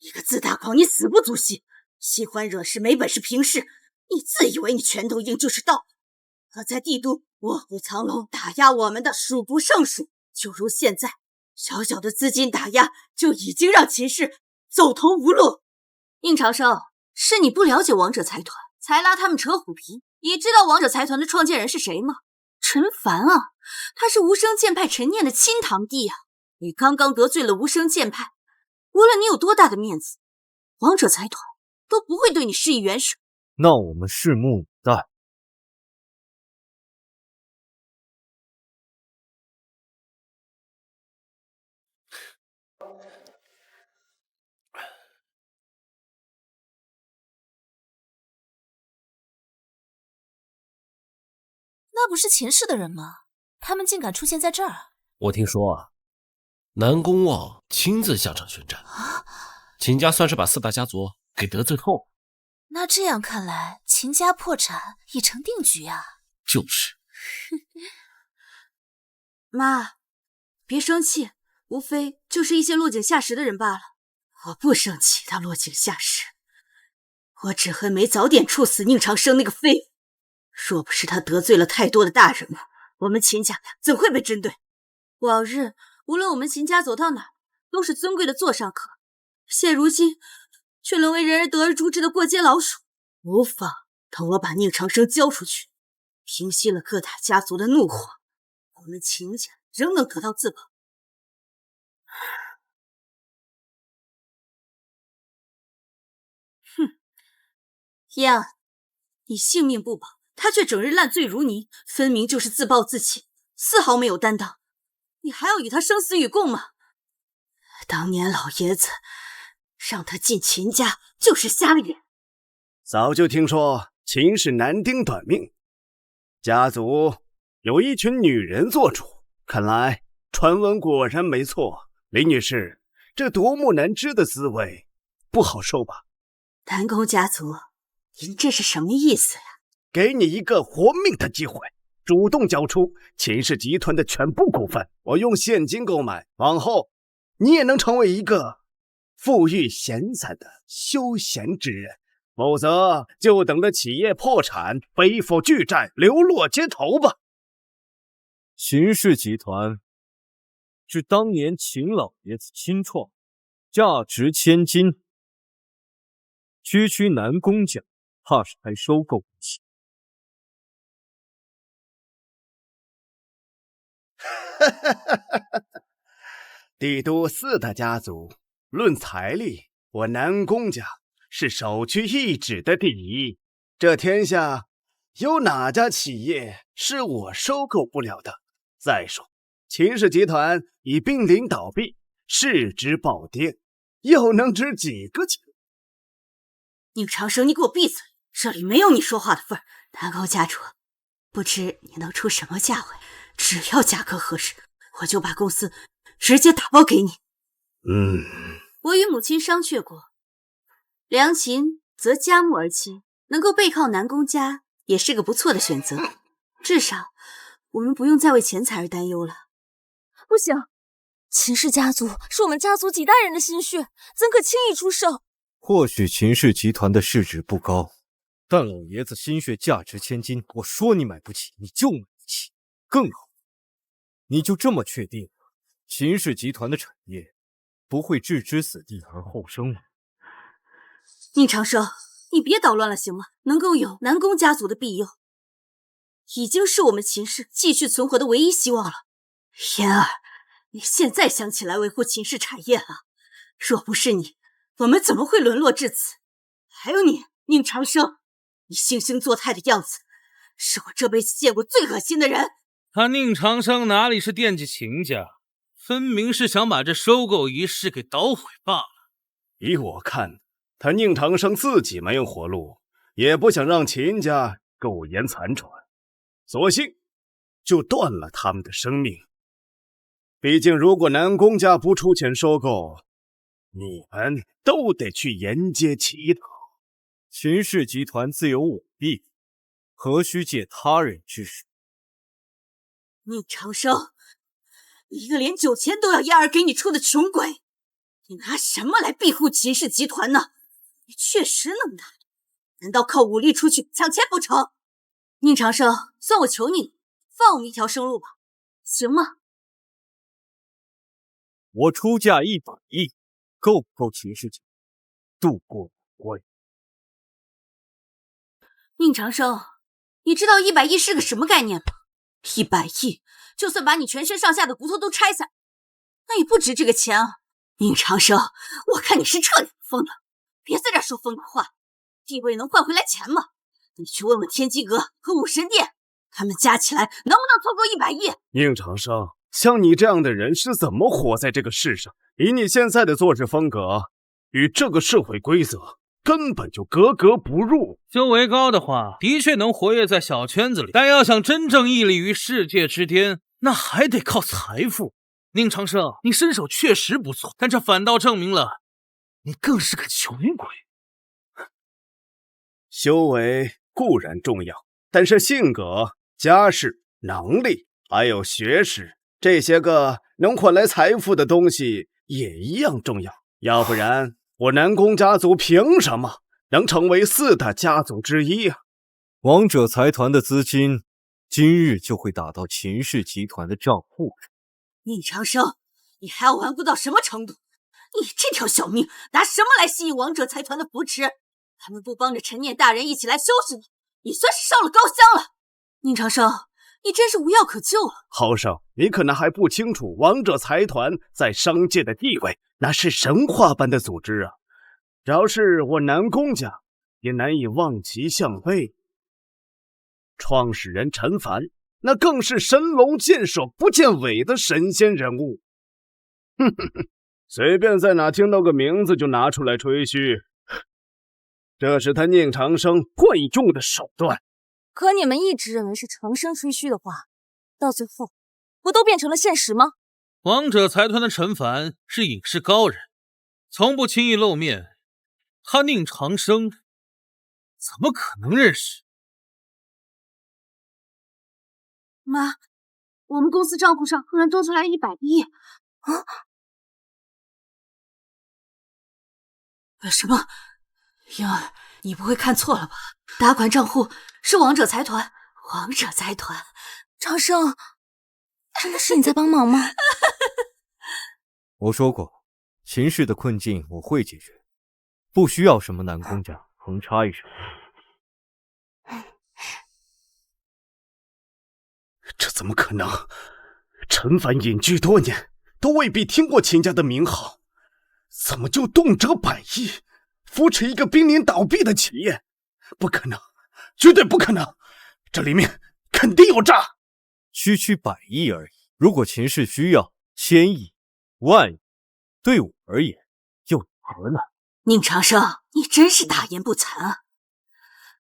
一个自大狂，你死不足惜，喜欢惹事，没本事平事。你自以为你拳头硬就是道，可在帝都卧虎藏龙，打压我们的数不胜数。就如现在，小小的资金打压就已经让秦氏走投无路。宁长生，是你不了解王者财团，才拉他们扯虎皮。你知道王者财团的创建人是谁吗？陈凡啊，他是无声剑派陈念的亲堂弟啊。你刚刚得罪了无声剑派，无论你有多大的面子，王者财团都不会对你施以援手。那我们拭目以待。那不是秦氏的人吗？他们竟敢出现在这儿！我听说啊，南宫望亲自下场宣战，秦家算是把四大家族给得罪透了。那这样看来，秦家破产已成定局啊！就是。妈，别生气，无非就是一些落井下石的人罢了。我不生气他落井下石，我只恨没早点处死宁长生那个废物。若不是他得罪了太多的大人物，我们秦家怎会被针对？往日无论我们秦家走到哪，都是尊贵的座上客，现如今却沦为人人得而诛之的过街老鼠。无妨，等我把宁长生交出去，平息了各大家族的怒火，我们秦家仍能得到自保。哼，燕儿，你性命不保，他却整日烂醉如泥，分明就是自暴自弃，丝毫没有担当。你还要与他生死与共吗？当年老爷子让他进秦家，就是瞎了眼。早就听说秦氏男丁短命，家族有一群女人做主，看来传闻果然没错。林女士，这独木难支的滋味不好受吧？南宫家族，您这是什么意思呀？给你一个活命的机会，主动交出秦氏集团的全部股份，我用现金购买，往后你也能成为一个富裕闲散的休闲之人。否则就等着企业破产，背负巨债，流落街头吧。秦氏集团是当年秦老爷子亲创，价值千金，区南宫家怕是还收购不起。帝都四大家族，论财力，我南宫家是首屈一指的第一，这天下有哪家企业是我收购不了的？再说，秦氏集团已濒临倒闭，市值暴跌，又能值几个钱？宁长生，你给我闭嘴！这里没有你说话的份儿。南宫家主，不知你能出什么价位？只要价格合适，我就把公司直接打包给你。我与母亲商榷过。良禽择佳木而栖，能够背靠南宫家也是个不错的选择。至少我们不用再为钱财而担忧了。不行，秦氏家族是我们家族几代人的心血，怎可轻易出售？或许秦氏集团的市值不高，但老爷子心血价值千金，我说你买不起，你就买不起。更好，你就这么确定秦氏集团的产业不会置之死地而后生吗？宁长生，你别捣乱了行吗？能够有南宫家族的庇佑，已经是我们秦氏继续存活的唯一希望了。妍儿，你现在想起来维护秦氏产业了？若不是你，我们怎么会沦落至此？还有你，宁长生，你惺惺作态的样子，是我这辈子见过最恶心的人。他宁长生哪里是惦记秦家，分明是想把这收购仪式给捣毁罢了。依我看，他宁长生自己没有活路，也不想让秦家苟延残喘，索性就断了他们的生命。毕竟如果南宫家不出钱收购，你们都得去沿街乞讨。秦氏集团自有我庇，何须借他人之手？宁长生，一个连酒钱都要燕儿给你出的穷鬼，你拿什么来庇护秦氏集团呢？你确实能打，难道靠武力出去抢钱不成？宁长生，算我求你了，放我们一条生路吧，行吗？我出价100亿，够不够秦氏集团渡过难关？宁长生，你知道100亿是个什么概念吗？100亿，就算把你全身上下的骨头都拆下，那也不值这个钱啊！宁长生，我看你是彻底疯了，别在这说风凉话。地位能换回来钱吗？你去问问天机阁和武神殿，他们加起来能不能凑够100亿？宁长生，像你这样的人是怎么活在这个世上？以你现在的做事风格，与这个社会规则根本就格格不入。修为高的话，的确能活跃在小圈子里，但要想真正屹立于世界之巅，那还得靠财富。宁长生，你身手确实不错，但这反倒证明了你更是个穷鬼。修为固然重要，但是性格、家世、能力还有学识，这些个能换来财富的东西也一样重要。要不然我南宫家族凭什么能成为4大家族之一啊？王者财团的资金今日就会打到秦氏集团的账户上。宁长生，你还要顽固到什么程度？你这条小命拿什么来吸引王者财团的扶持？他们不帮着陈念大人一起来收拾你，你算是烧了高香了。宁长生，你真是无药可救了。豪生，你可能还不清楚王者财团在商界的地位，那是神话般的组织啊！只要是我南宫家，也难以望其项背。创始人陈凡，那更是神龙见首不见尾的神仙人物。哼哼哼，随便在哪听到个名字就拿出来吹嘘，这是他宁长生惯用的手段。可你们一直认为是长生吹嘘的话，到最后不都变成了现实吗？王者财团的陈凡是影视高人，从不轻易露面，他宁长生怎么可能认识？妈，我们公司账户上突然多出来100亿啊！什么？婴儿，你不会看错了吧？打款账户是王者财团，王者财团。长生，真的是你在帮忙吗？我说过，秦氏的困境我会解决，不需要什么南宫家横插一手。这怎么可能？陈凡隐居多年，都未必听过秦家的名号，怎么就动辄100亿扶持一个濒临倒闭的企业？不可能，绝对不可能！这里面肯定有诈。区100亿而已，如果秦氏需要1000亿、10000亿，对我而言又何呢？宁长生，你真是大言不惭啊！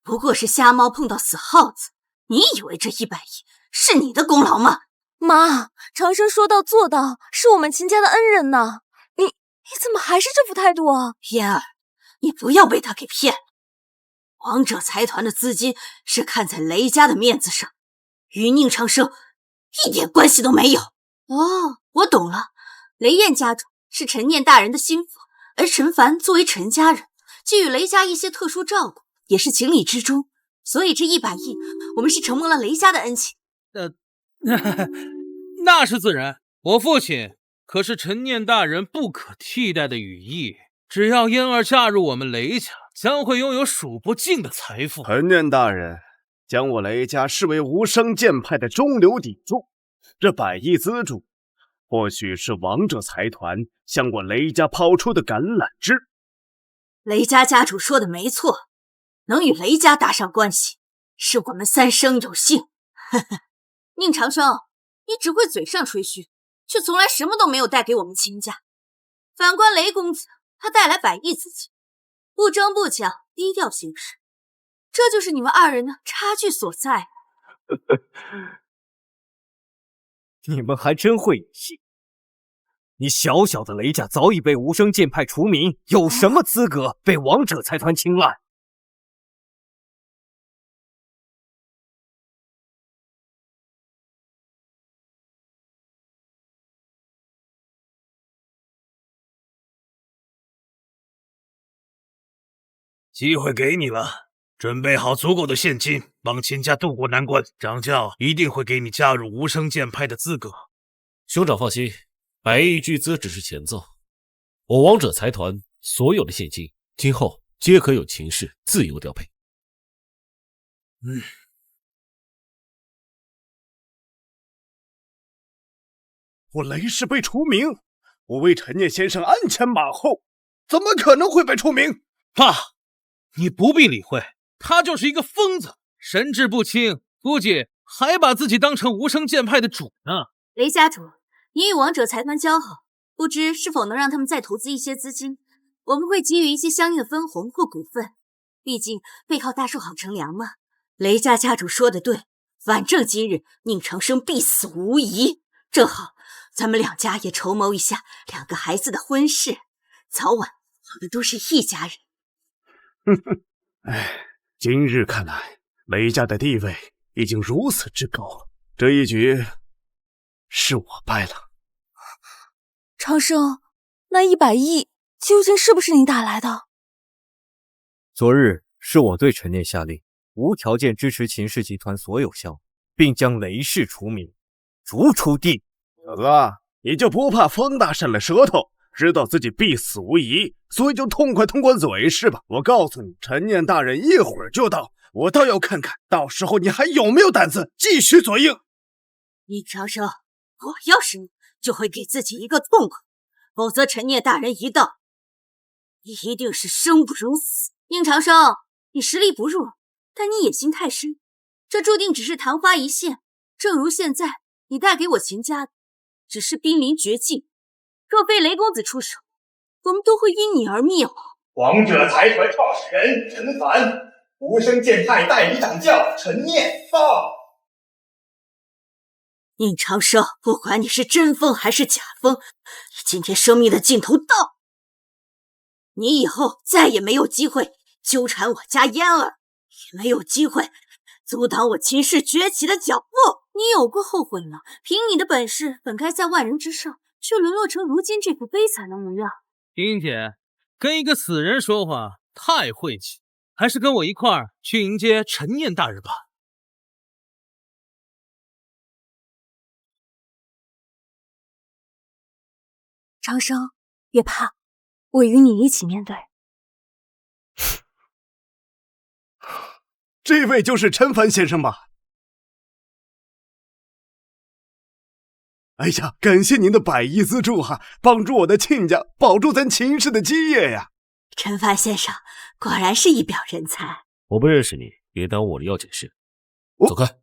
不过是瞎猫碰到死耗子，你以为这100亿是你的功劳吗？妈，长生说到做到，是我们秦家的恩人呢。你怎么还是这副态度啊？嫣儿，你不要被他给骗了。王者财团的资金是看在雷家的面子上，与宁长生一点关系都没有。哦，我懂了，雷燕家主是陈念大人的心腹，而陈凡作为陈家人，给予雷家一些特殊照顾，也是情理之中。所以这100亿，我们是承蒙了雷家的恩情。那是自然。我父亲可是陈念大人不可替代的羽翼，只要嫣儿嫁入我们雷家，将会拥有数不尽的财富。陈念大人将我雷家视为无声剑派的中流砥柱，这100亿资助，或许是王者财团向我雷家抛出的橄榄枝。雷家家主说的没错，能与雷家搭上关系，是我们三生有幸。呵呵，宁长生，你只会嘴上吹嘘，却从来什么都没有带给我们秦家。反观雷公子，他带来100亿资金，不争不抢，低调行事，这就是你们2人的差距所在。你们还真会演戏！你小小的雷家早已被无声剑派除名，有什么资格被王者财团青睐？机会给你了，准备好足够的现金，帮秦家渡过难关。掌教一定会给你加入无声剑派的资格。兄长放心，100亿巨资只是前奏，我王者财团所有的现金，今后皆可有秦氏自由调配。我雷氏被除名，我为陈念先生鞍前马后，怎么可能会被除名？爸，你不必理会，他就是一个疯子，神志不清，估计还把自己当成无声剑派的主呢。雷家主，你与王者财团交好，不知是否能让他们再投资一些资金？我们会给予一些相应的分红或股份，毕竟背靠大树好乘凉嘛。雷家家主说的对，反正今日宁长生必死无疑，正好咱们两家也筹谋一下2个孩子的婚事，早晚好的都是一家人。今日看来，雷家的地位已经如此之高了，这一局是我败了。长生，那100亿究竟是不是你打来的？昨日是我对陈念下令，无条件支持秦氏集团所有项目，并将雷氏除名，逐出地。小子，你就不怕风大扇了舌头，知道自己必死无疑，所以就痛快通过嘴是吧？我告诉你，陈念大人一会儿就到，我倒要看看，到时候你还有没有胆子继续左应。宁长生，我要是你，就会给自己一个痛快，否则陈念大人一到，你一定是生不如死。宁长生，你实力不弱，但你野心太深，这注定只是昙花一现。正如现在你带给我秦家的只是濒临绝境，若非雷公子出手，我们都会因你而灭亡。王者财团创始人陈凡，无声剑派代理掌教陈念到。宁长生，不管你是真疯还是假疯，你今天生命的尽头到，你以后再也没有机会纠缠我家嫣儿，也没有机会阻挡我秦氏崛起的脚步。你有过后悔了？凭你的本事，本该在万人之上，却沦落成如今这副悲惨的模样。婷姐，跟一个死人说话太晦气，还是跟我一块儿去迎接陈念大人吧。长生，别怕，我与你一起面对。这位就是陈凡先生吧？哎呀，感谢您的100亿资助哈，帮助我的亲家保住咱秦氏的基业呀！陈凡先生果然是一表人才。我不认识你，别耽误我的要紧事。走开。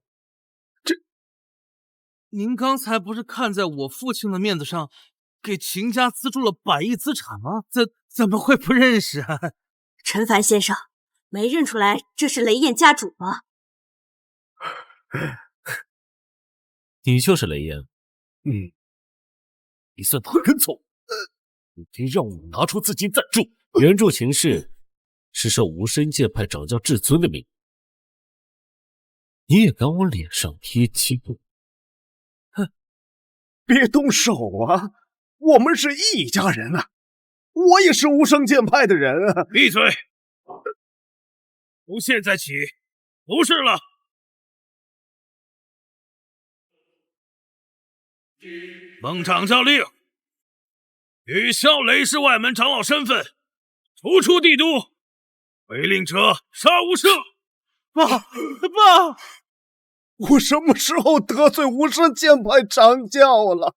您刚才不是看在我父亲的面子上，给秦家资助了100亿资产吗？怎么会不认识啊？陈凡先生，没认出来这是雷燕家主吗？你就是雷燕。你算哪根葱？你可以让我拿出资金赞助，援助秦氏，是受无声剑派掌教至尊的命。你也敢往脸上贴金？哼，别动手啊！我们是一家人啊！我也是无声剑派的人啊！闭嘴！从现在起，不是了。孟掌教令，取消雷氏外门长老身份，逐出帝都，违令者杀无赦。爸，我什么时候得罪无声剑派掌教了？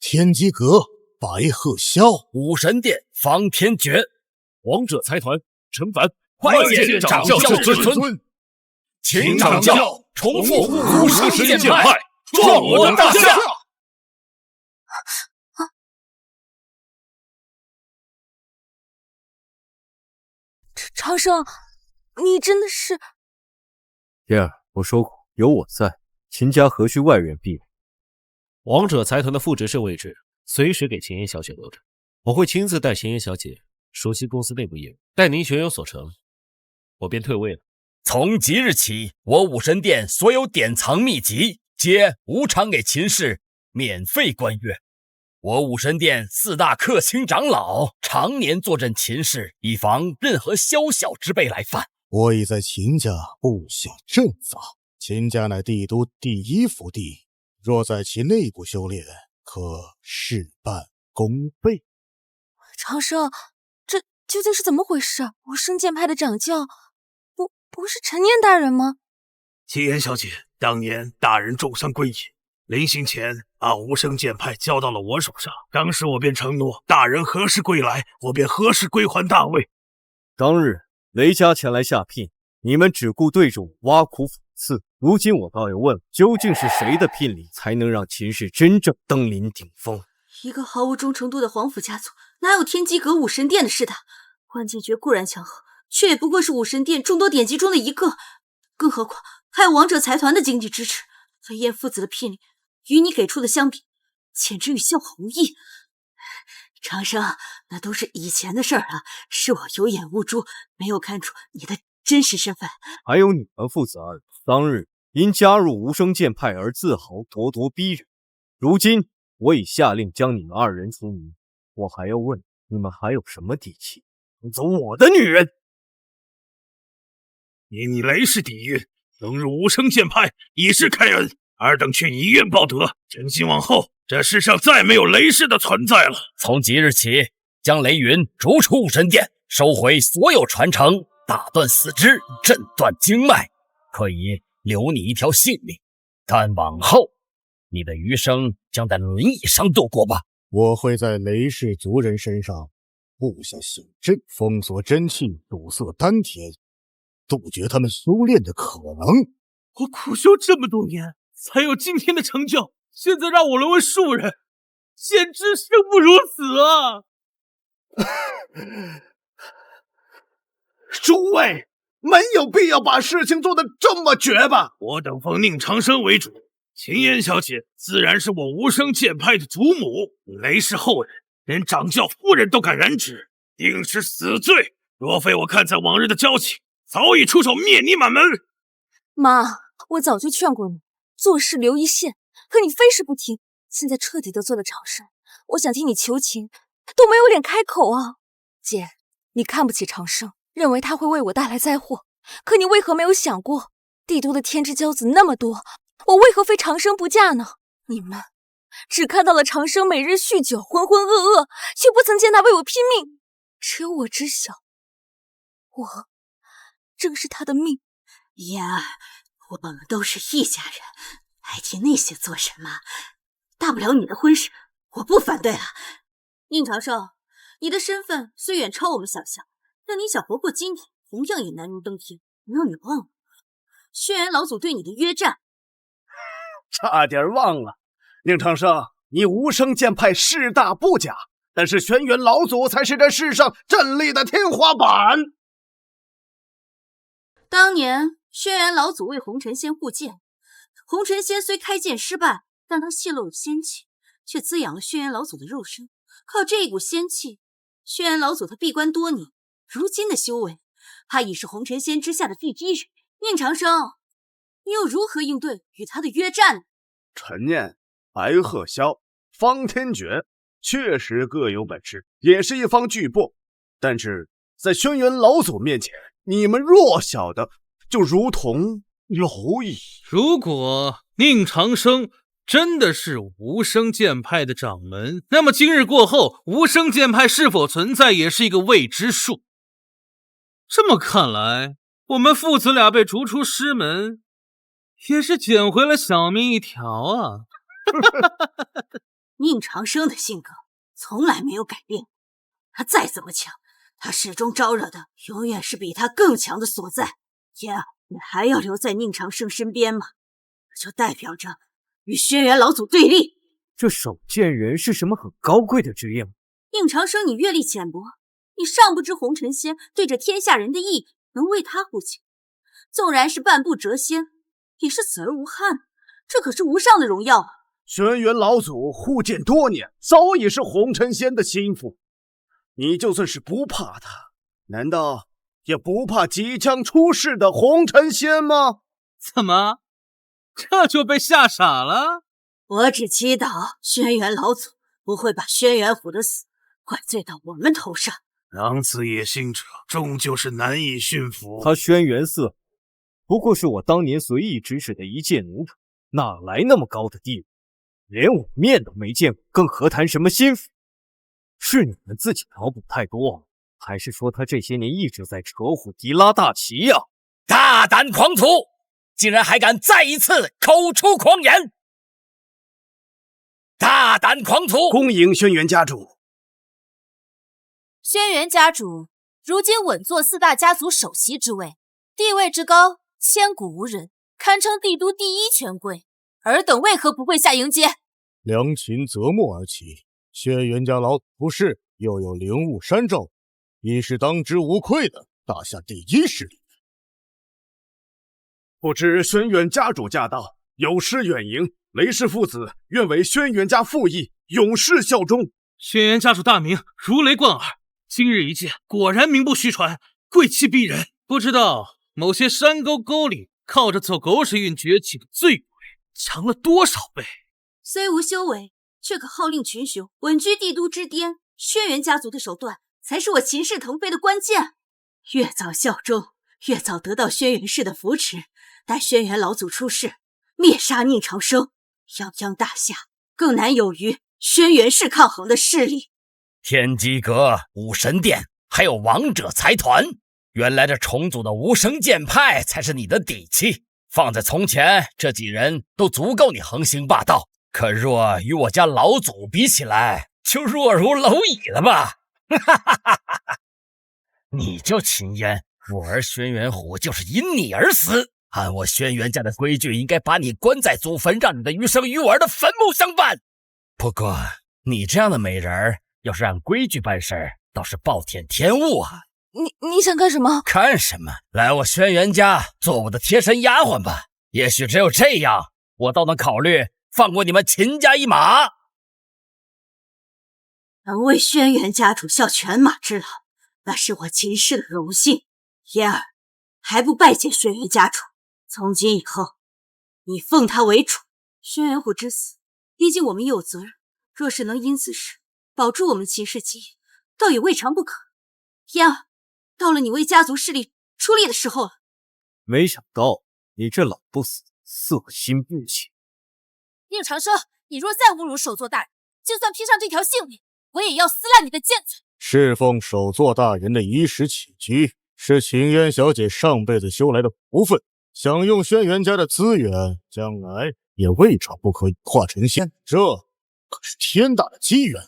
天机阁白鹤霄，武神殿方天觉，王者财团陈凡，快见掌教至尊，请掌教重复无声剑派，壮我大夏。长生，你真的是……燕儿，我说过，有我在，秦家何须外人庇护？王者财团的副执事位置随时给秦妍小姐留着，我会亲自带秦妍小姐熟悉公司内部业务，待您学有所成，我便退位了。从即日起，我武神殿所有典藏秘籍皆无偿给秦氏免费观阅。我武神殿4大客卿长老常年坐镇秦氏，以防任何宵小之辈来犯。我已在秦家布下阵法，秦家乃帝都第一福地，若在其内部修炼，可事半功倍。长生，这究竟是怎么回事？无声剑派的掌教，不是陈念大人吗？齐言小姐，当年大人重伤归隐，临行前把无声剑派交到了我手上。当时我便承诺，大人何时归来，我便何时归还大位。当日雷家前来下聘，你们只顾对着我挖苦讽刺，如今我倒要问，究竟是谁的聘礼才能让秦氏真正登临顶峰？一个毫无忠诚度的皇府家族，哪有天机阁武神殿的事大？关剑诀固然强横，却也不过是武神殿众多典籍中的一个，更何况还有王者财团的经济支持。飞燕父子的聘礼与你给出的相比，简直与笑话无异。长生，那都是以前的事儿了，是我有眼无珠，没有看出你的真实身份。还有你们父子二人，当日因加入无声剑派而自豪咄咄逼人，如今我已下令将你们二人除名，我还要问你们还有什么底气抢走我的女人？因你雷氏底蕴，登入无声剑派以示开恩，尔等却以怨报德。从今往后，这世上再没有雷氏的存在了。从即日起，将雷云逐出武神殿，收回所有传承，打断四肢，震断经脉，可以留你一条性命。但往后，你的余生将在轮椅上度过吧。我会在雷氏族人身上布下险阵，封锁真气，堵塞丹田，杜绝他们修炼的可能。我苦修这么多年，才有今天的成就，现在让我沦为庶人，简直生不如死啊！诸位，没有必要把事情做得这么绝吧？我等奉宁长生为主，秦妍小姐自然是我无声剑派的祖母，雷氏后人，连掌教夫人都敢染指，定是死罪。若非我看在往日的交情，早已出手灭你满门。妈，我早就劝过你，做事留一线，可你非是不听，现在彻底得罪了长生，我想替你求情，都没有脸开口啊！姐，你看不起长生，认为他会为我带来灾祸，可你为何没有想过，帝都的天之骄子那么多，我为何非长生不嫁呢？你们只看到了长生每日酗酒，浑浑噩噩，却不曾见他为我拼命。只有我知晓，我正是他的命。妍儿，我们都是一家人，还提那些做什么？大不了你的婚事，我不反对啊。宁长寿，你的身份虽远超我们小校，但你想活过今天，同样也难如登天。难道你忘了轩辕老祖对你的约战？差点忘了，宁长生，你无声剑派势大不假，但是轩辕老祖才是这世上阵力的天花板。当年轩辕老祖为红尘仙护剑，红尘仙虽开剑失败，但他泄露了仙气，却滋养了轩辕老祖的肉身。靠这一股仙气，轩辕老祖他闭关多年，如今的修为，他已是红尘仙之下的第一人。宁长生，你又如何应对与他的约战呢？陈念、白鹤霄、方天觉确实各有本事，也是一方巨擘，但是在轩辕老祖面前，你们弱小的就如同蝼蚁。如果宁长生真的是无声剑派的掌门，那么今日过后，无声剑派是否存在也是一个未知数。这么看来，我们父子俩被逐出师门，也是捡回了小命一条啊！宁长生的性格从来没有改变，他再怎么强，他始终招惹的永远是比他更强的所在。妍儿，你还要留在宁长生身边吗？这就代表着与轩辕老祖对立。这守剑人是什么很高贵的职业吗？宁长生，你阅历浅薄，你尚不知红尘仙对着天下人的意，能为他护情，纵然是半步谪仙，也是死而无憾，这可是无上的荣耀啊！轩辕老祖护剑多年，早已是红尘仙的心腹。你就算是不怕他，难道也不怕即将出世的红尘仙吗？怎么，这就被吓傻了？我只祈祷轩辕老祖不会把轩辕虎的死怪罪到我们头上。狼子野心者终究是难以驯服。他轩辕四不过是我当年随意指使的一介奴仆，哪来那么高的地位？连我面都没见过，更何谈什么心腹？是你们自己脑补太多，还是说他这些年一直在扯虎提拉大旗呀？大胆狂徒，竟然还敢再一次口出狂言！大胆狂徒！恭迎轩辕家主。轩辕家主如今稳坐4大家族首席之位，地位之高，千古无人，堪称帝都第一权贵。尔等为何不跪下迎接？良禽择木而起，轩辕家老不是又有灵雾山罩，已是当之无愧的大夏第一势力。不知轩辕家主驾到，有失远迎。雷氏父子愿为轩辕家附议，永世效忠。轩辕家主大名如雷贯耳，今日一见，果然名不虚传，贵气逼人。不知道某些山沟沟里靠着走狗屎运崛起的醉鬼，强了多少倍？虽无修为，却可号令群雄，稳居帝都之巅。轩辕家族的手段，才是我秦氏腾飞的关键。越早效忠，越早得到轩辕氏的扶持。待轩辕老祖出世，灭杀宁长生，泱泱大夏更难有与轩辕氏抗衡的势力。天机阁、武神殿，还有王者财团，原来这重组的无声剑派才是你的底气。放在从前，这几人都足够你横行霸道，可若与我家老祖比起来，就弱如蝼蚁了吧？你就秦烟，我儿轩辕虎就是因你而死。按我轩辕家的规矩，应该把你关在祖坟，让你的余生与我儿的坟墓相伴。不过你这样的美人儿，要是按规矩办事，倒是暴殄天物啊！你想干什么？干什么？来我轩辕家做我的贴身丫鬟吧。也许只有这样，我倒能考虑放过你们秦家一马。能为轩辕家主效犬马之劳，那是我秦氏的荣幸。嫣儿，还不拜见轩辕家主？从今以后，你奉他为主。轩辕虎之死，毕竟我们也有责任。若是能因此事保住我们秦氏基业，倒也未尝不可。嫣儿，到了你为家族势力出力的时候了。没想到你这老不死，色心不浅。宁长生，你若再侮辱首座大人，就算披上这条性命，我也要撕烂你的剑嘴。侍奉首座大人的衣食起居，是秦烟小姐上辈子修来的福分。享用轩辕家的资源，将来也未尝不可以化成仙，这可是天大的机缘。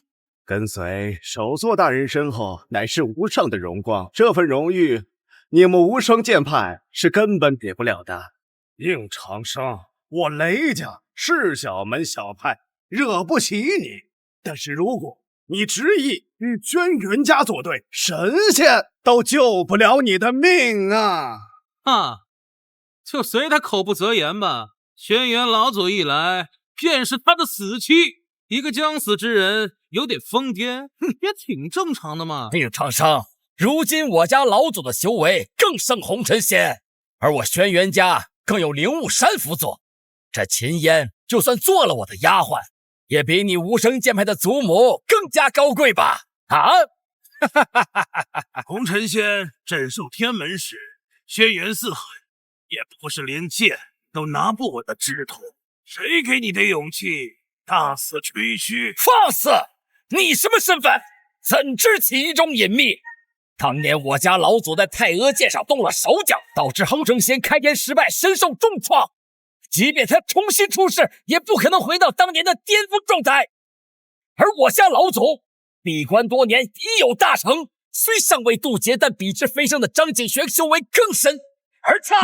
跟随首座大人身后，乃是无上的荣光，这份荣誉，你们无双剑派是根本给不了的。宁长生，我雷家是小门小派，惹不起你。但是如果你执意与轩辕家作对，神仙都救不了你的命啊！就随他口不择言吧。轩辕老祖一来，便是他的死期。一个将死之人有点疯癫，也挺正常的嘛。宁长生，如今我家老祖的修为更胜红尘仙，而我轩辕家更有灵雾山辅佐。这秦烟就算做了我的丫鬟，也比你无声剑派的祖母更加高贵吧？红尘仙镇守天门时，轩辕四海也不过是连剑都拿不稳的枝头，谁给你的勇气大肆吹嘘？放肆！你什么身份？怎知其中隐秘？当年我家老祖在太阿剑上动了手脚，导致恒生仙开天失败，身受重创。即便他重新出世，也不可能回到当年的巅峰状态。而我家老祖闭关多年，已有大成，虽尚未渡劫，但比之飞升的张景玄修为更深。而他，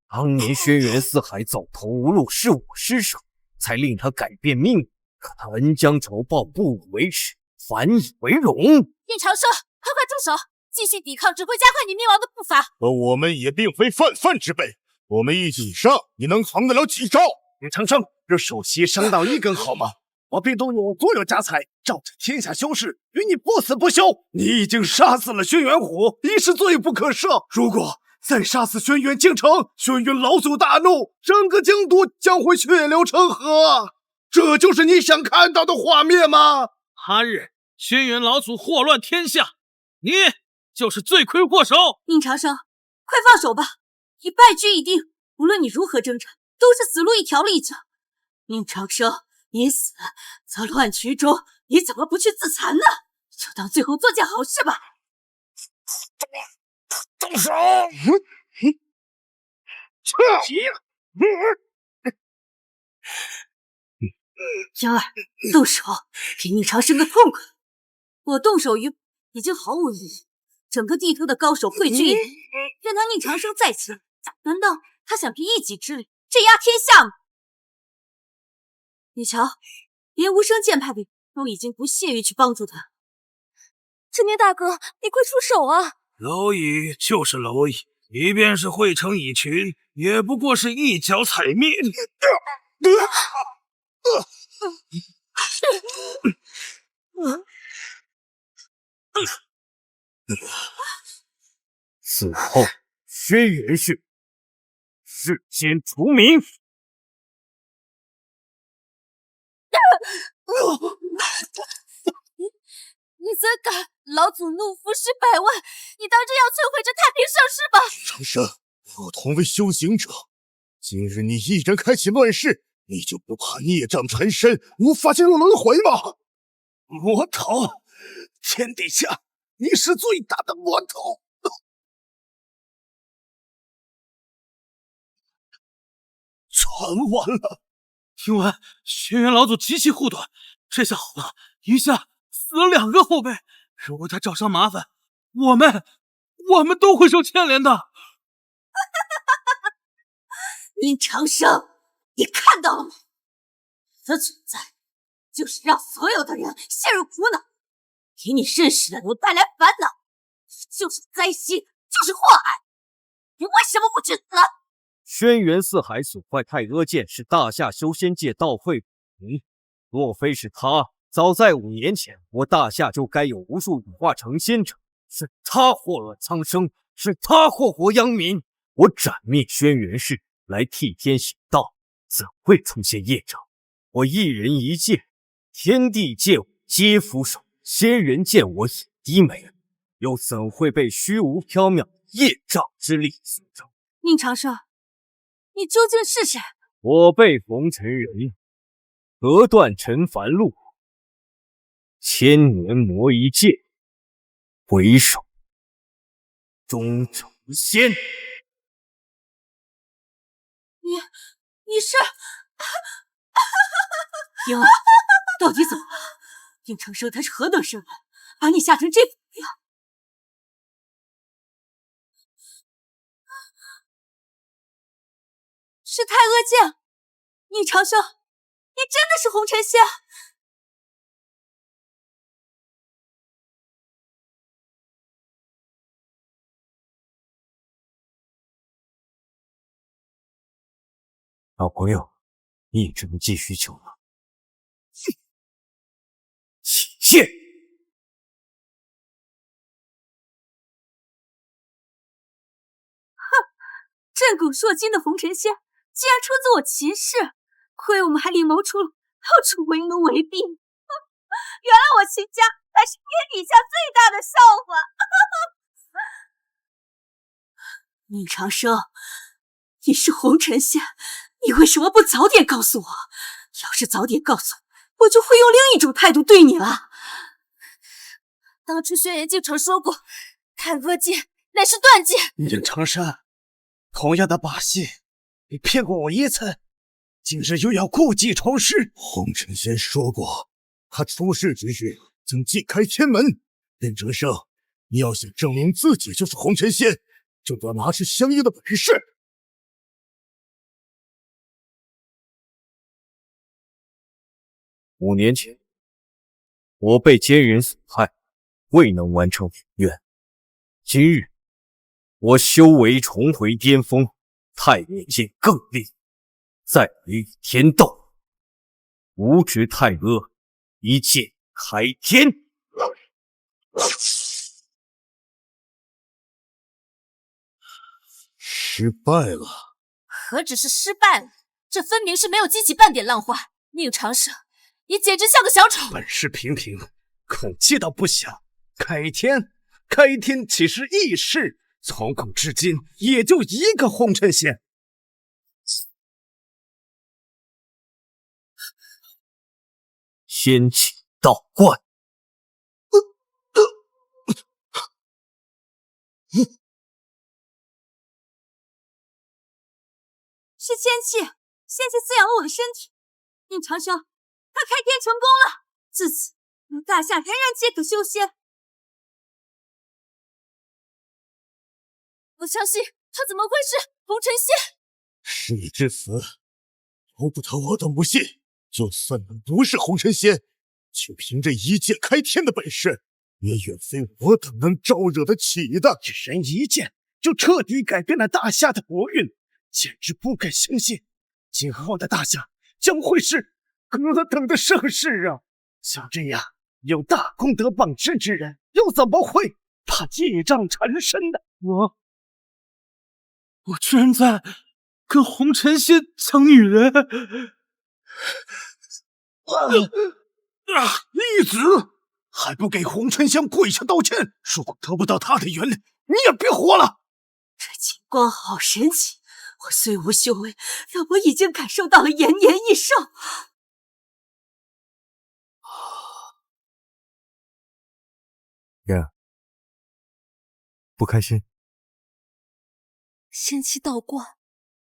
当年轩辕四海走投无路，是我失手，才令他改变命运。可他恩将仇报，不以为耻，反以为荣。宁长生，快住手！继续抵抗只会加快你灭亡的步伐。而我们也并非泛泛之辈，我们一起上，你能扛得了几招？宁长生，让首席伤到一根好吗？我必动用所有家财，照着天下修士，与你不死不休。你已经杀死了轩辕虎，已是罪不可赦。如果再杀死轩辕京城，轩辕老祖大怒，整个京都将会血流成河。这就是你想看到的画面吗？他日轩辕老祖祸乱天下，你就是罪魁祸首。宁长生，快放手吧，已败局已定，无论你如何挣扎，都是死路一条了已经。宁长生，你死则乱局中，你怎么不去自残呢？就当最后做件好事吧。动手！杨儿，动手，给宁长生个痛快！我动手于已经毫无意义，整个地头的高手汇聚一堂，任他宁长生再强，难道他想凭一己之力镇压天下吗？你瞧，连无声剑派的都已经不屑于去帮助他。陈年大哥，你快出手啊！蝼蚁就是蝼蚁，即便是汇成蚁群，也不过是一脚踩灭。此后，轩辕氏世间除名。你怎敢？老祖怒扶10百万，你当真要摧毁这太平盛世吗？长生，我同为修行者，今日你一人开启乱世，你就不怕孽障缠身，无法进入轮回吗？魔头，天底下你是最大的魔头。传完了。听闻轩辕老祖极其护短，这下好了，一下死了2个后辈。如果他找上麻烦，我们都会受牵连的。宁长生，你看到了吗？你的存在就是让所有的人陷入苦恼，给你认识的人带来烦恼，就是灾星，就是祸害。你为什么不去死？轩辕四海损坏太阿剑是大夏修仙界盗讳。若非是他，早在5年前，我大夏就该有无数羽化成仙者。是他祸乱苍生，是他祸国殃民。我斩灭轩辕氏，来替天行道，怎会出现业障？我一人一剑，天地见我皆俯首，仙人见我也低眉，又怎会被虚无缥缈业障之力所扰？宁长生，你究竟是谁？我辈红尘人，隔断尘凡路，千年磨一剑，回首终成仙。你是英儿，到底怎么了？宁长生他是何等身份，把你吓成这副模样？是太阿剑，宁长生，你真的是红尘仙？老朋友，你只能继续求了。起剑！哼，震古烁今的红尘仙，竟然出自我秦氏，亏我们还另谋出路，到处为奴为婢。原来我秦家才是天底下最大的笑话。宁长生，你是红尘仙，你为什么不早点告诉我？要是早点告诉我，我就会用另一种态度对你了。当初轩辕敬城说过，太阿剑乃是断剑。宁长生，同样的把戏，你骗过我1次，今日又要故技重施。红尘仙说过，他出世之日曾祭开天门。宁长生，你要想证明自己就是红尘仙，就得拿出相应的本事。5年前，我被奸人所害，未能完成宏愿。今日，我修为重回巅峰，太岳剑更厉，再来与天斗，无职太阿，一剑开天。失败了。何止是失败了，这分明是没有激起半点浪花。宁长生，你简直像个小丑。本事平平，口气倒不小。开天岂是易事？从古至今也就一个红尘仙。仙气道观。是仙气滋养了我的身体。宁长生，他开天成功了，自此大夏人人皆可修仙。我相信他怎么会是红尘仙？事已至此，由不得我等不信。就算能不是红尘仙，就凭这一剑开天的本事，也远非我等能招惹得起的。只人一剑就彻底改变了大夏的国运，简直不敢相信，今后的大夏将会是何等的盛世啊！像这样有大功德傍身之人，又怎么会怕业障缠身呢？我居然在跟红尘仙抢女人！义子，还不给红尘仙跪下道歉！如果得不到他的原谅，你也别活了！这金光好神奇，我虽无修为，但我已经感受到了延年益寿。爷，不开心？仙气道观，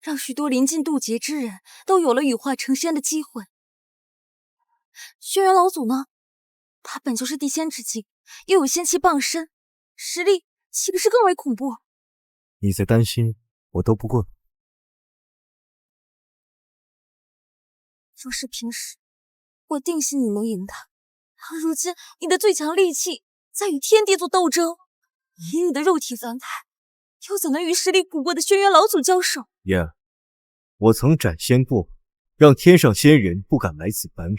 让许多临近渡劫之人都有了羽化成仙的机会。轩辕老祖呢？他本就是地仙之境，又有仙气傍身，实力岂不是更为恐怖？你在担心，我都不过。若是平时，我定信你能赢他。如今你的最强利器在与天地做斗争，以你的肉体凡胎，又怎能与实力古怪的轩辕老祖交手？爷，我曾斩仙过，让天上仙人不敢来此凡人。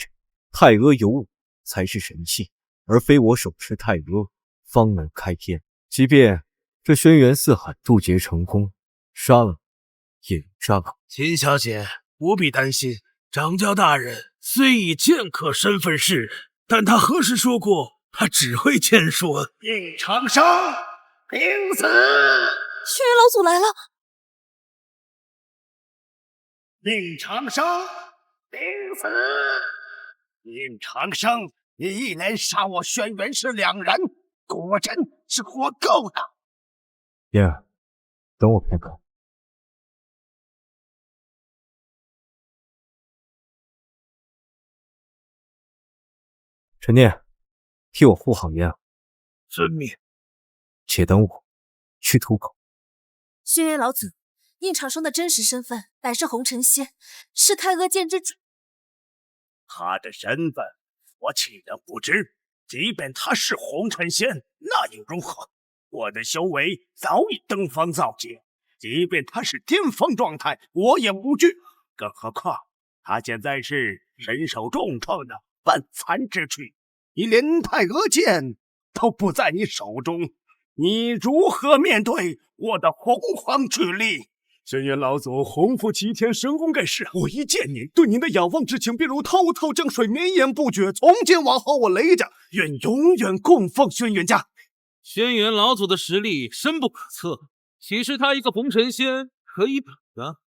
太阿有我才是神器，而非我手持太阿方能开天。即便这轩辕四海渡劫成功，杀了也能杀了。秦小姐不必担心，掌教大人虽以剑客身份示人，但他何时说过他只会剑术？宁长生，平死！轩辕老祖来了！宁长生，平死！宁长生，你一连杀我轩辕氏2人，果真是活够了。爷，等我片刻。陈念，替我护好爷。遵命。且等我去渡口。轩辕老祖，宁长生的真实身份乃是红尘仙，是太阿剑之主。他的身份我岂能不知？即便他是红尘仙，那又如何？我的修为早已登峰造极，即便他是巅峰状态，我也无惧。更何况他现在是身受重创的半残之躯，你连太阿剑都不在你手中，你如何面对我的洪荒巨力？轩辕老祖洪福齐天，神功盖世，我一见你，对您的仰望之情便如滔滔江水，绵延不绝。从今往后，我雷家愿永远供奉轩辕家。轩辕老祖的实力深不可测，岂是他一个红尘仙可以比的？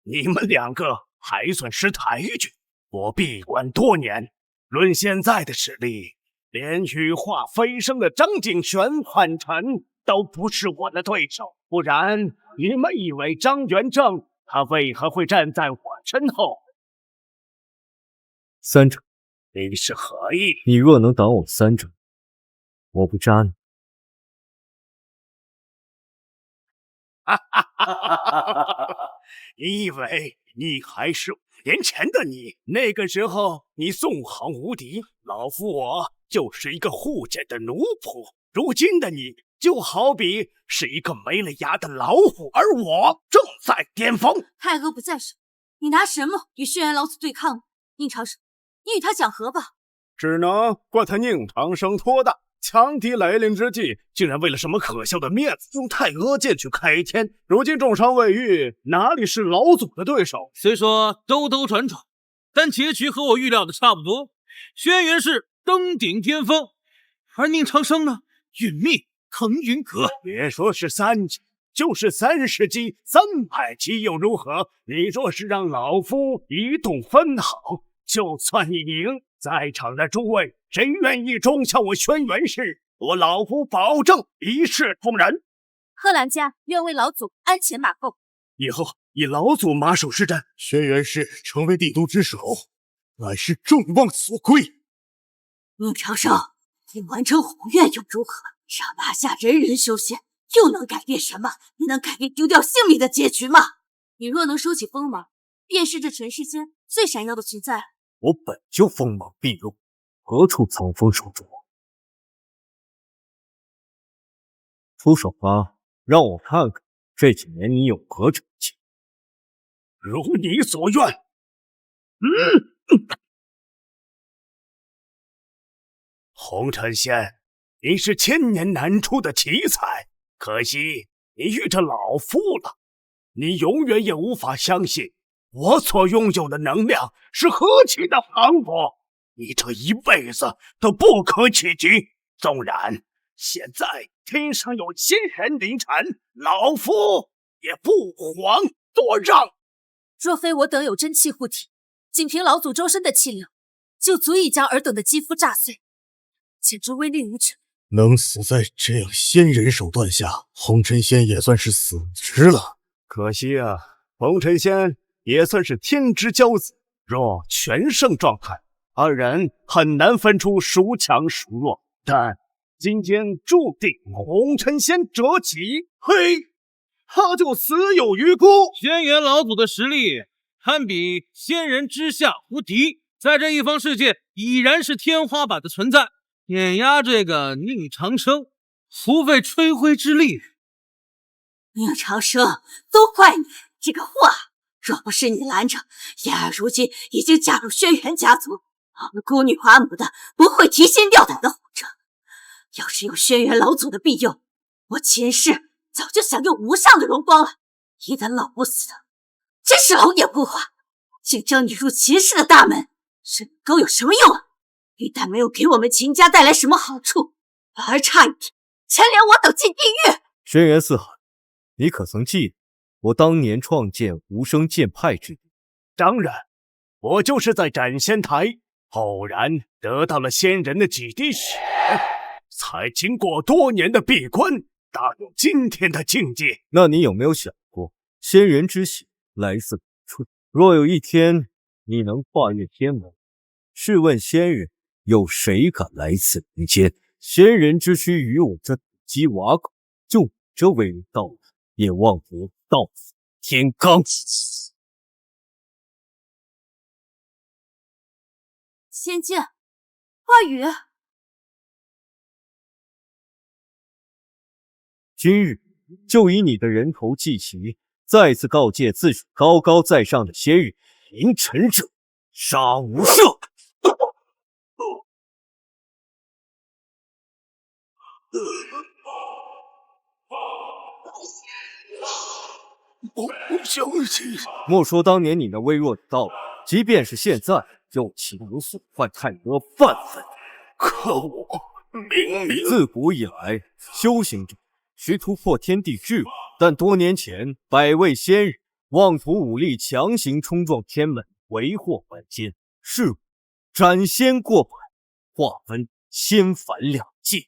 你们2个还算识抬举，我闭关多年，论现在的实力，连羽化飞升的张景玄、汉尘都不是我的对手。不然你们以为张元正他为何会站在我身后？3者，你是何意？你若能挡我3者，我不扎你。你以为你还是5年前的你？那个时候你纵横无敌，老夫我就是一个护剑的奴仆。如今的你就好比是一个没了牙的老虎，而我正在巅峰。太阿不在手，你拿什么与轩辕老祖对抗？宁长生，你与他讲和吧。只能怪他宁长生托大，强敌来临之际，竟然为了什么可笑的面子，用太阿剑去开天。如今重伤未愈，哪里是老祖的对手？虽说兜兜转转，但结局和我预料的差不多。轩辕氏登顶巅峰，而宁长生呢，殒命腾云阁。别说是3级，就是30级、300级又如何？你若是让老夫一动分毫，就算你赢，在场的诸位，谁愿意忠向我轩辕氏？我老夫保证一视同仁。贺兰家愿为老祖鞍前马后，以后以老祖马首是瞻。轩辕氏成为帝都之首，乃是众望所归。宁长生，你完成宏愿又如何？让拿下人人修仙，又能改变什么？你能改变丢掉性命的结局吗？你若能收起锋芒，便是这尘世间最闪耀的存在。我本就锋芒毕露，何处藏锋守拙？出手吧，让我看看这几年你有何成绩。如你所愿。红尘仙，你是千年难出的奇才，可惜你遇着老夫了。你永远也无法相信我所拥有的能量是何其的磅礴，你这一辈子都不可企及。纵然现在天上有仙人临尘，老夫也不遑多让。若非我等有真气护体，仅凭老祖周身的气量，就足以将尔等的肌肤炸碎，简直威力无穷。能死在这样仙人手段下，红尘仙也算是死值了。可惜啊，红尘仙也算是天之骄子，若全盛状态，二人很难分出孰强孰弱。但今天注定红尘仙折戟，嘿，他就死有余辜。轩辕老祖的实力堪比仙人之下无敌，在这一方世界已然是天花板的存在。碾压这个宁长生，不费吹灰之力。宁长生，都怪你这个货！若不是你拦着，燕儿如今已经加入轩辕家族，我们孤女寡母的不会提心吊胆的活着。要是有轩辕老祖的庇佑，我秦氏早就享有无上的荣光了。一旦老不死，真是老眼不花！竞争你入秦氏的大门，是够有什么用啊？一旦没有给我们秦家带来什么好处，反而差一点牵连我等进地狱。轩辕四海，你可曾记得我当年创建无声剑派之地？当然，我就是在斩仙台偶然得到了仙人的几滴血，才经过多年的闭关，达到今天的境界。那你有没有想过，仙人之血来自春？若有一天你能跨越天门，试问仙人，有谁敢来此人间？仙人之躯与我这土鸡瓦狗，就你这为人道人，也望得道死天罡。仙剑，话语。今日就以你的人头祭旗，再次告诫自诩高高在上的仙人，临尘者杀无赦。我不相信。莫说当年你那微弱的道理，即便是现在，又岂能损坏太阿半分？可我明明自古以来，修行者需突破天地桎梏，但多年前百位仙人妄图武力强行冲撞天门，为祸凡间，是我斩仙过海，划分仙凡两界。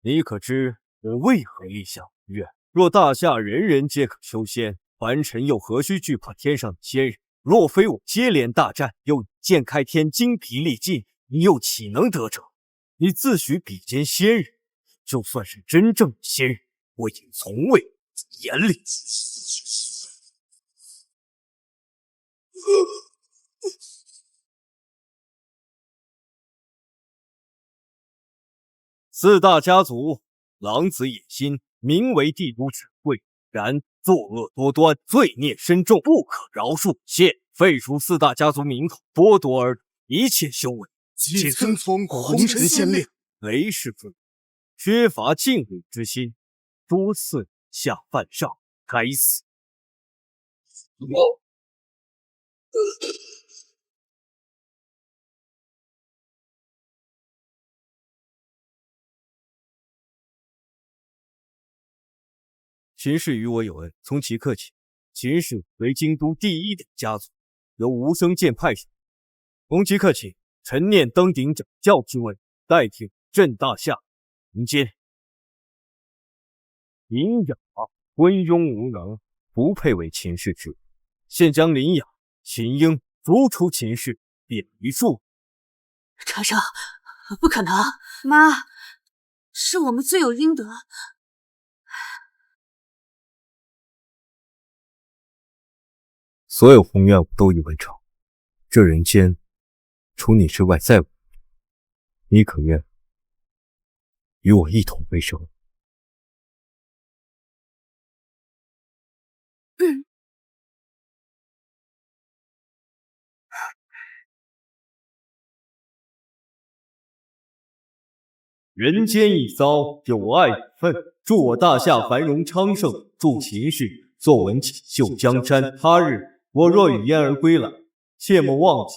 你可知我为何立下愿？若大夏人人皆可修仙，凡尘又何须惧怕天上的仙人？若非我接连大战，又剑开天，精疲力尽，你又岂能得逞？你自诩比肩仙人，就算是真正的仙人，我也从未在眼里。四大家族，狼子野心，名为帝都指挥，然作恶多端，罪孽深重，不可饶恕。现废除四大家族名头，剥夺儿一切修为。谨遵从红尘仙令。为世不仁，缺乏敬畏之心，多次下犯上，该死！秦氏与我有恩，从即刻起，秦氏为京都第一等家族，由无声剑派上。从即刻起，臣念登顶掌教之位，代替镇大夏。民间林雅昏庸无能，不配为秦氏之人，现将林雅、秦英逐出秦氏，贬为庶。长生，不可能！妈，是我们罪有应得。所有宏愿我都已完成，这人间除你之外再无人，你可愿与我一同为生？人间一遭，有爱有份。祝我大夏繁荣昌盛，祝秦氏坐稳锦绣江山。他日我若与燕儿归来，切莫忘记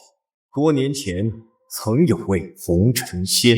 多年前曾有位红尘仙。